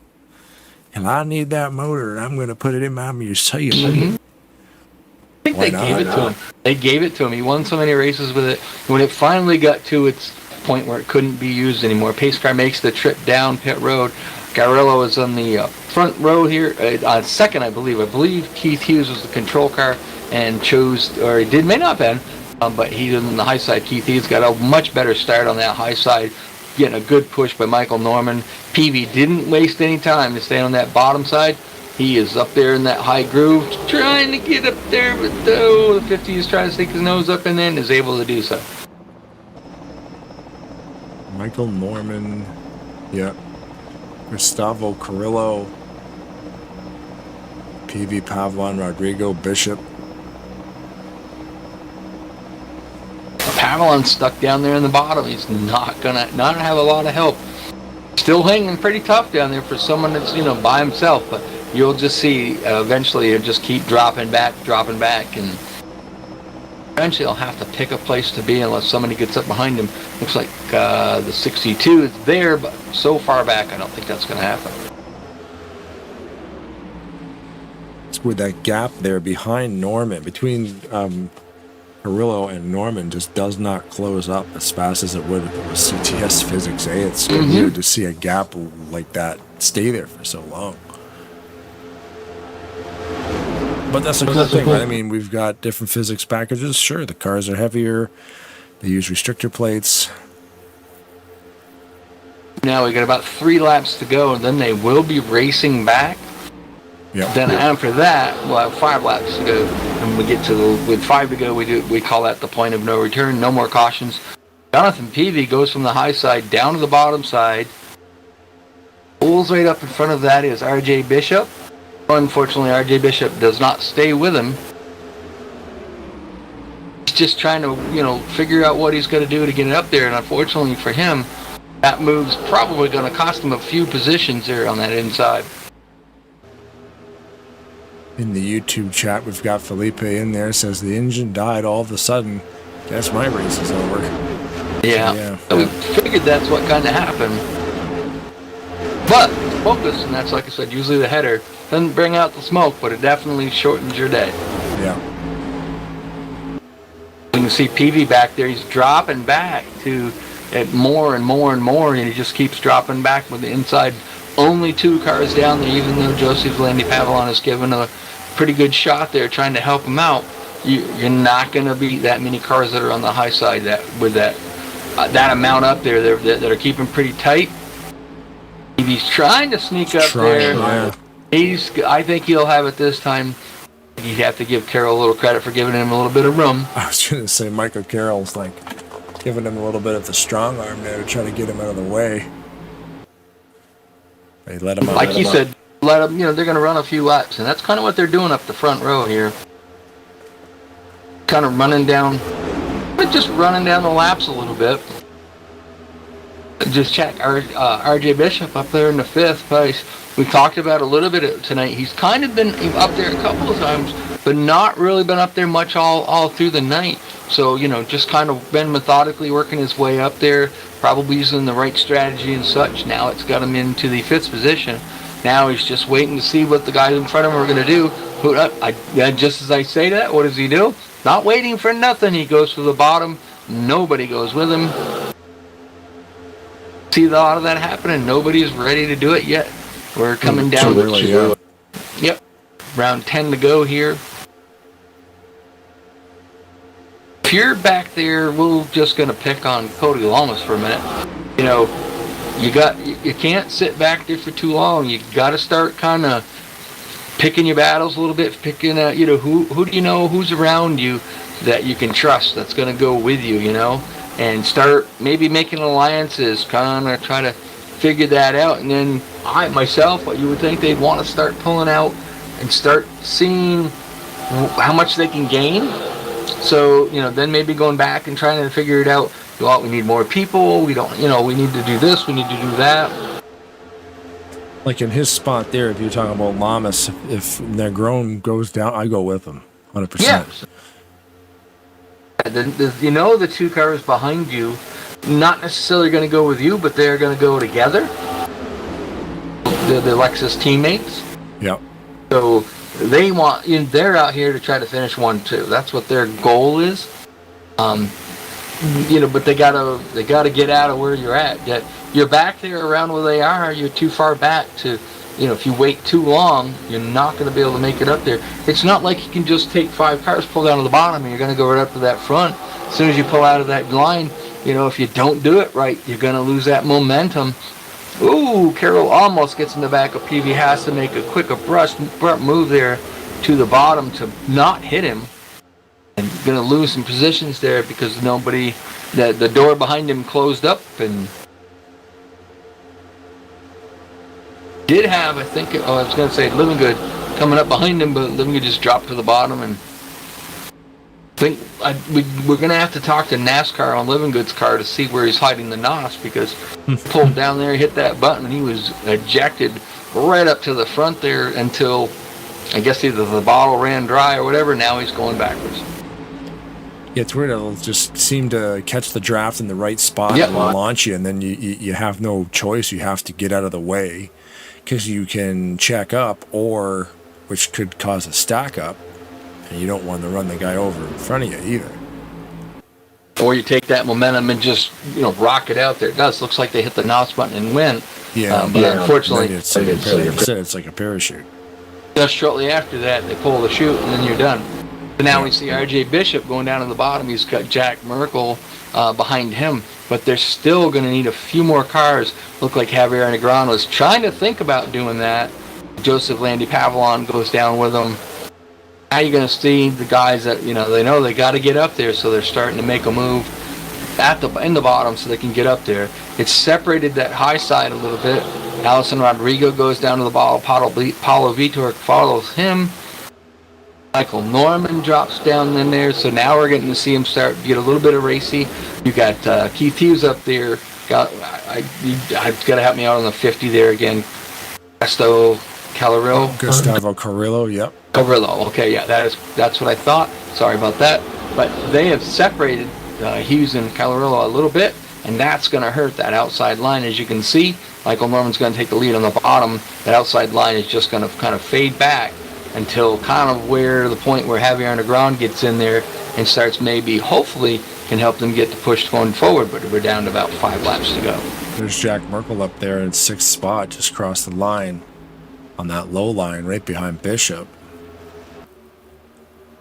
And I need that motor, and I'm going to put it in my museum. Mm-hmm. I think Why they gave it not? to him. They gave it to him. He won so many races with it. When it finally got to its point where it couldn't be used anymore, pace car makes the trip down pit road. Garillo is on the front row here, on second, I believe. I believe Keith Hughes was the control car and chose, or he may not have been, but he was on the high side. Keith Hughes got a much better start on that high side, getting a good push by Michael Norman. Peavy didn't waste any time to stay on that bottom side. He is up there in that high groove, trying to get up there, but the 50 is trying to stick his nose up and then is able to do so. Michael Norman, yeah. Gustavo Carrillo, PV Pavlon, Rodrigo, Bishop. Pavlon's stuck down there in the bottom. He's not have a lot of help. Still hanging pretty tough down there for someone that's, by himself, but you'll just see eventually he'll just keep dropping back, and eventually he'll have to pick a place to be unless somebody gets up behind him. Looks like the 62 is there, but so far back, I don't think that's going to happen. It's with that gap there behind Norman, between Carrillo and Norman, just does not close up as fast as it would if it was CTS physics. It's weird to see a gap like that stay there for so long. But that's a cool thing, right? I mean, we've got different physics packages. Sure, the cars are heavier. They use restrictor plates. Now we got about 3 laps to go, and then they will be racing back. Yeah. Then after that, we'll have 5 laps to go, and we get to with 5 to go. We call that the point of no return. No more cautions. Jonathan Peavy goes from the high side down to the bottom side. Pulls right up in front of that is R.J. Bishop. Unfortunately, R.J. Bishop does not stay with him. He's just trying to, figure out what he's going to do to get it up there. And unfortunately for him, that move's probably going to cost him a few positions there on that inside. In the YouTube chat, we've got Felipe in there. Says the engine died all of a sudden. Guess my race is over. Yeah. So we figured that's what kind of happened. But focus, and that's, like I said, usually the header, doesn't bring out the smoke, but it definitely shortens your day. Yeah. You can see Peavy back there. He's dropping back to it more and more and more, and he just keeps dropping back with the inside. Only 2 cars down there, even though Joseph Landy Pavlon has given a pretty good shot there trying to help him out. You're not going to beat that many cars that are on the high side with that amount up there that are keeping pretty tight. If he's trying to sneak up there, yeah. I think he'll have it this time. You have to give Carroll a little credit for giving him a little bit of room. I was going to say Michael Carroll's like giving him a little bit of the strong arm there to try to get him out of the way. They let him out. Like you said, let them. They're going to run a few laps, and that's kind of what they're doing up the front row here. Kind of running down the laps a little bit. Just check R.J. Bishop up there in the 5th place. We talked about a little bit tonight. He's kind of been up there a couple of times, but not really been up there much all through the night. So, just kind of been methodically working his way up there, probably using the right strategy and such. Now it's got him into the 5th position. Now he's just waiting to see what the guys in front of him are going to do. Just as I say that, what does he do? Not waiting for nothing. He goes to the bottom. Nobody goes with him. See a lot of that happening. Nobody's ready to do it yet. We're coming down. Yep. Round 10 to go here. If you're back there, we're just going to pick on Cody Lamas for a minute. you can't sit back there for too long. You got to start kind of picking your battles a little bit, picking out, who do you know, who's around you that you can trust, that's going to go with you, and start maybe making alliances, kind of try to figure that out. And then you would think they'd want to start pulling out and start seeing how much they can gain. So, then maybe going back and trying to figure it out. Well, we need more people. We don't, we need to do this. We need to do that. Like in his spot there, if you're talking about Lamas, if Negron goes down, I go with him, 100%. Yeah. The two cars behind you, not necessarily going to go with you, but they're going to go together. They're the Lexus teammates. Yep. So they're out here to try to finish 1-2. That's what their goal is. But they gotta get out of where you're at. You're back there around where they are. You're too far back to, if you wait too long, you're not going to be able to make it up there. It's not like you can just take 5 cars, pull down to the bottom, and you're going to go right up to that front. As soon as you pull out of that line, if you don't do it right, you're going to lose that momentum. Ooh, Carroll almost gets in the back of PV, has to make a quick abrupt move there to the bottom to not hit him. And going to lose some positions there because the door behind him closed up, and did have, I was going to say Living Good coming up behind him, but Living Good just dropped to the bottom. And we're going to have to talk to NASCAR on Living Good's car to see where he's hiding the NOS, because he pulled down there, hit that button, and he was ejected right up to the front there until, I guess, either the bottle ran dry or whatever. Now he's going backwards. Yeah, it's weird. It'll just seem to catch the draft in the right spot and launch you, and then you have no choice. You have to get out of the way because you can check up, or which could cause a stack up, and you don't want to run the guy over in front of you either. Or you take that momentum and just rock it out there. It does. Looks like they hit the NOS button and win. Yeah, but unfortunately, it's like a parachute. Just shortly after that, they pull the chute, and then you're done. So now we see RJ Bishop going down to the bottom. He's got Jack Merkel behind him, but they're still going to need a few more cars. Look like Javier Negron was trying to think about doing that. Joseph Landy Pavlon goes down with them. Now you're going to see the guys that they know they got to get up there, so they're starting to make a move in the bottom so they can get up there. It's separated that high side a little bit. Allison Rodrigo goes down to the bottom. Paulo Vitor follows him. Michael Norman drops down in there, so now we're getting to see him start to get a little bit of racy. You got Keith Hughes up there. I've got to help me out on the 50 there again. Gustavo Carrillo, yep. Carrillo, okay, yeah, that's what I thought. Sorry about that. But they have separated Hughes and Calorillo a little bit, and that's going to hurt that outside line. As you can see, Michael Norman's going to take the lead on the bottom. That outside line is just going to kind of fade back until kind of the point where Javier Negron gets in there and starts hopefully can help them get the push going forward, but we're down to about 5 laps to go. There's Jack Merkel up there in 6th spot, just crossed the line on that low line right behind Bishop.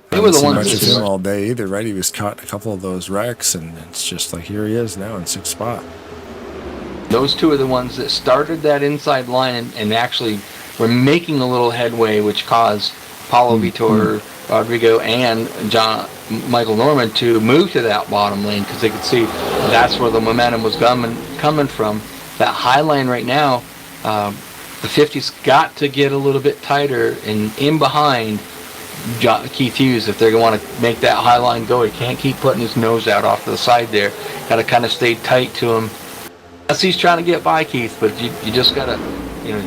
They were the ones much of him all day either, right? He was caught in a couple of those wrecks, and it's just like here he is now in 6th spot. Those two are the ones that started that inside line and actually were making a little headway, which caused Paulo Vitor, Rodrigo, and Michael Norman to move to that bottom lane because they could see that's where the momentum was coming from. That high line right now, the 50's got to get a little bit tighter and in behind Keith Hughes if they're going to want to make that high line go. He can't keep putting his nose out off to the side there. Got to kind of stay tight to him. As he's trying to get by Keith, but you just got to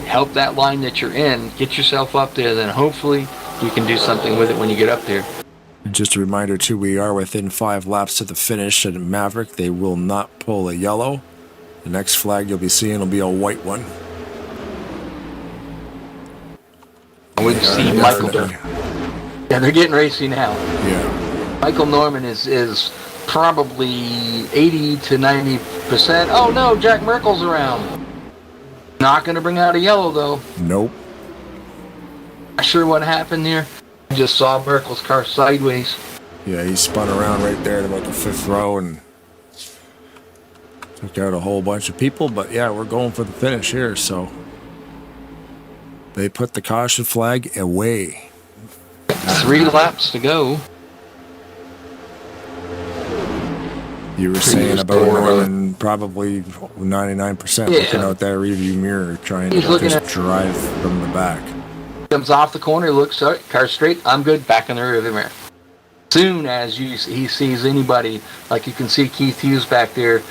help that line that you're in, get yourself up there, then hopefully you can do something with it when you get up there. And just a reminder too, we are within 5 laps to the finish at Maverick. They will not pull a yellow. The next flag you'll be seeing will be a white one. And we see Michael. Yeah, they're getting racy now. Yeah. Michael Norman is probably 80 to 90%. Oh no, Jack Merkel's around. Not going to bring out a yellow though. Nope. Not sure what happened there. I just saw Merkel's car sideways. Yeah, he spun around right there at about the 5th row and Took out a whole bunch of people, but yeah, we're going for the finish here. So they put the caution flag away. 3 laps to go. You were saying about Norman probably 99% looking out that rearview mirror, trying to just drive from the back. Comes off the corner, looks up, car straight, I'm good, back in the rearview mirror. Soon as he sees anybody, like you can see Keith Hughes back there,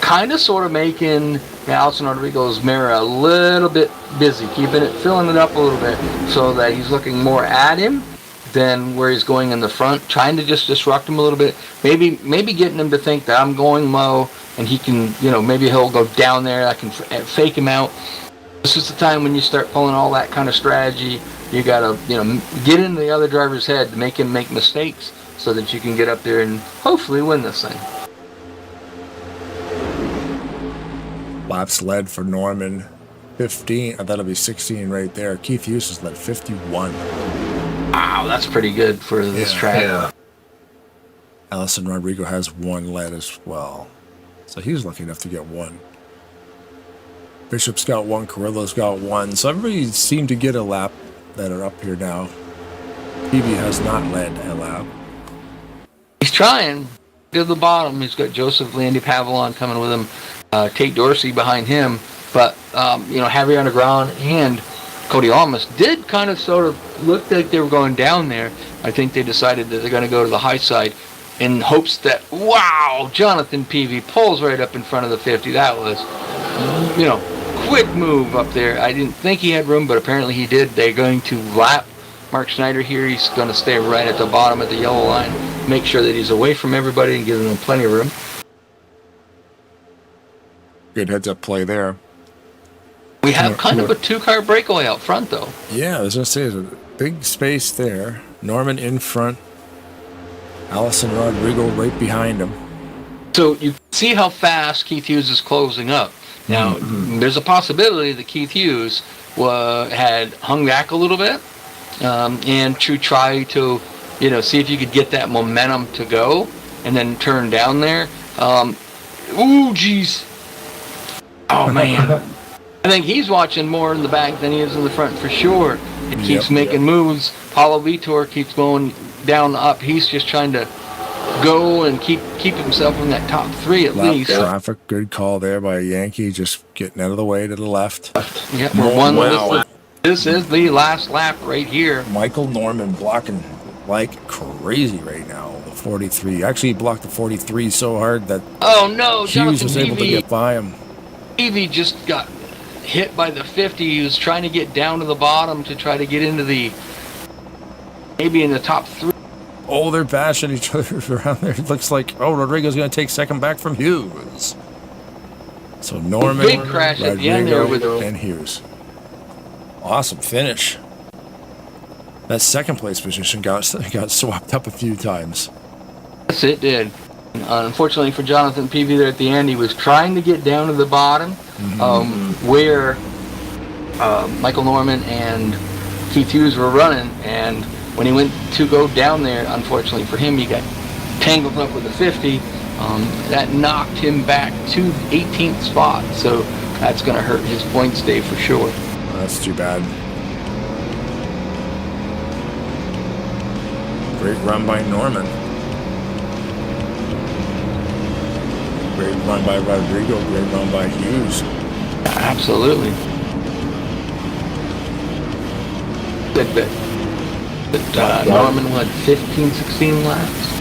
kind of sort of making Allison Rodrigo's mirror a little bit busy, filling it up a little bit so that he's looking more at him than where he's going in the front, trying to just disrupt him a little bit, maybe getting him to think that I'm going low and he can, maybe he'll go down there, I can fake him out. This is the time when you start pulling all that kind of strategy. You gotta, get into the other driver's head to make him make mistakes so that you can get up there and hopefully win this thing. Laps led for Norman, 15. That'll be 16 right there. Keith Hughes has led 51. Wow, that's pretty good for this track. Yeah. Allison Rodrigo has 1 lead as well. So he was lucky enough to get 1. Bishop's got 1, Carrillo's got 1. So everybody seemed to get a lap that are up here now. Peavy has not led a lap. He's trying to the bottom. He's got Joseph Landy Pavlon coming with him, Tate Dorsey behind him. But, Javier Underground and Cody Almas did kind of sort of look like they were going down there. I think they decided that they're going to go to the high side in hopes that, wow, Jonathan Peavy pulls right up in front of the 50. That was, quick move up there. I didn't think he had room, but apparently he did. They're going to lap Mark Schneider here. He's going to stay right at the bottom of the yellow line, make sure that he's away from everybody and give them plenty of room. Good heads-up play there. We have kind of a 2-car breakaway out front, though. Yeah, I was going to say, there's a big space there. Norman in front. Allison Rodrigo right behind him. So you see how fast Keith Hughes is closing up. Now, there's a possibility that Keith Hughes had hung back a little bit and to try to, see if you could get that momentum to go and then turn down there. Ooh, geez. Oh, man. I think he's watching more in the back than he is in the front for sure. It keeps making moves. Paulo Vitor keeps going down, up. He's just trying to go and keep himself in that top 3 at least. Traffic, good call there by Yankee, just getting out of the way to the left. Yeah, we're one. Wow. This is the last lap right here. Michael Norman blocking like crazy right now. The 43. Actually, he blocked the 43 so hard that Hughes was able to get by him. Peavy just got hit by the 50. He was trying to get down to the bottom to try to get into maybe in the top 3. Oh, they're bashing each other around there. It looks like, Rodrigo's going to take second back from Hughes. So Norman, big crash Rodrigo, at the end there with and Hughes. Awesome finish. That second place position got swapped up a few times. Yes, it did. Unfortunately for Jonathan Peavy there at the end, he was trying to get down to the bottom where Michael Norman and Keith Hughes were running, and when he went to go down there, unfortunately for him, he got tangled up with the 50. That knocked him back to the 18th spot, so that's going to hurt his points day for sure. That's too bad. Great run by Norman. Great run by Rodrigo. Great run by Hughes. Absolutely. Norman won 15, 16 laps.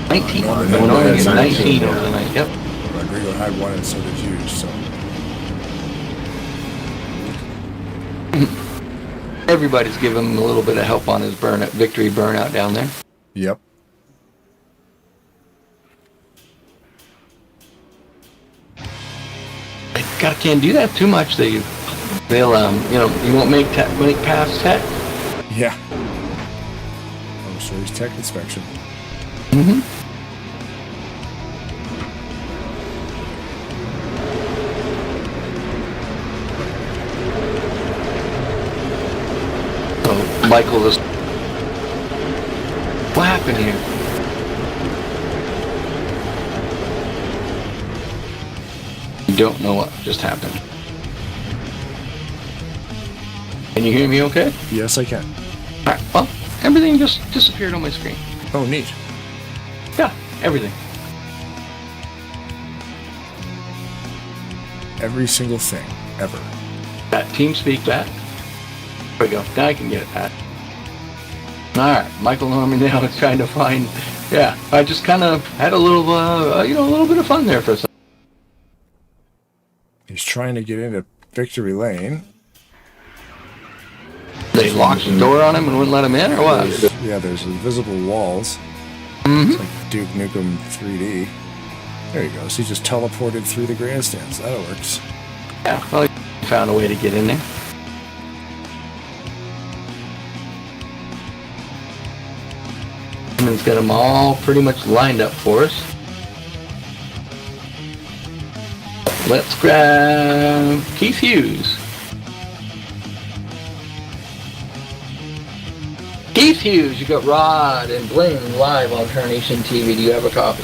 19. Norman gets 19 over the night. Yep. Rodrigo had 1 and so did Hughes. So. Everybody's giving him a little bit of help on his victory burnout down there. Yep. Can't do that too much. They'll you won't make past tech. Yeah. Oh, so he's tech inspection. So Michael is. What happened here? don't know what just happened. Can you hear me okay? Yes, I can. Alright, well, everything just disappeared on my screen. Oh, neat. Yeah, everything. Every single thing, ever. That TeamSpeak back. There we go. Now I can get it back. Alright, Michael Norman now is trying to find... Yeah, I just kind of had a little, a little bit of fun there for a second. He's trying to get into victory lane. They locked the door on him and wouldn't let him in, or what? There's invisible walls. Mm-hmm. It's like Duke Nukem 3D. There he goes. He just teleported through the grandstands. That works. Yeah, well, he found a way to get in there. And he's got them all pretty much lined up for us. Let's grab Keith Hughes. Keith Hughes, you got Rod and Blaine live on Tarnation TV. Do you have a copy?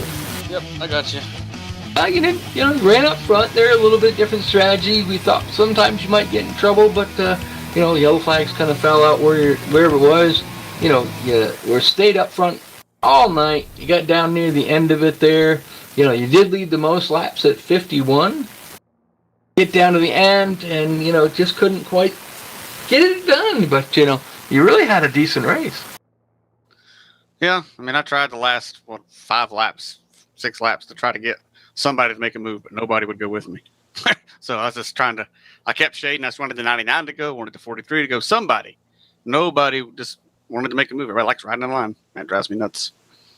Yep, I got you. You ran up front there, a little bit different strategy. We thought sometimes you might get in trouble, but yellow flags kind of fell out wherever it was. You stayed up front all night. You got down near the end of it there. You did lead the most laps at 51. Get down to the end, and just couldn't quite get it done. But you really had a decent race. Yeah, I mean, I tried the last 5 laps, 6 laps to try to get somebody to make a move, but nobody would go with me. So I was just I kept shading. I just wanted the 99 to go, wanted the 43 to go. Nobody just wanted to make a move. Everybody likes riding in line. That drives me nuts.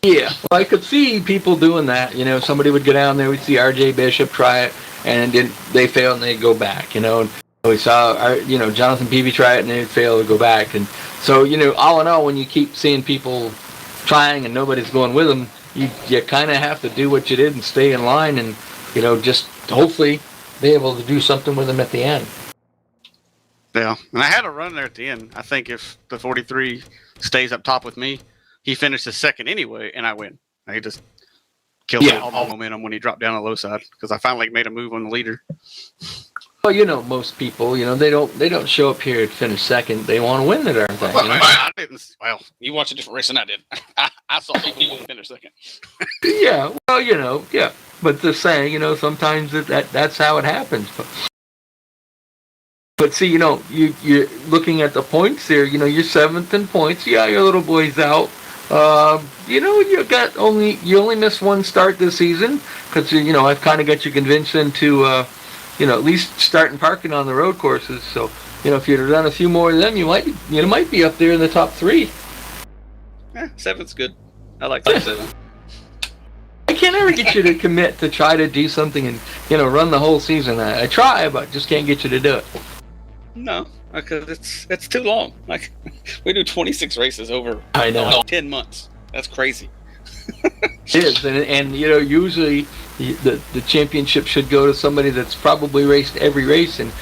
Yeah, well, I could see people doing that. Somebody would go down there, we'd see RJ Bishop try it, and they fail and they'd go back, And we saw, Jonathan Peavy try it and they'd fail and go back. And so, all in all, when you keep seeing people trying and nobody's going with them, you kind of have to do what you did and stay in line and, just hopefully be able to do something with them at the end. Yeah, and I had a run there at the end. I think if the 43 stays up top with me, he finishes second anyway, and I win. He just killed all the momentum when he dropped down the low side because I finally made a move on the leader. Well, most people, they don't show up here to finish second. They want to win the darn thing. I didn't. Well, you watched a different race than I did. I saw people finish second. Yeah, well, yeah. But just saying, sometimes that's how it happens. But see, you're looking at the points there. You're 7th in points. Yeah, your little boy's out. You only missed 1 start this season because I've kind of got you convinced into at least starting parking on the road courses. So if you'd have done a few more of them, you might be up there in the top 3. Yeah, 7's good. I like that 7. I can't ever get you to commit to try to do something and run the whole season. I try, but just can't get you to do it. No, because it's too long. Like we do 26 races over 10 months. That's crazy. It is, and usually the championship should go to somebody that's probably raced every race, and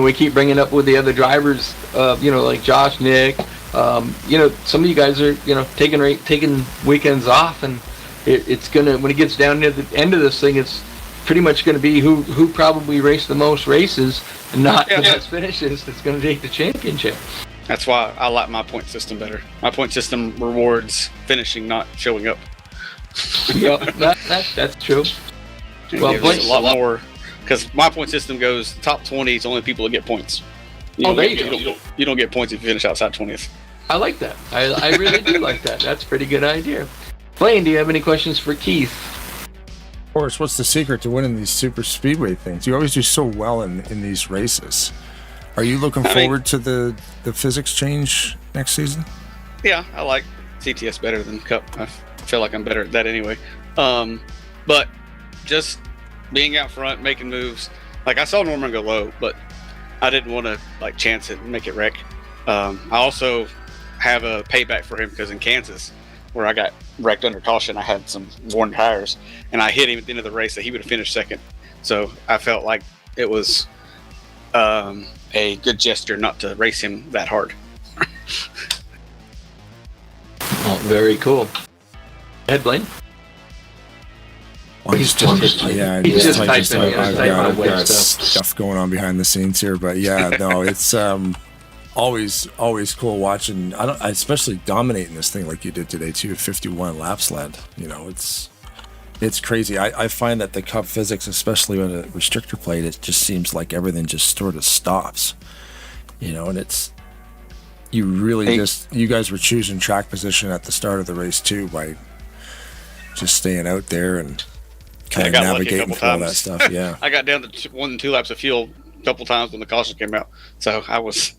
we keep bringing up with the other drivers, like Josh, Nick, some of you guys are taking weekends off, and it's gonna, when it gets down to the end of this thing, it's pretty much going to be who probably raced the most races, and not the best finishes that's going to take the championship. That's why I like my point system better. My point system rewards finishing, not showing up. Yeah, that's true. Well, a lot more, because my point system goes top 20 is only people that get points. You don't get points if you finish outside 20th. I like that. I really do like that. That's a pretty good idea. Blaine, do you have any questions for Keith? Of course, what's the secret to winning these super speedway things? You always do so well in these races. Are you looking forward to the physics change next season? Yeah, I like CTS better than Cup. I feel like I'm better at that anyway. But just being out front, making moves. Like I saw Norman go low, but I didn't want to chance it and make it wreck. I also have a payback for him because in Kansas, where I got wrecked under caution, I had some worn tires, and I hit him at the end of the race that he would have finished second. So I felt like it was a good gesture not to race him that hard. Oh, very cool. Head Blaine. Well, He's just typing typing, stuff. I've typing away got stuff. stuff going on behind the scenes here, but yeah, no, it's always cool watching. I especially dominating this thing like you did today too. 51 laps led. You know, it's crazy. I find that the Cup physics, especially with a restrictor plate, it just seems like everything just sort of stops. You know, and it's you really you guys were choosing track position at the start of the race too by just staying out there and kind of navigating through all that stuff. Yeah, I got down to 1 and 2 laps of fuel a couple times when the caution came out, so I was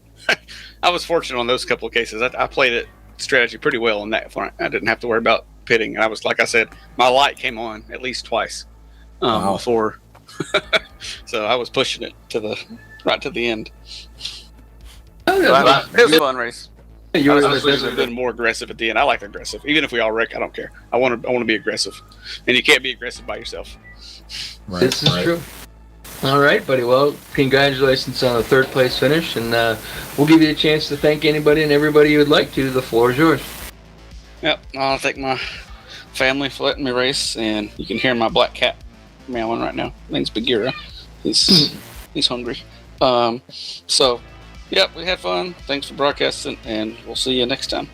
I was fortunate on those couple of cases. I played it strategy pretty well on that front. I didn't have to worry about pitting, and I was, like I said, my light came on at least twice before, so I was pushing it right to the end. It was a fun race. I was a bit more aggressive at the end. I like aggressive, even if we all wreck. I don't care. I want to be aggressive, and you can't be aggressive by yourself. Right, this is true. All right, buddy. Well, congratulations on the 3rd place finish, and we'll give you a chance to thank anybody and everybody you would like to. The floor is yours. Yep, I'll thank my family for letting me race, and you can hear my black cat meowing right now. His name's Bagheera. He's hungry. So, yep, we had fun. Thanks for broadcasting, and we'll see you next time.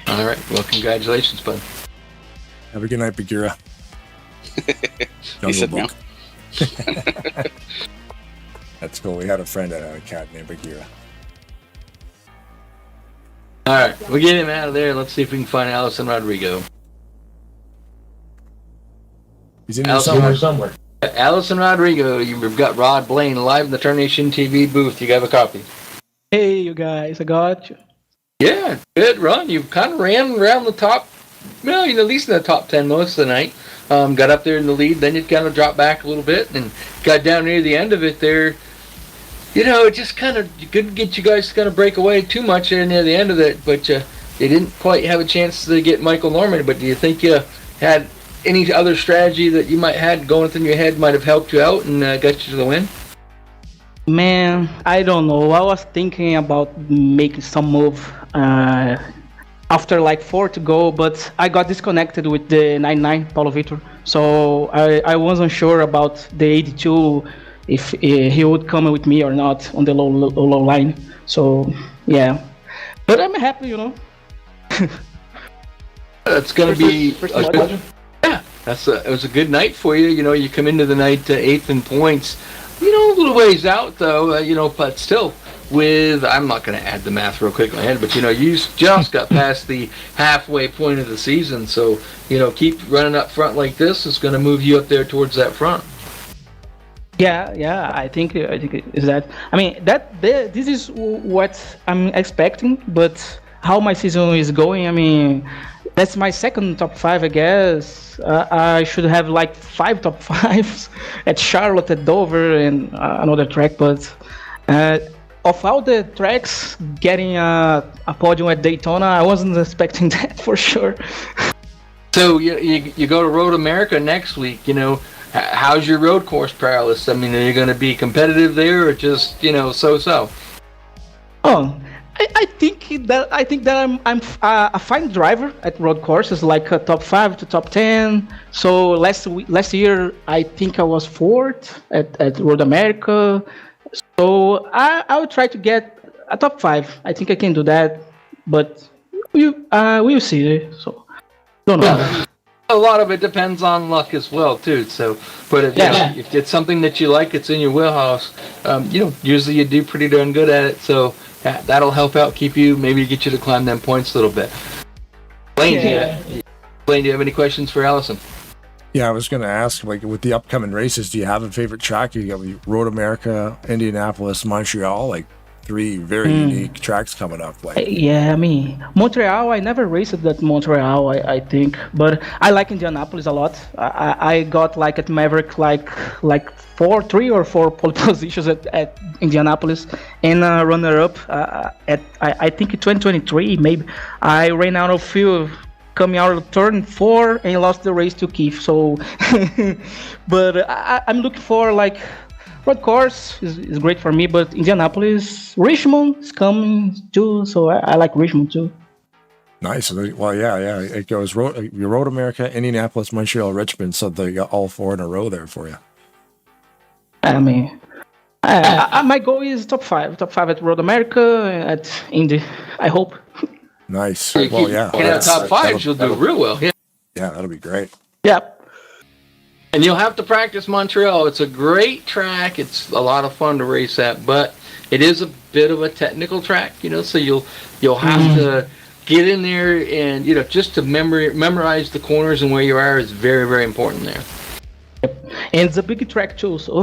All right. Well, congratulations, bud. Have a good night, Bagheera. He said meow. That's cool. We had a friend that had a cat named Bagheera. All right, we'll get him out of there. Let's see if we can find Allison Rodrigo. He's in there somewhere. Allison Rodrigo, you've got Rod Blaine live in the Tarnation TV booth. You have a copy. Hey, you guys, I got you. Yeah, good run. You kind of ran around the top, well, at least in the top 10 most of the night. Got up there in the lead, then you kind of dropped back a little bit and got down near the end of it there. You know, it just kind of, you couldn't get you guys to kind of break away too much there near the end of it, but you didn't quite have a chance to get Michael Norman. But do you think you had any other strategy that you might had going within your head might have helped you out and got you to the win? Man, I don't know. I was thinking about making some move after like 4 to go, but I got disconnected with the 99 Paulo Vitor, so I wasn't sure about the 82 if he would come with me or not on the low line. So yeah, but I'm happy, you know. That's gonna be a good, yeah. It was a good night for you. You know, you come into the night 8th in points. You know, a little ways out though. But still, I'm not going to add the math real quick in my head, but you just got past the halfway point of the season. So keep running up front like this is going to move you up there towards that front. Yeah. I think is that. I mean, this is what I'm expecting, but how my season is going, I mean, that's my second top 5, I guess. I should have like 5 top 5s at Charlotte, at Dover, and another track. But of all the tracks, getting a podium at Daytona, I wasn't expecting that for sure. So you go to Road America next week. How's your road course prowess? I mean, are you going to be competitive there, or just so-so? Oh. I think that I'm a fine driver at road courses, like a top 5 to top 10. So last year I think I was 4th at Road America. So I will try to get a top 5. I think I can do that, but we'll see. So don't know. A lot of it depends on luck as well too. So, but if it's something that you like, it's in your wheelhouse. Usually you do pretty darn good at it. So. That'll help out, get you to climb them points a little bit. Blaine, do you have any questions for Allison? Yeah, I was going to ask, like, with the upcoming races, do you have a favorite track? You got Road America, Indianapolis, Montreal, like 3 very unique tracks coming up. Like, yeah, I mean, Montreal, I never raced at Montreal, I think, but I like Indianapolis a lot. I got like at Maverick like 3 or 4 pole positions at Indianapolis, and runner-up at I think 2023 maybe. I ran out of fuel coming out of turn 4 and lost the race to Keith. So, but I'm looking for like. Road course is great for me, but Indianapolis, Richmond is coming too, so I like Richmond too. Nice. Well, yeah. It goes Road America, Indianapolis, Montreal, Richmond. So they got all 4 in a row there for you. I mean, my goal is top 5 at Road America, at Indy. I hope. Nice. You Well, keep yeah. getting out top 5, you'll do real well. Yeah. Yeah, that'll be great. Yep. And you'll have to practice Montreal. It's a great track. It's a lot of fun to race at, but it is a bit of a technical track, so you'll have to get in there and, just to memorize the corners and where you are is very, very important there. And it's a big track too, so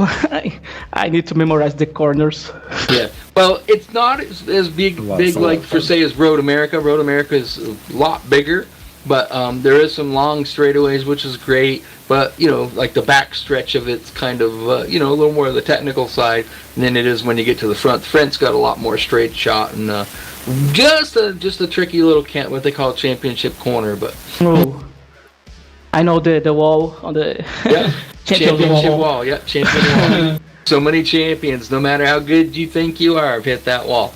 I need to memorize the corners. Yeah. Well, it's not as big like for say as Road America. Road America is a lot bigger, but there is some long straightaways, which is great. But like the back stretch of it's kind of a little more of the technical side than it is when you get to the front. The front's got a lot more straight shot and just a tricky little what they call championship corner. But I know the wall on the championship wall. Yeah, champion wall. So many champions, no matter how good you think you are, have hit that wall.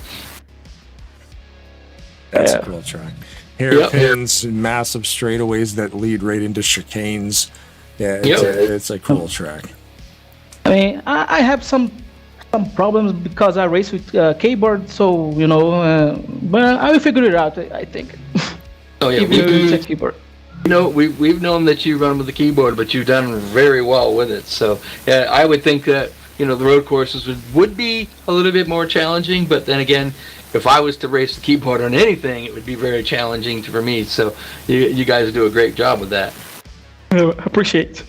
That's a cool track. Hairpins, massive straightaways that lead right into chicanes. Yeah, it's a cool track. I mean, I have some problems because I race with keyboard, so but I will figure it out. I think. Oh yeah, keyboard. We've known that you run with the keyboard, but you've done very well with it. So I would think that the road courses would be a little bit more challenging. But then again, if I was to race the keyboard on anything, it would be very challenging for me. So you guys do a great job with that. Appreciate.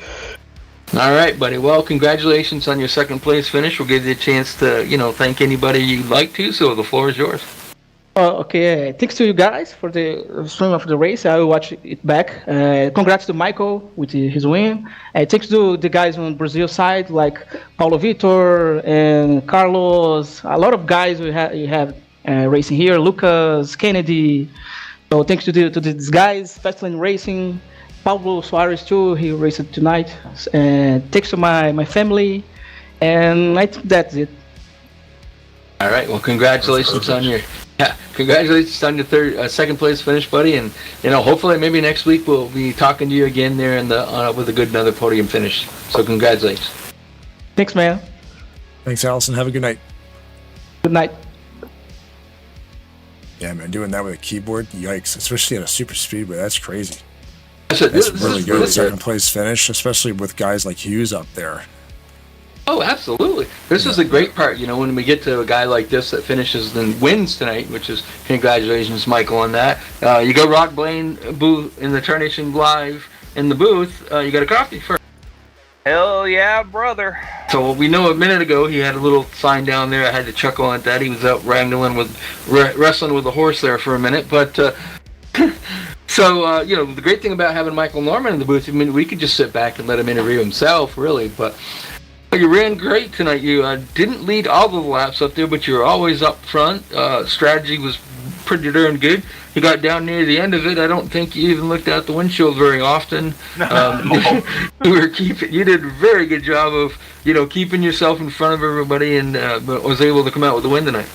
All right, buddy. Well, congratulations on your second place finish. We'll give you a chance to thank anybody you'd like to. So the floor is yours. Okay, thanks to you guys for the stream of the race. I will watch it back. Congrats to Michael with his win. Thanks to the guys on Brazil side like Paulo Vitor and Carlos. A lot of guys you have racing here. Lucas, Kennedy. So thanks to these guys, especially in racing. Pablo Suarez too. He raced tonight. And thanks to my family. And I think that's it. All right. Well, congratulations on your second place finish, buddy. And hopefully maybe next week we'll be talking to you again there with another podium finish. So congratulations. Thanks, man. Thanks, Allison. Have a good night. Good night. Yeah, man, doing that with a keyboard, yikes! Especially at a super speedway, that's crazy. That's really good. Second place finish, especially with guys like Hughes up there. Oh, absolutely. This is a great part, when we get to a guy like this that finishes and wins tonight, which is congratulations, Michael, on that. You go Rock Blaine booth in the Tarnation Live in the booth. You got a coffee first. Hell yeah, brother. So we know a minute ago he had a little sign down there. I had to chuckle at that. He was out wrestling with the horse there for a minute. But so the great thing about having Michael Norman in the booth, I mean, we could just sit back and let him interview himself, really. But you ran great tonight. You didn't lead all the laps up there, but you were always up front. Strategy was pretty darn good. You got down near the end of it. I don't think you even looked out the windshield very often. You did a very good job of keeping yourself in front of everybody, and was able to come out with the win tonight.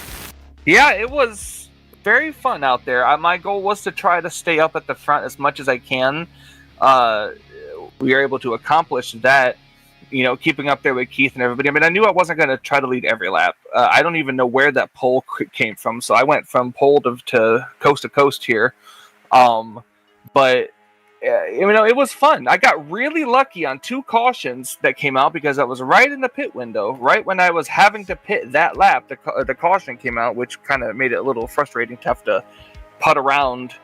Yeah, it was very fun out there. My goal was to try to stay up at the front as much as I can. We were able to accomplish that. Keeping up there with Keith and everybody. I mean, I knew I wasn't going to try to lead every lap. I don't even know where that pole came from. So I went from pole to coast here. But it was fun. I got really lucky on 2 cautions that came out because I was right in the pit window. Right when I was having to pit that lap, the caution came out, which kind of made it a little frustrating to have to putt around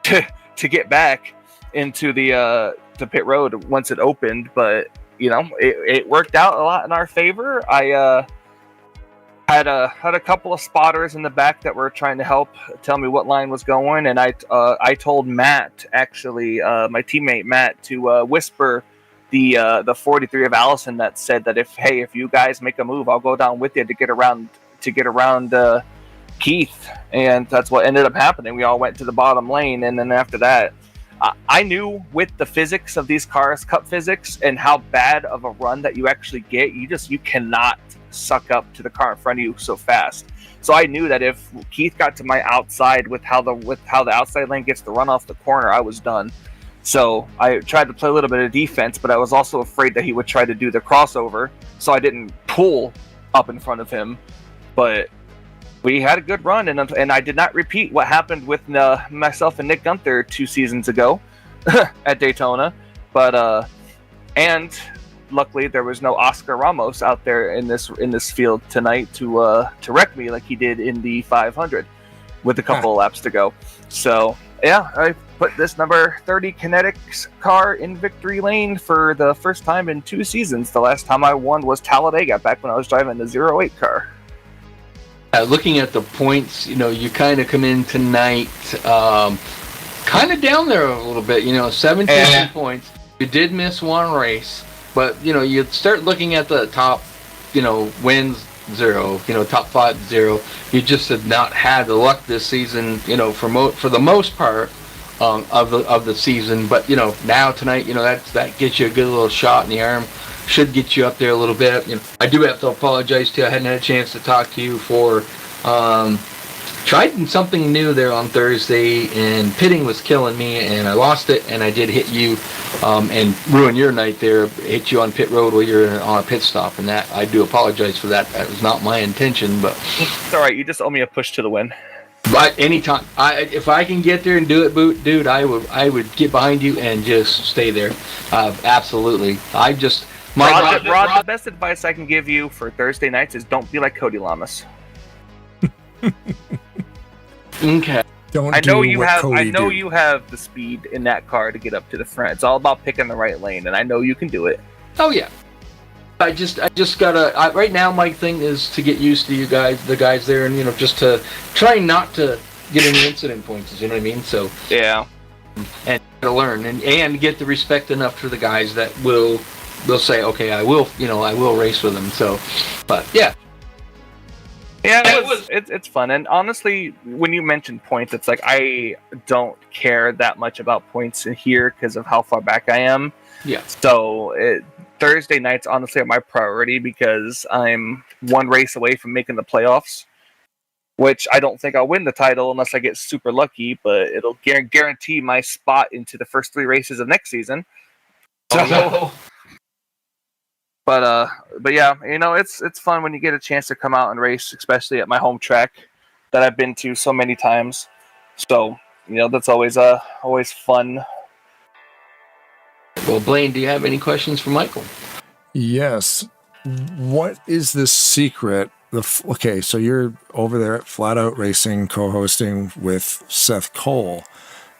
to get back into the pit road once it opened. But it worked out a lot in our favor. I had a couple of spotters in the back that were trying to help tell me what line was going, and I told Matt, actually, my teammate Matt, to whisper the 43 of Allison that said that if you guys make a move, I'll go down with you to get around Keith, and that's what ended up happening. We all went to the bottom lane, and then after that, I knew with the physics of these cars, cup physics, and how bad of a run that you actually get, you cannot suck up to the car in front of you so fast. So I knew that if Keith got to my outside with how the outside lane gets the run off the corner, I was done. So I tried to play a little bit of defense, but I was also afraid that he would try to do the crossover, so I didn't pull up in front of him. But we had a good run, and I did not repeat what happened with myself and Nick Gunther 2 seasons ago at Daytona. But and luckily there was no Oscar Ramos out there in this field tonight to wreck me like he did in the 500 with a couple of laps to go. So yeah, I put this number 30 Kinetics car in victory lane for the first time in 2 seasons. The last time I won was Talladega, back when I was driving the 08 car. Looking at the points, you kind of come in tonight kind of down there a little bit, 17 points. You did miss one race, but, you start looking at the top, wins 0, top 5 0. You just have not had the luck this season, for the most part of the season. But, now tonight, that gets you a good little shot in the arm. Should get you up there a little bit. I do have to apologize to you. I hadn't had a chance to talk to you for tried something new there on Thursday, and pitting was killing me, and I lost it, and I did hit you and ruin your night there. Hit you on pit road while you're on a pit stop, and that I do apologize for that. That was not my intention, but it's all right. You just owe me a push to the win. But anytime, if I can get there and do it, dude, I would get behind you and just stay there. Absolutely. Rod, the best advice I can give you for Thursday nights is don't be like Cody Lamas. Okay. Don't I know do you what have. Cody I know do. you have the speed in that car to get up to the front. It's all about picking the right lane, and I know you can do it. Oh yeah. I just gotta. Right now, my thing is to get used to the guys there, and just to try not to get any incident points. You know what I mean? So yeah. And to learn and get the respect enough for the guys that will say, okay, I will race with them. So, but yeah. Yeah, it's fun. And honestly, when you mentioned points, it's like I don't care that much about points in here because of how far back I am. Yeah. So Thursday nights honestly are my priority because I'm one race away from making the playoffs, which I don't think I'll win the title unless I get super lucky, but it'll guarantee my spot into the first 3 races of next season. So, but yeah, it's fun when you get a chance to come out and race, especially at my home track that I've been to so many times. So, that's always fun. Well, Blaine, do you have any questions for Michael? Yes. What is the secret? Okay, so you're over there at Flat Out Racing, co-hosting with Seth Cole.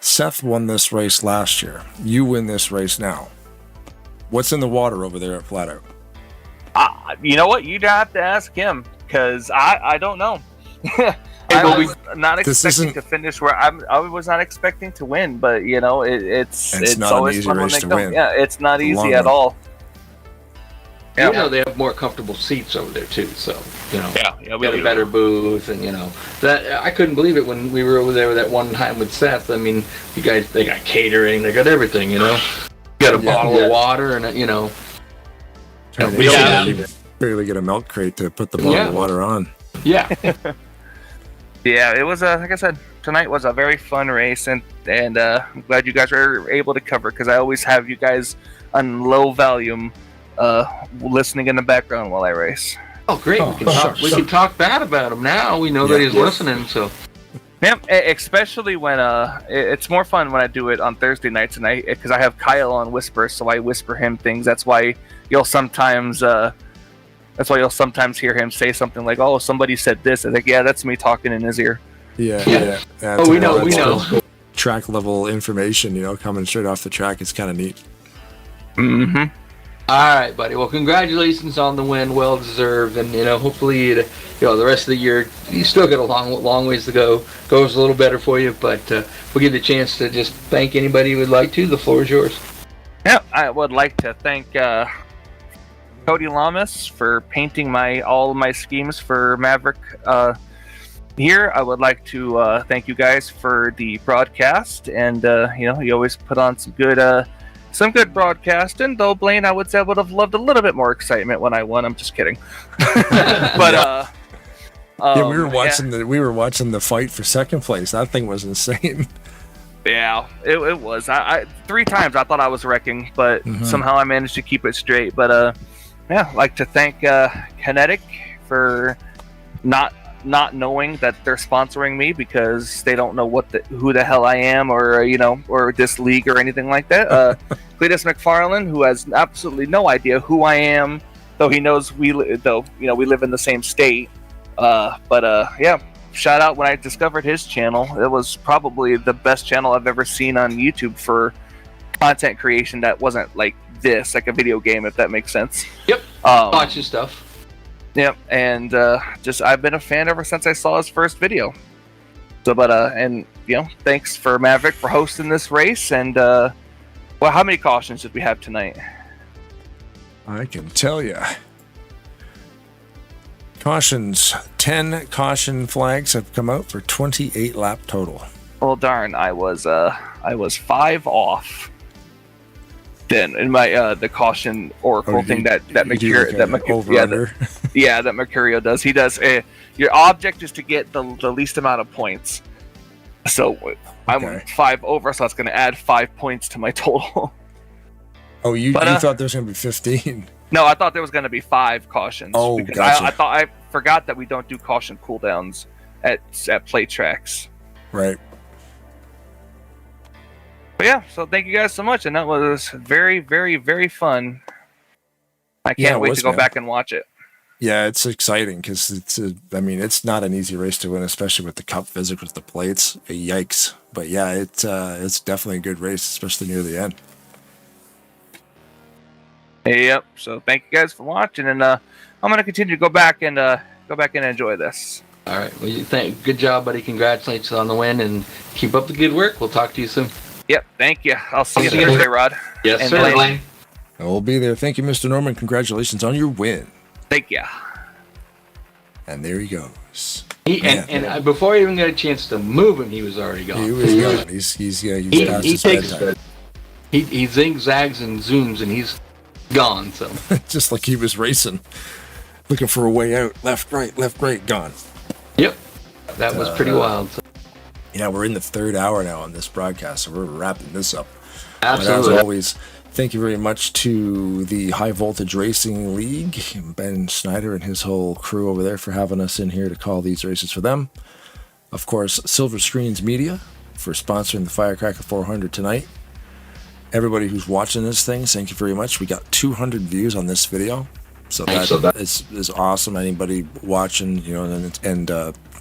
Seth won this race last year. You win this race now. What's in the water over there at Flat Out? You know what? You'd have to ask him because I don't know. I was not expecting to finish where I was not expecting to win, but it's not always an easy fun when race they to come. win. Yeah, it's not It's a easy long at one. all. Yeah. They have more comfortable seats over there too, so Yeah, we have a better booth, and that I couldn't believe it when we were over there that one time with Seth. I mean, you guys, they got catering, they got everything, You got a bottle of water, and We barely get a milk crate to put the bottle of water on. Yeah. Yeah, it was like I said, tonight was a very fun race, and I'm glad you guys were able to cover because I always have you guys on low volume, listening in the background while I race. Oh, great! We can talk bad about him now. We know that he's listening. So, yeah, especially when it's more fun when I do it on Thursday nights, and because I have Kyle on Whisper, so I whisper him things. That's why you'll sometimes hear him say something like, "Oh, somebody said this." I'm like, "Yeah, that's me talking in his ear." Yeah. Oh, we know. Track level information, coming straight off the track. It's kind of neat. Mm-hmm. All right, buddy. Well, congratulations on the win. Well deserved, and hopefully, the rest of the year you still got a long ways to go. Goes a little better for you, but we'll give you a chance to just thank anybody you would like to. The floor is yours. Yeah, I would like to thank Cody Lamas for painting all my schemes for Maverick. Here, I would like to thank you guys for the broadcast, and you always put on some good some good broadcasting. Though Blaine, I would say I would have loved a little bit more excitement when I won. I'm just kidding. But yeah, we were watching the fight for second place. That thing was insane. Yeah, it was. I 3 times I thought I was wrecking, but somehow I managed to keep it straight. But yeah, I'd like to thank Kinetic for not knowing that they're sponsoring me, because they don't know who the hell I am, or or this league or anything like that. Cletus McFarlane, who has absolutely no idea who I am, though he knows we live in the same state. Yeah, shout out when I discovered his channel. It was probably the best channel I've ever seen on YouTube for content creation that wasn't like this, like a video game, if that makes sense. Yep. Watch his stuff. Yep, and I've been a fan ever since I saw his first video. So, and thanks for Maverick for hosting this race. And how many cautions did we have tonight? I can tell you. Cautions, 10 caution flags have come out for 28 lap total. Well, darn, I was 5 off. Then in my the caution oracle thing that Mercurio that Mercurio does. He does. Your object is to get the least amount of points. So I'm 5 over, so that's going to add 5 points to my total. Oh, you thought there was going to be 15? No, I thought there was going to be 5 cautions. Oh, because gotcha. I forgot that we don't do caution cooldowns at play tracks. Right. But yeah, so thank you guys so much, and that was very, very, very fun. I can't wait to go back and watch it. Yeah, it's exciting because it's not an easy race to win, especially with the cup physics with the plates. Yikes! But yeah, it's definitely a good race, especially near the end. Yep. So thank you guys for watching, and I'm gonna continue to go back and enjoy this. All right. Well, good job, buddy. Congratulations on the win, and keep up the good work. We'll talk to you soon. Yep. Thank you. I'll see you Thursday, Rod. Yes, and sir. Blaine. We'll be there. Thank you, Mr. Norman. Congratulations on your win. Thank you. And there he goes. And before I even got a chance to move him, he was already gone. He was gone. He's past his bedtime. He zigzags and zooms, and he's gone. So just like he was racing, looking for a way out. Left, right, gone. Yep, that was pretty wild. So. Yeah, we're in the 3rd hour now on this broadcast, so we're wrapping this up. Absolutely. But as always, thank you very much to the High Voltage Racing League, Ben Snyder and his whole crew over there for having us in here to call these races for them. Of course, Silver Screens Media for sponsoring the Firecracker 400 tonight. Everybody who's watching this thing, thank you very much. We got 200 views on this video, so that is awesome. Anybody watching, and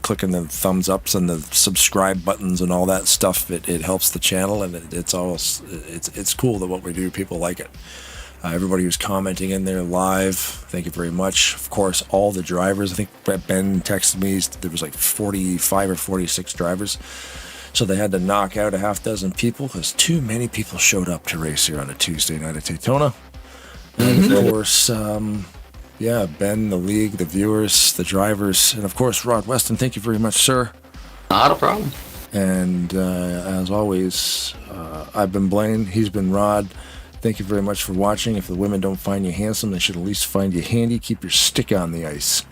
clicking the thumbs ups and the subscribe buttons and all that stuff, it helps the channel, and it's cool that what we do, people like it. Everybody who's commenting in there live, thank you very much. Of course, all the drivers. I think Ben texted me, there was like 45 or 46 drivers. So they had to knock out a half dozen people because too many people showed up to race here on a Tuesday night at Daytona. And of course, Ben, the league, the viewers, the drivers, and of course, Rod Weston, thank you very much, sir. Not a problem. And as always, I've been Blaine, he's been Rod. Thank you very much for watching. If the women don't find you handsome, they should at least find you handy. Keep your stick on the ice.